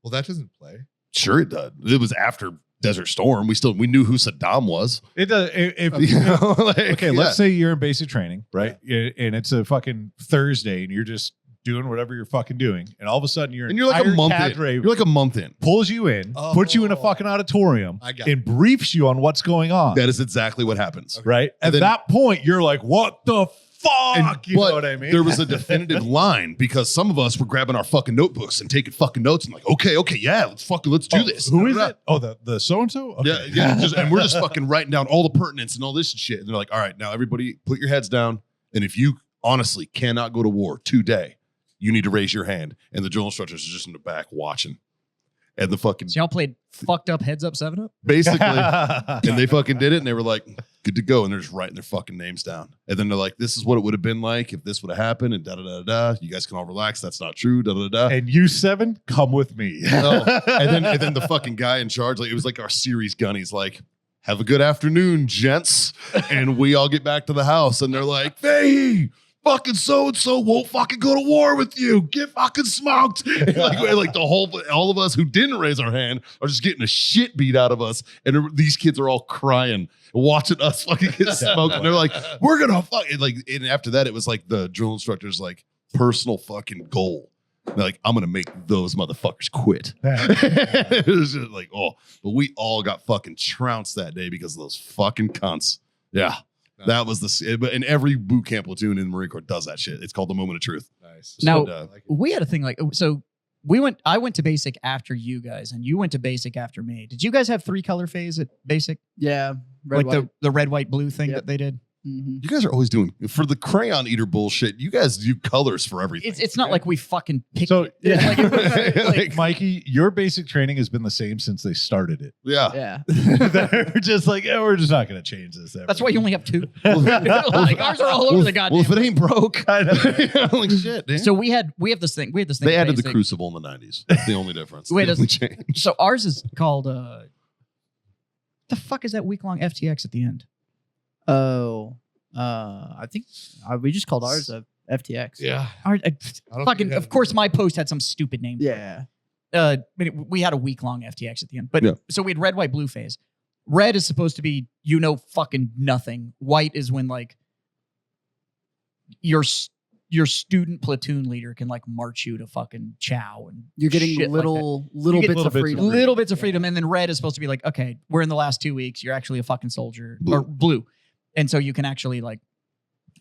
Well, that doesn't play. sure it did. It was after Desert Storm. We knew who Saddam was. It does. If, You know, like, okay, yeah. let's say you're in basic training, right? And it's a fucking Thursday, and you're just doing whatever you're fucking doing, and all of a sudden And you're like a month in. You're like a month in. pulls you in, puts you in a Oh. fucking auditorium, I got and briefs you on what's going on. That is exactly what happens. Right? At And then- that point, you're like, what the fuck? You know what I mean? There was a definitive line because some of us were grabbing our fucking notebooks and taking fucking notes and like, okay, yeah, let's do this. Who is it? Oh, the so-and-so? Okay. Yeah. And we're just fucking writing down all the pertinence and all this shit. And they're like, all right, now everybody put your heads down. And if you honestly cannot go to war today, you need to raise your hand. And the drill instructors are just in the back watching. And the fucking So y'all played fucked up heads up 7-Up? basically, and they fucking did it. And they were like, good to go. And they're just writing their fucking names down. And then they're like, this is what it would have been like if this would have happened. And da da da da. You guys can all relax. That's not true. Da da da. And you 7, come with me. Oh, and then the fucking guy in charge, like it was like our series gun. He's like, have a good afternoon, gents. And we all get back to the house and they're like, hey, fucking so-and-so won't fucking go to war with you. Get fucking smoked. And like all of us who didn't raise our hand are just getting the shit beat out of us. And these kids are all crying, watching us fucking get smoked. And they're like, we're going to fuck. And after that, it was like the drill instructor's like personal fucking goal. They're like, I'm going to make those motherfuckers quit. It was just like, oh, but we all got fucking trounced that day because of those fucking cunts. Yeah. That was and every boot camp platoon in the Marine Corps does that shit. It's called the moment of truth. Nice. Now, So, we had a thing like, so I went to basic after you guys, and you went to basic after me. Did you guys have 3-color phase at basic? Yeah. Like white. the red, white, blue thing Yep. that they did? Mhm. you guys are always doing for the crayon eater bullshit. You guys do colors for everything. It's not like we fucking picked So, it. yeah. Like, it was like- Mikey, your basic training has been the same since they started it. yeah. Yeah. They're just like, yeah, we're just not going to change this. that's why you only have 2. Like, ours are all over the goddamn. Well, if it ain't broke, like shit, dude. So we have this thing. We had this thing. They at added the basic. crucible in the 90s. That's the only difference. Wait, the only does- change. So ours is called the fuck is that week-long FTX at the end? Oh. I think we just called ours a FTX. Yeah. Our, I don't fucking, think it of had- course, my post had some stupid name. Yeah. But we had a week-long FTX at the end. But Yeah. so we had red, white, blue phase. Red is supposed to be fucking nothing. White is when like your student platoon leader can like march you to fucking chow and You're getting shit like little You get bits little of bits of freedom. little bits of freedom. And then red is supposed to be like, okay, we're in the last 2 weeks. You're actually a fucking soldier. Blue. Or blue. And so you can actually like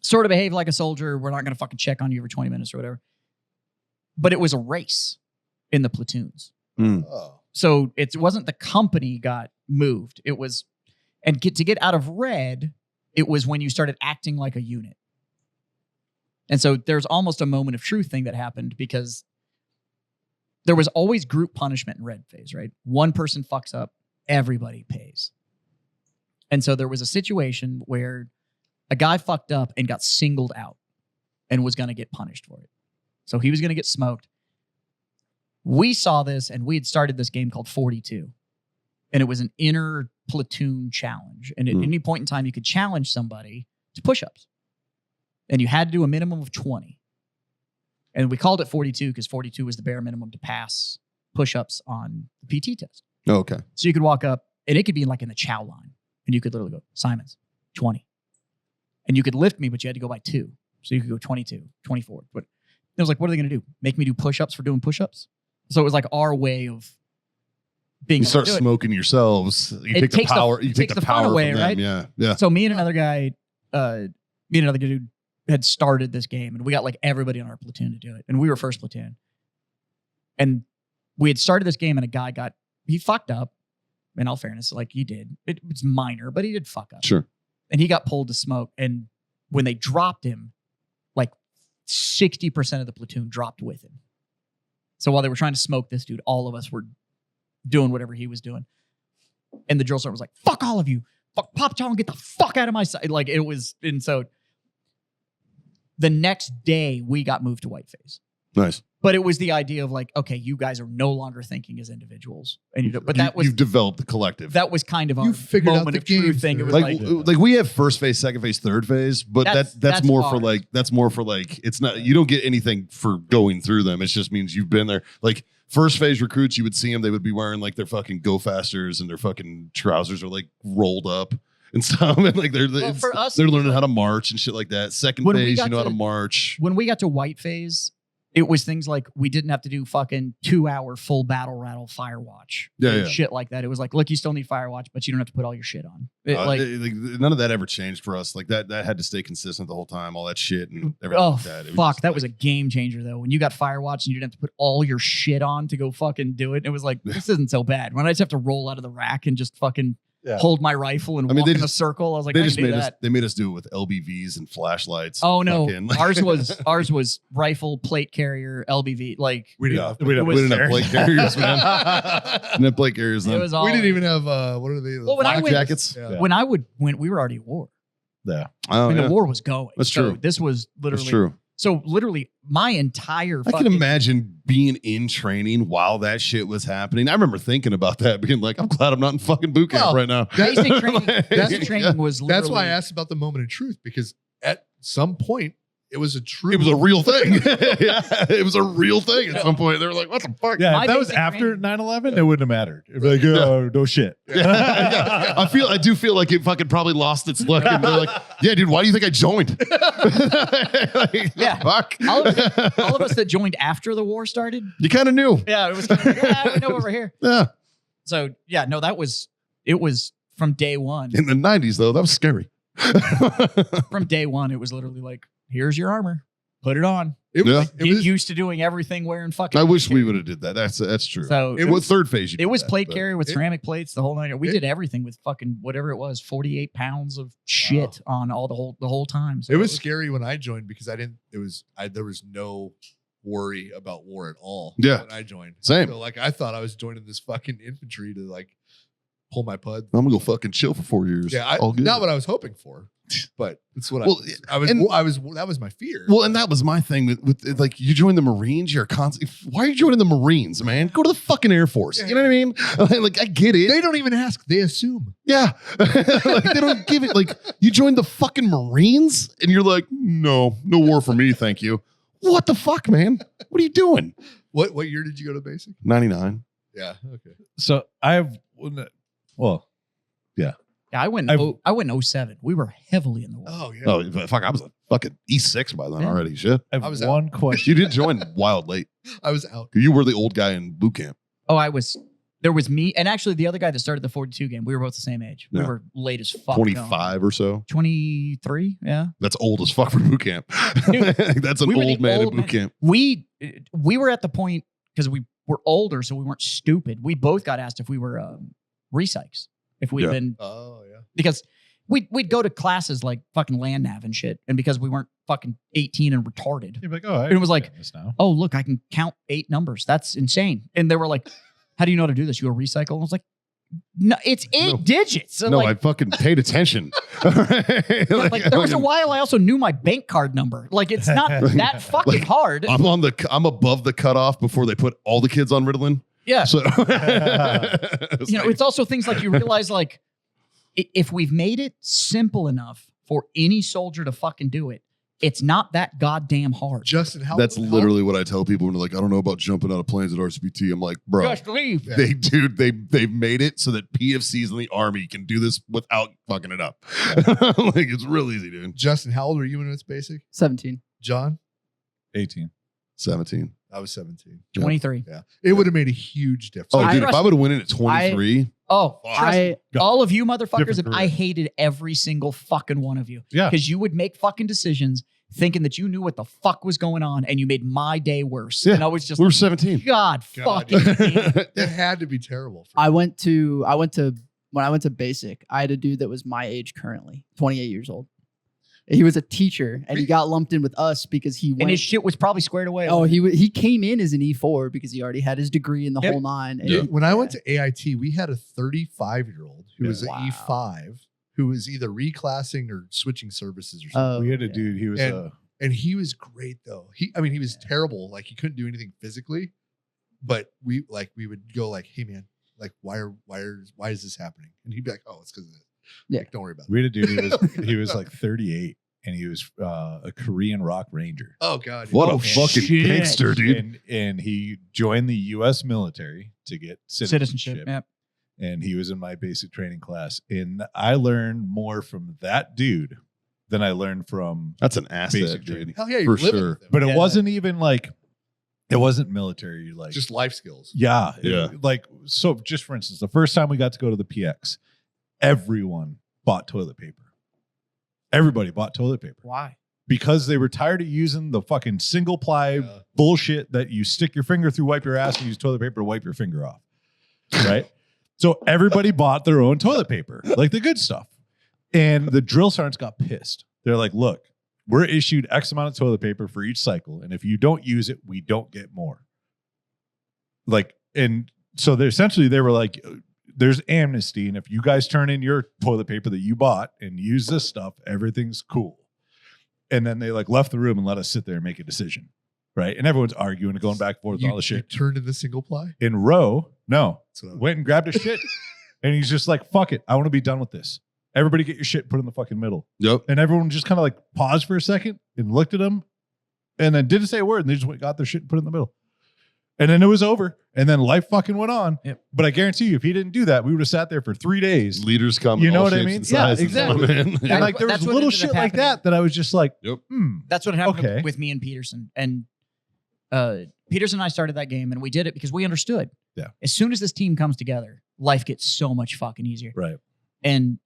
sort of behave like a soldier. We're not going to fucking check on you for 20 minutes or whatever. But it was a race in the platoons. Oh. So it wasn't the company got moved. It was, and to get out of red, it was when you started acting like a unit. And so there's almost a moment of truth thing that happened because there was always group punishment in red phase, right? One person fucks up, everybody pays. And so there was a situation where a guy fucked up and got singled out and was going to get punished for it. So he was going to get smoked. We saw this and we had started this game called 42. And it was an inner platoon challenge. And at any point in time, you could challenge somebody to push-ups. And you had to do a minimum of 20. And we called it 42 because 42 was the bare minimum to pass push-ups on the PT test. Oh, okay. So you could walk up and it could be like in the chow line. And you could literally go, Simons, 20. And you could lift me, but you had to go by 2. So you could go 22, 24. But it was like, what are they going to do? Make me do push-ups for doing push-ups? So it was like our way of being You able start to do it. smoking yourselves. You It take the takes the- power. You take takes the the fun power away, from them. right? Yeah, yeah. So me and another guy, me and another dude had started this game, and we got like everybody on our platoon to do it, and we were first platoon. And we had started this game, and a guy he fucked up. In all fairness, like he did, it was minor, but he did fuck up. Sure. And he got pulled to smoke. And when they dropped him, like 60% of the platoon dropped with him. So while they were trying to smoke this dude, all of us were doing whatever he was doing. And the drill sergeant was like, "Fuck all of you. Fuck Pop Chow and get the fuck out of my side." Like it was, and so the next day we got moved to whiteface. Nice. But it was the idea of like, okay, you guys are no longer thinking as individuals, and You've developed the collective. that was kind of our You figured out moment the of truth game thing. It was theory. like, like we have first phase, second phase, third phase, but that's more for ours. like it's not, you don't get anything for going through them. It just means you've been there. Like first phase recruits, you would see them, they would be wearing like their fucking Go Fasters and their fucking trousers are like rolled up and stuff. And like for us, they're learning how to march and shit like that. Second When we phase, got you know how to- to march. when we got to white phase, it was things like we didn't have to do fucking 2-hour full battle rattle fire watch. Yeah, and yeah. shit like that. It was like, look, you still need fire watch, but you don't have to put all your shit on. None of that ever changed for us. Like that had to stay consistent the whole time. All that shit and everything Oh like that. It fuck, just that like- was a game changer though. When you got fire watch and you didn't have to put all your shit on to go fucking do it, it was like, this isn't so bad. When I just have to roll out of the rack and just fucking hold my rifle and I mean, walk they in a just- circle, I was like, they I just can do made us. that. They made us do it with LBVs and flashlights. Oh no, Fucking, like- ours was rifle, plate carrier, LBV. Like We didn't. Yeah. have- We didn't have plate carriers, man. Didn't have plate carriers it then. was all. We didn't even have what are they? Well, when I Flak went- jackets. Yeah. When I went, we were already at war. Yeah. Oh, I mean, yeah. the war was going. That's So true. This was literally That's true. So literally, my entire I can imagine being in training while that shit was happening. I remember thinking about that, being like, I'm glad I'm not in fucking boot camp Well, right now. basic training. Like- Basic training was. Literally, That's why I asked about the moment of truth, because at some point it was a true. It was a real thing. Yeah, it was a real thing at some point. They were like, what the fuck? Yeah, My if that was basic after training- 9/11, it wouldn't have mattered. It'd be like, oh, no shit. Yeah. I do feel like it fucking probably lost its look. And they're like, yeah, dude, why do you think I joined? Like, Yeah. Fuck. all of us that joined after the war started. You kind of knew. Yeah, it was. Kind of, yeah, we know over here. Yeah. So yeah, no, it was from day one. In the 90s, though, that was scary. From day one, it was literally like, here's your armor, put it on. It was. Yeah. It Get was. used to doing everything wearing fucking. I wish we would have did that. That's true. So It Well, was- third phase. you it did was that, plate but- carrier with it- ceramic plates, the whole night. We it- did everything with fucking whatever it was, 48 pounds of shit on all the whole time. So It was scary when I joined because I didn't. It was. There was no worry about war at all. Yeah. When I joined. Same. So like I thought I was joining this fucking infantry to like pull my pud. I'm gonna go fucking chill for 4 years. Yeah. All good. Not what I was hoping for, but it's what Well, I was. and- I was. That was my fear. Well, and that was my thing with like you join the Marines, you're constant. Why are you joining the Marines, man? Go to the fucking Air Force. You know what I mean? Like I get it. They don't even ask. They assume. Yeah. Like they don't give it. Like you joined the fucking Marines and you're like, no war for me, thank you. What the fuck, man? What are you doing? What year did you go to basic? 99. Yeah. Okay. So I have, well, Yeah, I went. I went in 07. We were heavily in the war. Oh yeah. Oh fuck, I was a fucking E6 by then Yeah. already. Shit. I have I was out. one question. You did join wild late. I was out. You were the old guy in boot camp. Oh, I was. There was me, and actually the other guy that started the 42 game. We were both the same age. We Yeah. were late as fuck. 25 or so. 23. Yeah. That's old as fuck for boot camp. Dude, That's an we were the old man in old boot man. camp. We were at the point because we were older, so we weren't stupid. We both got asked if we were recycs. If we'd Yeah. been Oh yeah. because we'd go to classes like fucking land nav and shit, and because we weren't fucking 18 and retarded. You'd be like, oh, I It was like- understand this now. Oh, look, I can count 8 numbers. That's insane. And they were like, how do you know how to do this? You go recycle? I was like, no, it's 8 No. digits. So No, like, I fucking paid attention. like, there was a while I also knew my bank card number. Like, it's not that fucking Like, hard. I'm above the cutoff before they put all the kids on Ritalin. Yeah. So It's also things like you realize, like, if we've made it simple enough for any soldier to fucking do it, it's not that goddamn hard. Justin, how that's how- literally what I tell people when they're like, I don't know about jumping out of planes at RCPT. I'm like, bro, Just leave. Yeah. they've made it so that PFCs in the Army can do this without fucking it up. Like it's real easy, dude. Justin, how old were you when it's basic? 17. John, 18. 17. I was 17. 23. Yeah. It would have made a huge difference. Oh, I- dude, if I would have went in at 23, Oh, Fuck. trust me. All of you motherfuckers, Different and I career. hated every single fucking one of you. Yeah. Because you would make fucking decisions thinking that you knew what the fuck was going on, and you made my day worse. Yeah. And I was just we were like, 17. God, God. fucking damn it. It had to be terrible. For I went to when I went to basic, I had a dude that was my age currently, 28 years old. He was a teacher, and he got lumped in with us because he And went. his shit was probably squared away. Oh, he came in as an E4 because he already had his degree in the Yep. whole nine. And Yeah. When I went to AIT, we had a 35-year-old who was an Wow. E5 who was either reclassing or switching services or something. We had a yeah. dude. He was And he was great though. He was terrible. Like he couldn't do anything physically, but we would go like, hey man, like why is this happening? And he'd be like, oh, it's because of this. Yeah. Like, don't worry about it. we had a dude. He was like 38, and he was a Korean rock ranger. Oh God. What Oh, a fucking shit. gangster, dude. And he joined the U.S. military to get citizenship. Yeah. And he was in my basic training class, and I learned more from that dude than I learned from. That's an asset, Basic dude. training. Hell yeah, you're For living sure. with them. But Yeah. it wasn't even like, it wasn't military. Like Just life skills. yeah, Yeah. Like so, just for instance, the first time we got to go to the PX, everyone bought toilet paper. Everybody bought toilet paper Why? because they were tired of using the fucking single ply Yeah. bullshit that you stick your finger through, wipe your ass, and use toilet paper to wipe your finger off. Right. So everybody bought their own toilet paper, like the good stuff. And the drill sergeants got pissed. They're like, look, we're issued X amount of toilet paper for each cycle. And if you don't use it, we don't get more. Like, and so they were like, there's amnesty. And if you guys turn in your toilet paper that you bought and use this stuff, everything's cool. And then they like left the room and let us sit there and make a decision. Right. And everyone's arguing and going back and forth and all the You shit. turned into single ply. In row, no, That's what I- went and grabbed his shit. And he's just like, fuck it. I want to be done with this. Everybody get your shit put in the fucking middle. Yep. And everyone just kind of like paused for a second and looked at him and then didn't say a word. And they just went, got their shit and put it in the middle. And then it was over. And then life fucking went on. Yep. But I guarantee you, if he didn't do that, we would have sat there for 3 days. Leaders come. You in know all what I shapes mean? and Yeah, sizes, exactly. my man. And like there That's was what little ended up shit like happening. that I was just like, Yep. That's what happened Okay. with me and Peterson. And Peterson and I started that game, and we did it because we understood. Yeah. As soon as this team comes together, life gets so much fucking easier. right. And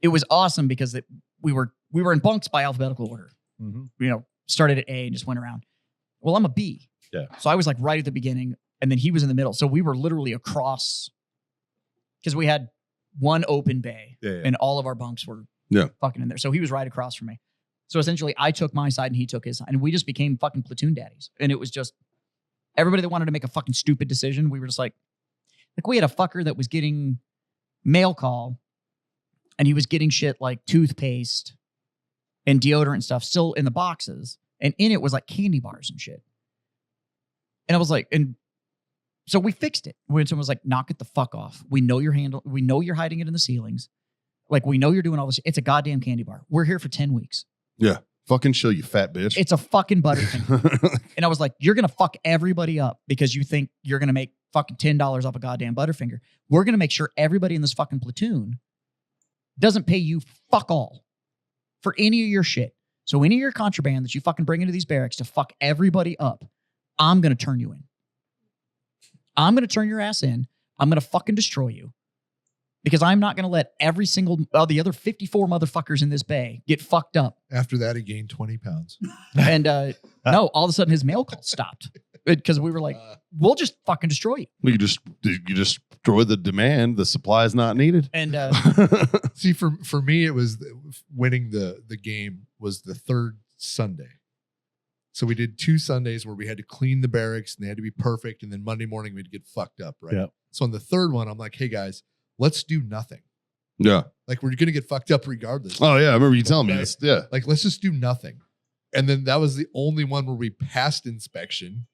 it was awesome because we were in bunks by alphabetical order. Mhm. You know, started at A and just went around. Well, I'm a B. Yeah. So I was like right at the beginning, and then he was in the middle. So we were literally across because we had one open bay, Yeah, yeah. and all of our bunks were Yeah. fucking in there. So he was right across from me. So essentially, I took my side and he took his side, and we just became fucking platoon daddies. And it was just everybody that wanted to make a fucking stupid decision. We were just like we had a fucker that was getting mail call, and he was getting shit like toothpaste and deodorant and stuff still in the boxes, and in it was like candy bars and shit. And I was like, and so we fixed it. When someone was like, knock it the fuck off. We know you're we know you're hiding it in the ceilings. Like, we know you're doing all this. It's a goddamn candy bar. We're here for 10 weeks. Yeah. Fucking show, you fat bitch. It's a fucking Butterfinger. And I was like, you're going to fuck everybody up because you think you're going to make fucking $10 off a goddamn Butterfinger. We're going to make sure everybody in this fucking platoon doesn't pay you fuck all for any of your shit. So any of your contraband that you fucking bring into these barracks to fuck everybody up, I'm going to turn you in. I'm going to turn your ass in. I'm going to fucking destroy you. Because I'm not going to let every single the other 54 motherfuckers in this bay get fucked up. After that, he gained 20 pounds. And no, all of a sudden his mail call stopped because we were like, we'll just fucking destroy you. you just destroy the demand. The supply is not needed. And See, for me, it was winning the game was the third Sunday. So we did 2 Sundays where we had to clean the barracks and they had to be perfect. And then Monday morning we'd get fucked up, right? Yep. So on the third one, I'm like, hey guys, let's do nothing. Yeah. Like, we're going to get fucked up regardless. Oh yeah. I remember you telling me Right. this. Yeah. Like, let's just do nothing. And then that was the only one where we passed inspection.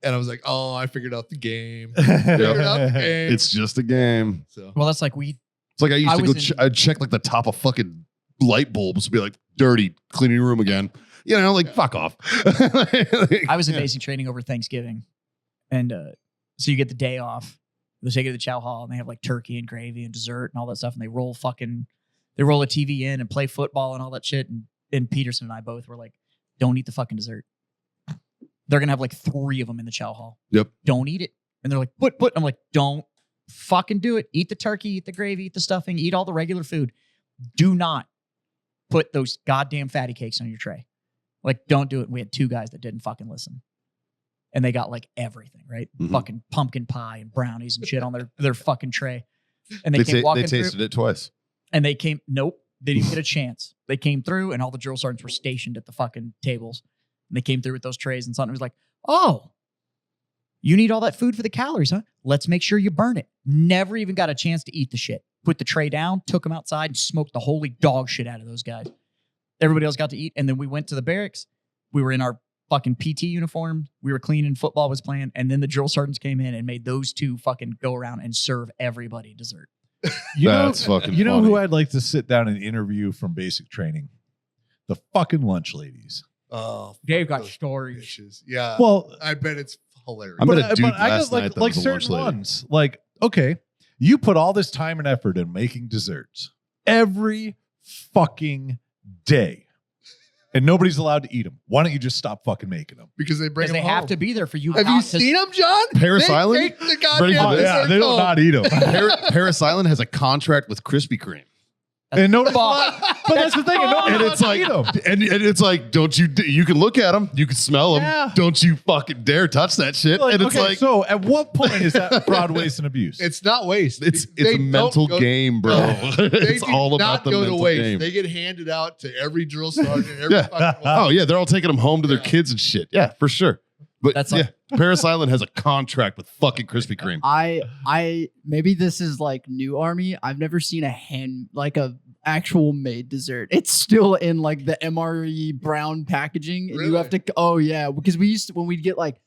And I was like, oh, I figured out the game. Figured out the game. It's just a game. So well, that's like we It's like I used I to go. was in- I'd check like the top of fucking light bulbs, be like dirty, cleaning your room again. You know, like fuck off. I was in Yeah. basic training over Thanksgiving. And so you get the day off. They take it to the chow hall and they have like turkey and gravy and dessert and all that stuff. And they roll a TV in and play football and all that shit. And Peterson and I both were like, don't eat the fucking dessert. They're going to have like 3 of them in the chow hall. Yep. Don't eat it. And they're like, put. I'm like, don't fucking do it. Eat the turkey, eat the gravy, eat the stuffing, eat all the regular food. Do not put those goddamn fatty cakes on your tray. Like, don't do it. We had 2 guys that didn't fucking listen. And they got like everything, right? Mhm. Fucking pumpkin pie and brownies and shit on their fucking tray. And they came walking they tasted through, it twice. and they came, nope, they didn't get a chance. They came through and all the drill sergeants were stationed at the fucking tables. And they came through with those trays and something was like, oh, you need all that food for the calories, huh? Let's make sure you burn it. Never even got a chance to eat the shit. Put the tray down, took them outside, and smoked the holy dog shit out of those guys. Everybody else got to eat. And then we went to the barracks. We were in our fucking PT uniform. We were cleaning. Football was playing. And then the drill sergeants came in and made those 2 fucking go around and serve everybody dessert. That's fucking You know funny. who I'd like to sit down and interview from basic training? The fucking lunch ladies. Oh, They've fuck got those stories. bitches. Yeah. Well, I bet it's hilarious. I met a dude I last got night that like was a lunch certain lady. ones. Like, okay, you put all this time and effort in making desserts every fucking day, and nobody's allowed to eat them. Why don't you just stop fucking making them? because they bring Because them they have home. to be there for you. Have you not to- seen them, John? Paris They Island? take the Ready goddamn for this? dessert they don't home. not eat them. Paris Island has a contract with Krispy Kreme. And no, Fuck. but that's the thing. And And nobody's it's allowed to like, eat 'em. and it's like, don't you can look at them, you can smell them. Yeah. Don't you fucking dare touch that shit. Like, and it's okay, like, so at what point is that fraud, waste, and abuse? It's not waste. it's They a don't mental go- game, bro. They It's do all not about the go mental to waste. game. They get handed out to every drill sergeant. Every Yeah. fucking Oh yeah, they're all taking them home to their Yeah. kids and shit. Yeah, for sure. But That's yeah, like- Paris Island has a contract with fucking Krispy Kreme. I maybe this is like new army. I've never seen a actual made dessert. It's still in like the MRE brown packaging, and you have to. Oh yeah, because we used to when we'd get like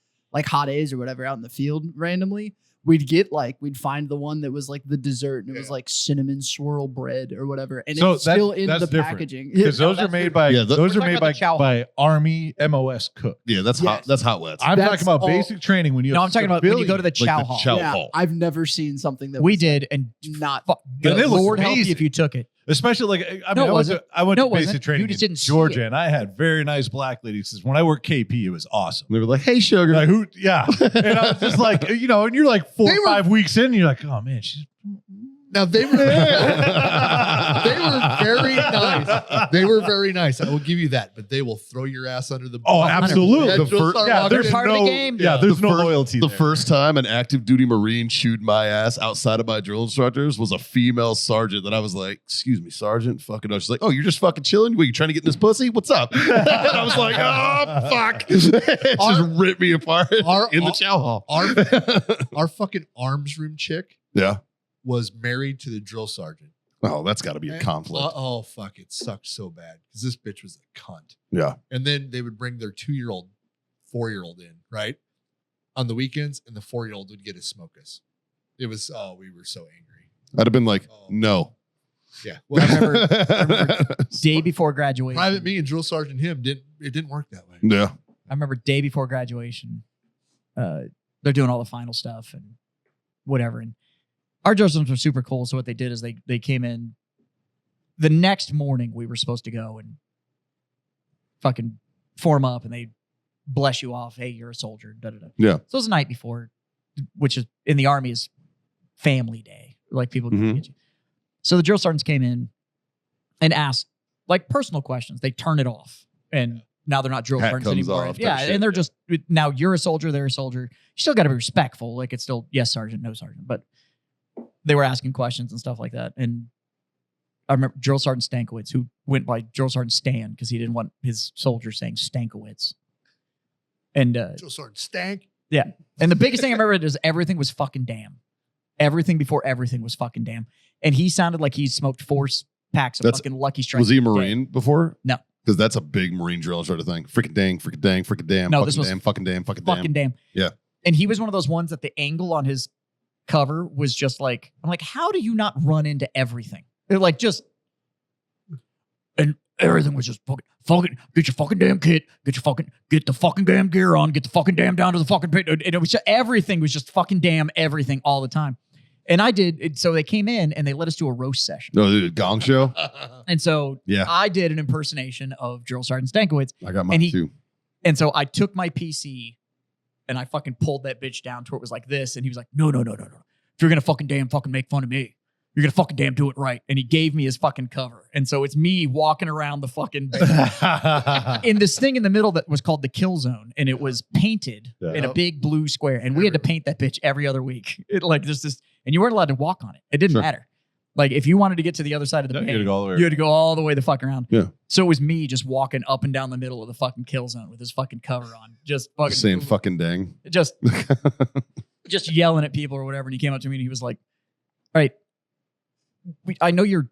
hot A's or whatever out in the field randomly. We'd find the one that was like the dessert, and it was like cinnamon swirl bread or whatever, and So it's still that's in the different. packaging. Because those are that's made by Yeah, those we're are talking made about the chow by Army MOS cook. Yeah, that's hot. Yes. That's hot wets. I'm That's talking about all- basic training when you. No, have I'm talking about when you go to the Like chow the hall. chow Yeah, hall. I've never seen something that We was did, and not. fuck, And they look Lord help you amazing. if you took it. Especially like I No, mean, it wasn't. I went No, to it wasn't. basic training You just in didn't see Georgia, it. and I had very nice black ladies. 'Cause when I worked KP, it was awesome. They were like, "Hey, sugar." Like who? Yeah, and I was just like, and you're like 4 or 5 weeks in, and you're like, oh man, she's. Now they were very nice. They were very nice. I will give you that, but they will throw your ass under the Oh, 100%. absolutely. Yeah, The drill fir- sergeant yeah, walking there's in. part of the no, game. yeah, there's no loyalty. The there. first time an active duty Marine chewed my ass outside of my drill instructors was a female sergeant that I was like, "Excuse me, sergeant." Fucking no. She's like, "Oh, you're just fucking chilling? What, you trying to get in this pussy? What's up?" And I was like, "Oh, fuck." It just ripped me apart in the chow hall. Our fucking arms room chick Yeah. was married to the drill sergeant. Oh, that's got to be a conflict. Oh fuck! It sucked so bad because this bitch was a cunt. Yeah. And then they would bring their 2-year-old, 4-year-old in, right? On the weekends, and the 4-year-old would get to smoke us. It was, we were so angry. I'd have been like, Oh. "No." Yeah. Well, I remember day before graduation. private me and drill sergeant him didn't work that way. Yeah. I remember day before graduation, they're doing all the final stuff and whatever. And our drill sergeants were super cool. So what they did is they came in the next morning. We were supposed to go and fucking form up, and they bless you off. Hey, you're a soldier. Da, da, da. Yeah. So it was the night before, which is in the Army is family day. Like people come Mhm. get you. So the drill sergeants came in and asked like personal questions. They turn it off, and now they're not drill Hat sergeants comes anymore. off, Yeah, type shit, and they're yeah. just now you're a soldier, they're a soldier. You still got to be respectful. Like it's still yes, sergeant, no sergeant. But they were asking questions and stuff like that. And I remember Drill Sergeant Stankiewicz, who went by Drill Sergeant Stan because he didn't want his soldiers saying Stankiewicz. And Drill sergeant stank. and the biggest thing I remember is everything was fucking damn. Everything before everything was fucking damn. And he sounded like he smoked 4 packs of That's- fucking Lucky Strike. Was he a Marine before? No. Because that's a big Marine drill sort of thing. Freaking dang, freaking dang, freaking damn, No, fucking this was damn, fucking damn, fucking damn. Fucking damn. Yeah. And he was one of those ones that the angle on his cover was just like, I'm like, how do you not run into everything? They're like, just, and everything was just fucking, get your fucking damn kit, get the fucking damn gear on, get the fucking damn down to the fucking pit. And it was just, everything was just fucking damn everything all the time. And I did, so they came in and they let us do a roast session. No, the gong show. And so Yeah. I did an impersonation of Drill Sergeant Stankiewicz. I got mine And he- too. And so I took my PC and I fucking pulled that bitch down to where it was like this. And he was like, no. If you're going to fucking make fun of me, you're going to fucking damn do it right. And he gave me his fucking cover. And so it's me walking around the fucking in this thing in the middle that was called the kill zone. And it was painted in a big blue square. And we had to paint that bitch every other week. And you weren't allowed to walk on it. It didn't matter. Like if you wanted to get to the other side of the paint, you had to go all the way the fuck around. Yeah. So it was me just walking up and down the middle of the fucking kill zone with his fucking cover on. Just fucking saying fucking dang. Just yelling at people or whatever. And he came up to me and he was like, all right, I know you're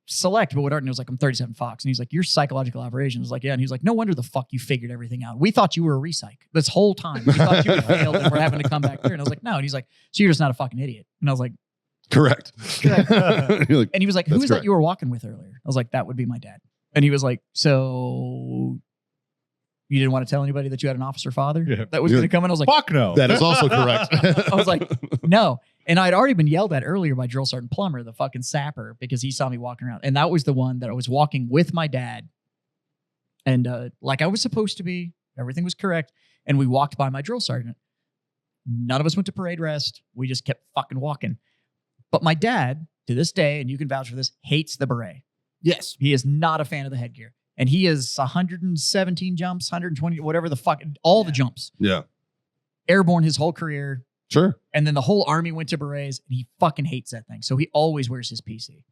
select, but what art? And he was like, I'm 37 Fox. And he's like, you're psychological aberration. I was like, yeah. And he was like, no wonder the fuck you figured everything out. We thought you were a recyc this whole time. We thought you had failed and we're having to come back through. And I was like, no. And he's like, so you're just not a fucking idiot. And I was like, correct. You're like, and he was like, who was correct. that you were walking with earlier? I was like, that would be my dad. And he was like, so you didn't want to tell anybody that you had an officer father that was going to come in? I was like, fuck no. That is also correct. I was like, no. And I'd already been yelled at earlier by Drill Sergeant Plummer, the fucking sapper, because he saw me walking around. And that was the one that I was walking with my dad. And like I was supposed to be, everything was correct. And we walked by my drill sergeant. None of us went to parade rest. We just kept fucking walking. But my dad, to this day, and you can vouch for this, hates the beret. Yes. He is not a fan of the headgear. And he is 117 jumps, 120, whatever the fuck, all the jumps. Yeah. Airborne his whole career. Sure. And then the whole army went to berets, and he fucking hates that thing. So he always wears his PC.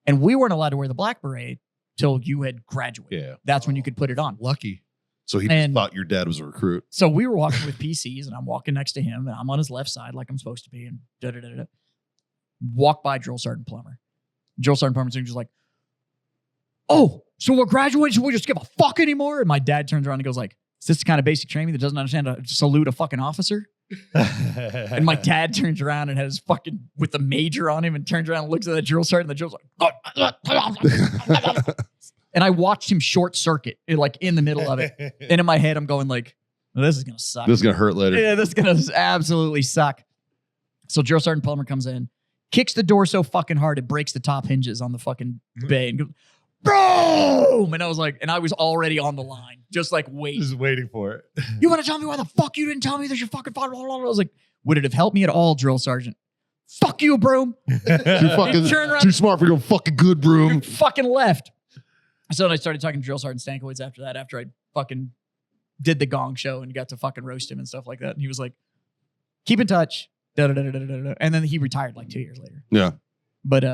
And we weren't allowed to wear the black beret till you had graduated. Yeah. That's when you could put it on. Lucky. So he just And- thought your dad was a recruit. So we were walking with PCs, and I'm walking next to him, and I'm on his left side like I'm supposed to be, and da-da-da-da-da. Walk by Drill Sergeant Plummer. Drill Sergeant Plummer's just like, oh, so we're graduating, so we just give a fuck anymore? And my dad turns around and goes like, is this the kind of basic training that doesn't understand to salute a fucking officer? And my dad turns around and has fucking with the major on him and turns around and looks at the drill sergeant, and the drill's like, and I watched him short circuit like in the middle of it. And in my head, I'm going like, well, this is going to suck. This is going to hurt later. Yeah, this is going to absolutely suck. So Drill Sergeant Plummer comes in, kicks the door so fucking hard, it breaks the top hinges on the fucking bay and goes, boom! And I was like, and I was already on the line, just like waiting. Just waiting for it. You want to tell me why the fuck you didn't tell me that your fucking father? I was like, would it have helped me at all, Drill Sergeant? Fuck you, broom. Too fucking Turn around. too smart for your fucking good broom. Fucking left. So then I started talking to Drill Sergeant Stankiewicz after that, after I fucking did the gong show and got to fucking roast him and stuff like that. And he was like, keep in touch. Da-da-da-da-da-da. And then he retired like 2 years later. Yeah. But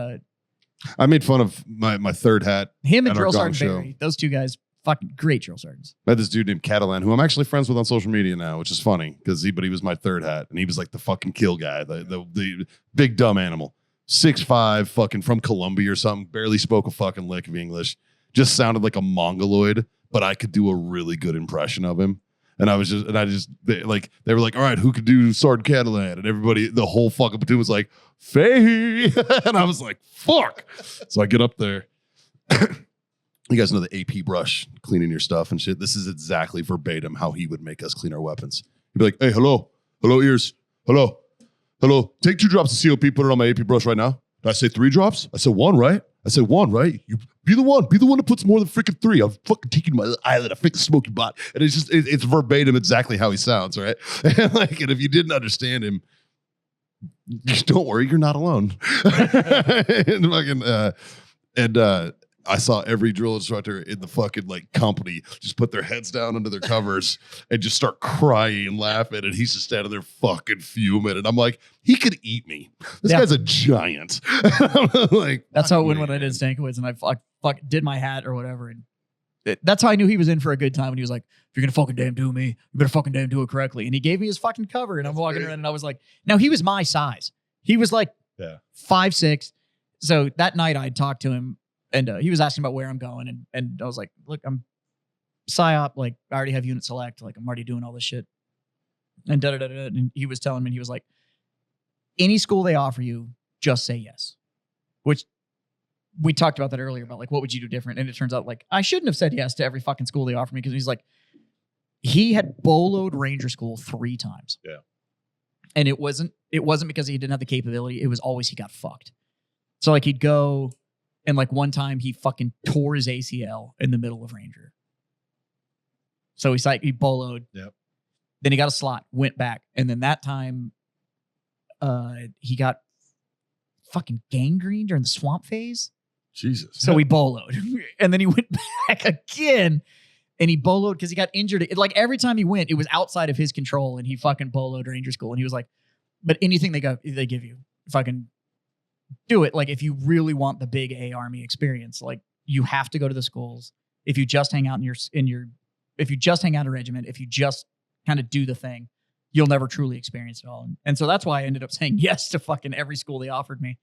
I made fun of my third hat. him and At our Drill gong Sergeant show. Barry, those two guys, fucking great drill sergeants. I had this dude named Catalan, who I'm actually friends with on social media now, which is funny because he was my third hat, and he was like the fucking kill guy, the big dumb animal, 6'5", fucking from Colombia or something, barely spoke a fucking lick of English, just sounded like a mongoloid, but I could do a really good impression of him. And they were like, all right, who could do Sergeant Catalan? And everybody, the whole fucking platoon was like, Faye. And I was like, fuck. So I get up there. You guys know the AP brush, cleaning your stuff and shit. This is exactly verbatim how he would make us clean our weapons. He'd be like, hey, hello, ears, hello. Take 2 drops of COP, put it on my AP brush right now. Did I say 3 drops? I said 1, right? I said 1, right? You be the one that puts more than freaking 3. I'm fucking taking my eyelid. I fake the smoky bot. And it's just, it's verbatim exactly how he sounds, right? And if you didn't understand him, just don't worry, you're not alone. and I saw every drill instructor in the fucking company just put their heads down under their covers and just start crying and laughing. And he's just standing there fucking fuming. And I'm like, he could eat me. This guy's a giant. That's how it went when I did Stankiewicz, and I fuck did my hat or whatever. And that's how I knew he was in for a good time. And he was like, if you're going to fucking damn do me, you better fucking damn do it correctly. And he gave me his fucking cover. And I'm walking around and I was like, now he was my size. He was like 5'6". So that night I talked to him. And he was asking about where I'm going. And I was like, look, I'm PSYOP. I already have unit select. I'm already doing all this shit. And da-da-da-da. And he was telling me, he was like, any school they offer you, just say yes. Which we talked about that earlier about what would you do different? And it turns out I shouldn't have said yes to every fucking school they offered me because he's like, he had boloed Ranger School 3 times. Yeah. And it wasn't because he didn't have the capability. It was always he got fucked. So he'd go... And one time he fucking tore his ACL in the middle of Ranger. So he boloed. Yep. Then he got a slot, went back. And then that time he got fucking gangrene during the swamp phase. Jesus. So he boloed. And then he went back again. And he boloed because he got injured. Like every time he went, it was outside of his control. And he fucking boloed Ranger School. And he was like, but anything they give you, fucking do it. Like if you really want the big A Army experience, like you have to go to the schools. If you just hang out if you just hang out a regiment, if you just kind of do the thing, you'll never truly experience it all. And so that's why I ended up saying yes to fucking every school they offered me,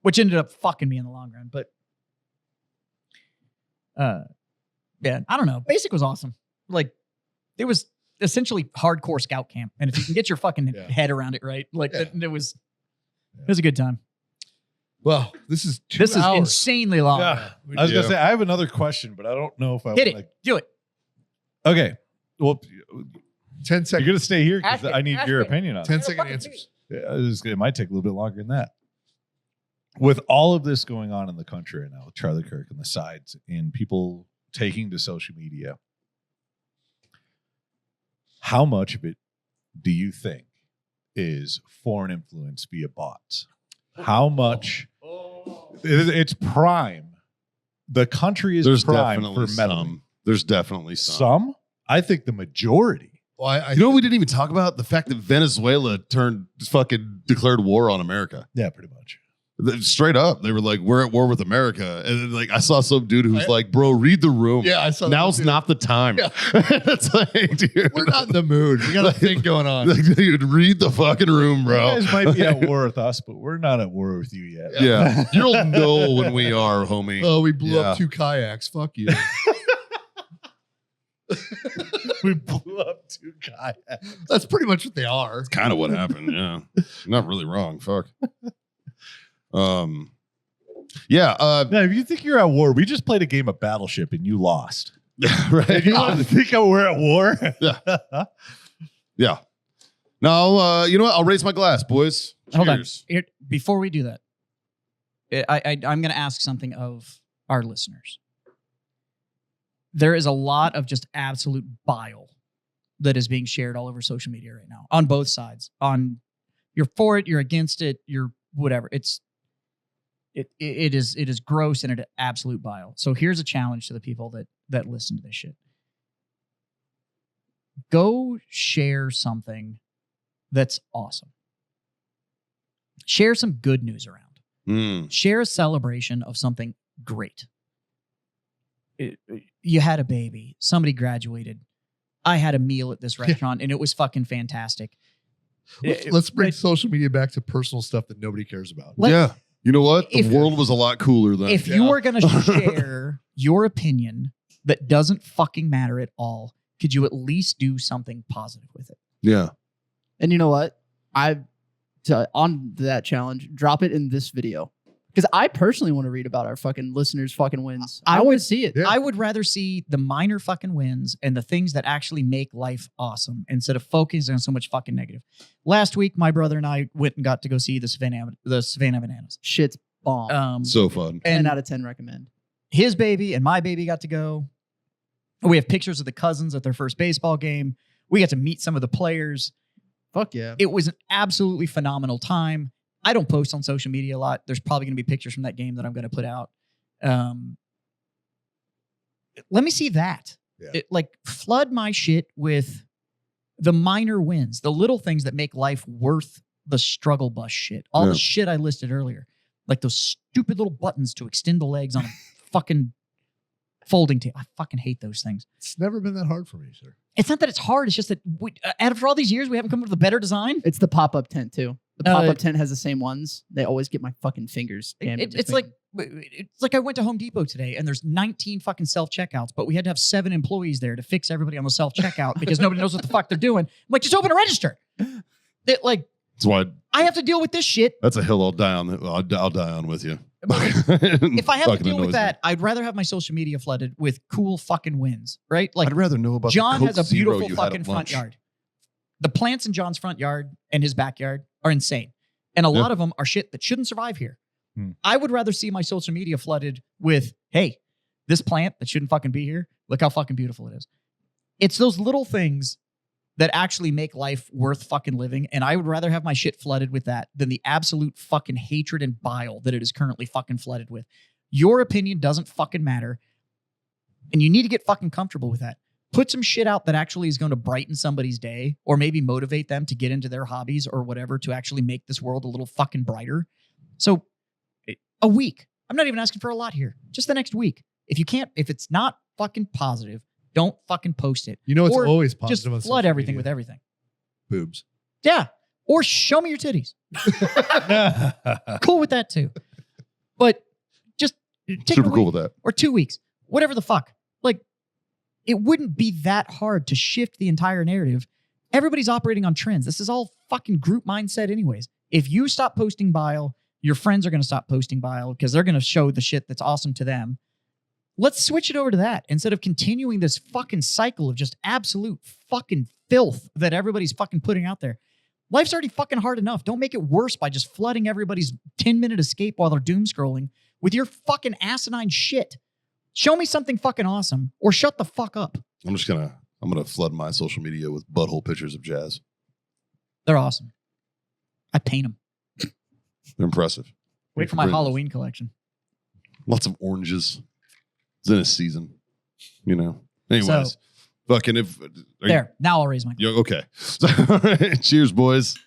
which ended up fucking me in the long run. But yeah, I don't know. Basic was awesome. Like it was essentially hardcore scout camp. And if you can get your fucking head around it, right? Like it was a good time. Well, this is 2 hours. This is insanely long. Yeah. I was going to say, I have another question, but I don't know if I Hit want it. Do it. Okay. Well, 10 you're seconds. going to stay here because Ask it. I need Ask your it. opinion on it. 10-second answers. It might take a little bit longer than that. With all of this going on in the country right now, with Charlie Kirk and the sides and people taking to social media, how much of it do you think is foreign influence via bots? How much? It's prime. The country is There's prime definitely for meddling. some. There's definitely some. Some? I think the majority. Well, You know what we didn't even talk about? The fact that Venezuela declared war on America. Yeah, pretty much. Straight up. They were like, we're at war with America. And then, like, I saw some dude who's like, bro, read the room. Yeah, I saw that Now's too. not the time. Yeah. It's like, dude. We're not in the mood. We got a thing going on. Like, dude, read the fucking room, bro. You guys might be at war with us, but we're not at war with you yet. Yeah. You'll know when we are, homie. Oh, we blew Yeah. up 2 kayaks. Fuck you. We blew up 2 kayaks. That's pretty much what they are. Kind of what happened. Yeah. Not really wrong. Fuck. Yeah. Now, if you think you're at war, we just played a game of Battleship and you lost. Right. If you want to think we're at war, Yeah. No, you know what? I'll raise my glass, boys. Hold on. Cheers. Here, before we do that, I'm going to ask something of our listeners. There is a lot of just absolute bile that is being shared all over social media right now on both sides. On you're for it, you're against it, you're whatever. It is gross and it absolute bile. So here's a challenge to the people that listen to this shit. Go share something that's awesome. Share some good news around. Share a celebration of something great. You had a baby. Somebody graduated. I had a meal at this restaurant and it was fucking fantastic. Let's bring social media back to personal stuff that nobody cares about. Yeah. You know what? The If- world was a lot cooler then. If you were going to share your opinion that doesn't fucking matter at all, could you at least do something positive with it? Yeah. And you know what? On that challenge, drop it in this video. Because I personally want to read about our fucking listeners' fucking wins. I want to see it. Yeah. I would rather see the minor fucking wins and the things that actually make life awesome instead of focusing on so much fucking negative. Last week, my brother and I went and got to go see the Savannah Bananas. Shit's bomb. So fun. 10 and out of 10 recommend. his baby and my baby got to go. We have pictures of the cousins at their first baseball game. We got to meet some of the players. Fuck yeah. It was an absolutely phenomenal time. I don't post on social media a lot. There's probably going to be pictures from that game that I'm going to put out. Let me see that. Yeah. Flood my shit with the minor wins, the little things that make life worth the struggle bus shit. All Yeah. the shit I listed earlier. Like those stupid little buttons to extend the legs on a fucking folding table. I fucking hate those things. It's never been that hard for me, sir. It's not that it's hard. It's just that after all these years, we haven't come up with a better design. It's the pop-up tent too. The pop-up tent has the same ones. They always get my fucking fingers. It's like I went to Home Depot today and there's 19 fucking self-checkouts, but we had to have 7 employees there to fix everybody on the self-checkout because nobody knows what the fuck they're doing. I'm like, just open a register. That's why I have to deal with this shit. that's a hill I'll die on. I'll die on with you. If I have to Fucking deal with annoys that, I'd rather have my social media flooded with cool fucking wins, right? me. I'd rather know about John the has Coke a Zero beautiful you had at fucking front lunch. yard. The plants in John's front yard and his backyard are insane. And a Yeah. lot of them are shit that shouldn't survive here. Hmm. I would rather see my social media flooded with, hey, this plant that shouldn't fucking be here, look how fucking beautiful it is. It's those little things that actually make life worth fucking living. And I would rather have my shit flooded with that than the absolute fucking hatred and bile that it is currently fucking flooded with. Your opinion doesn't fucking matter. And you need to get fucking comfortable with that. Put some shit out that actually is going to brighten somebody's day or maybe motivate them to get into their hobbies or whatever to actually make this world a little fucking brighter. So a week. I'm not even asking for a lot here. Just the next week. If it's not fucking positive, don't fucking post it. You know, it's Or always just positive on flood social everything media. with everything. Boobs. Yeah. Or show me your titties. Cool with that too. But just take Super a cool week with that. or 2 weeks, whatever the fuck. Like, it wouldn't be that hard to shift the entire narrative. Everybody's operating on trends. This is all fucking group mindset anyways. If you stop posting bile, your friends are going to stop posting bile because they're going to show the shit that's awesome to them. Let's switch it over to that instead of continuing this fucking cycle of just absolute fucking filth that everybody's fucking putting out there. Life's already fucking hard enough. Don't make it worse by just flooding everybody's 10-minute escape while they're doom scrolling with your fucking asinine shit. Show me something fucking awesome or shut the fuck up. I'm gonna flood my social media with butthole pictures of Jazz. They're awesome. I paint them. They're impressive. Wait for my Halloween collection. Lots of oranges. It's in a season, you know. Anyways, fucking if There. Now I'll raise my. Okay. All right. Cheers, boys.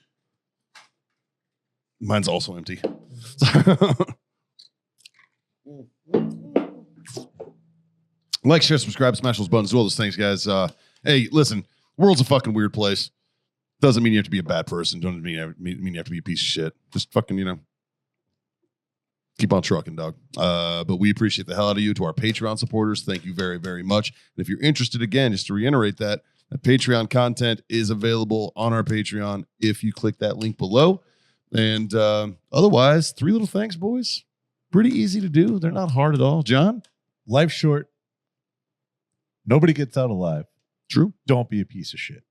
Mine's also empty. Like, share, subscribe, smash those buttons, do all those things, guys. Hey, listen, world's a fucking weird place. Doesn't mean you have to be a bad person. Doesn't mean you have to be a piece of shit. Just fucking, keep on trucking, dog. But we appreciate the hell out of you. To our Patreon supporters, thank you very, very much. And if you're interested, again, just to reiterate that Patreon content is available on our Patreon if you click that link below. And otherwise, 3 little things, boys. Pretty easy to do. They're not hard at all. John? Life's short. Nobody gets out alive. True. Don't be a piece of shit.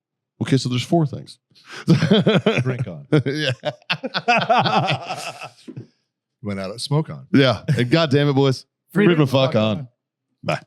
Okay, so there's 4 things. Drink on. Yeah. Went out of smoke on. Yeah. And God damn it, boys. Freedom Freedom fuck on. Bye.